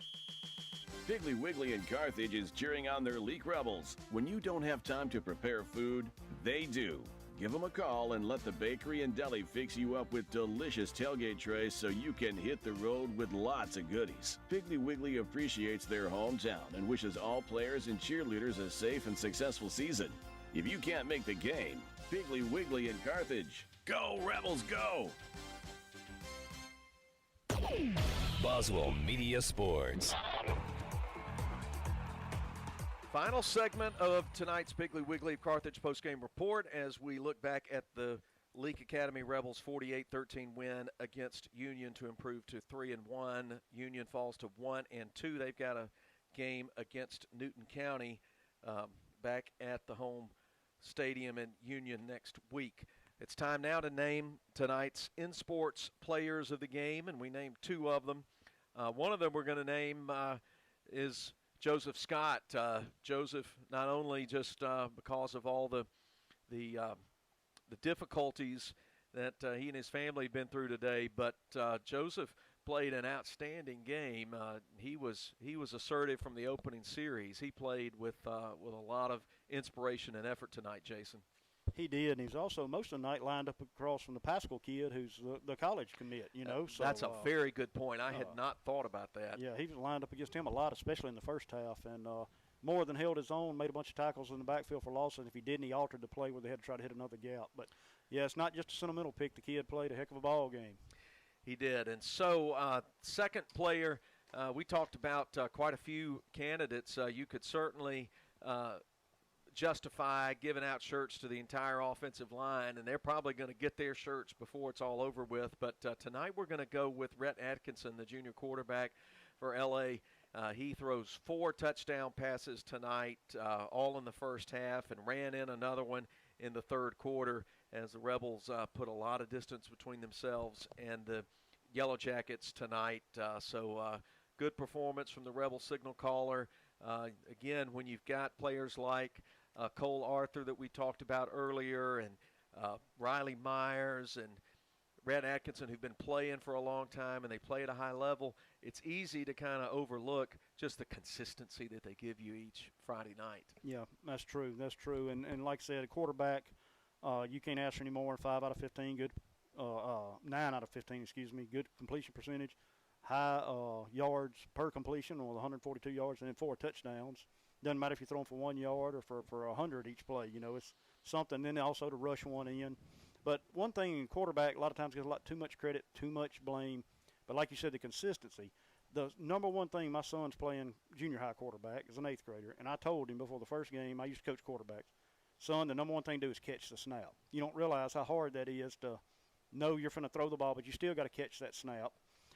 Piggly Wiggly in Carthage is cheering on their Leake Rebels. When you don't have time to prepare food, they do. Give them a call and let the bakery and deli fix you up with delicious tailgate trays so you can hit the road with lots of goodies. Piggly Wiggly appreciates their hometown and wishes all players and cheerleaders a safe and successful season. If you can't make the game, Piggly Wiggly in Carthage. Go, Rebels, go! Boswell Media Sports. Final segment of tonight's Piggly Wiggly of Carthage postgame report as we look back at the Leake Academy Rebels 48-13 win against Union to improve to 3-1. Union falls to 1-2. They've got a game against Newton County back at the home stadium in Union next week. It's time now to name tonight's in-sports players of the game, and we named two of them. One of them we're going to name is Joseph Scott. Joseph, not only just because of all the difficulties that he and his family have been through today, but Joseph played an outstanding game. He was assertive from the opening series. He played with a lot of inspiration and effort tonight, Jason. He did, and he's also most of the night lined up across from the Pascal kid who's the college commit, So, that's a very good point. I had not thought about that. Yeah, he was lined up against him a lot, especially in the first half, and more than held his own, made a bunch of tackles in the backfield for loss, and if he didn't, he altered the play where they had to try to hit another gap. But, yeah, it's not just a sentimental pick. The kid played a heck of a ball game. He did. And so, second player, we talked about quite a few candidates. You could certainly justify giving out shirts to the entire offensive line, and they're probably going to get their shirts before it's all over with. But tonight we're going to go with Rhett Atkinson, the junior quarterback for L.A. He throws 4 touchdown passes tonight, all in the first half, and ran in another one in the third quarter as the Rebels put a lot of distance between themselves and the Yellow Jackets tonight. So good performance from the Rebel signal caller. Again, when you've got players like Cole Arthur that we talked about earlier, and Riley Myers and Rhett Atkinson, who've been playing for a long time and they play at a high level, it's easy to kind of overlook just the consistency that they give you each Friday night. Yeah, that's true. That's true. And like I said, a quarterback, you can't ask for any more than 5 out of 15, 9 out of 15, good completion percentage, high yards per completion with 142 yards, and then 4 touchdowns. Doesn't matter if you're throwing for 1 yard or for 100 each play. It's something. Then also to rush one in. But one thing in quarterback, a lot of times gets a lot too much credit, too much blame. But like you said, the consistency. The number one thing, my son's playing junior high quarterback as an 8th grader, and I told him before the first game, I used to coach quarterbacks, son, the number one thing to do is catch the snap. You don't realize how hard that is to know you're going to throw the ball, but you still got to catch that snap.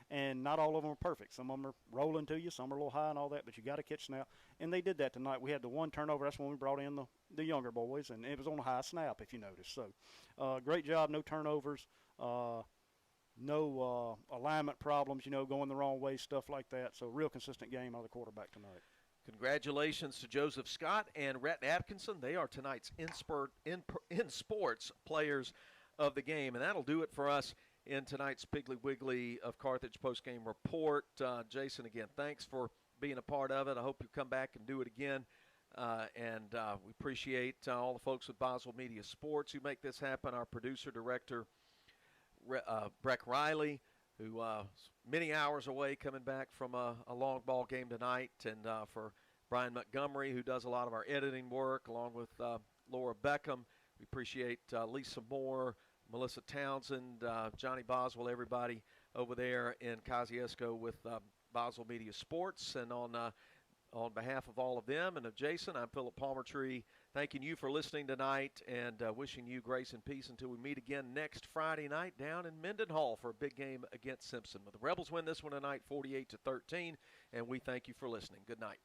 And not all of them are perfect. Some of them are rolling to you. Some are a little high and all that, but you got to catch snap. And they did that tonight. We had the one turnover. That's when we brought in the younger boys, and it was on a high snap, if you notice. So great job. No turnovers. No alignment problems, going the wrong way, stuff like that. So real consistent game out of the quarterback tonight. Congratulations to Joseph Scott and Rhett Atkinson. They are tonight's in sports players of the game. And that'll do it for us in tonight's Piggly Wiggly of Carthage postgame report. Jason, again, thanks for being a part of it. I hope you come back and do it again. And we appreciate all the folks with Boswell Media Sports who make this happen. Our producer, director, Breck Riley, who many hours away coming back from a long ball game tonight. And for Brian Montgomery, who does a lot of our editing work, along with Laura Beckham. We appreciate Lisa Moore, Melissa Townsend, Johnny Boswell, everybody over there in Kosciuszko with Boswell Media Sports. And on behalf of all of them and of Jason, I'm Philip Palmertree, thanking you for listening tonight and wishing you grace and peace until we meet again next Friday night down in Mendenhall for a big game against Simpson. The Rebels win this one tonight 48-13, and we thank you for listening. Good night.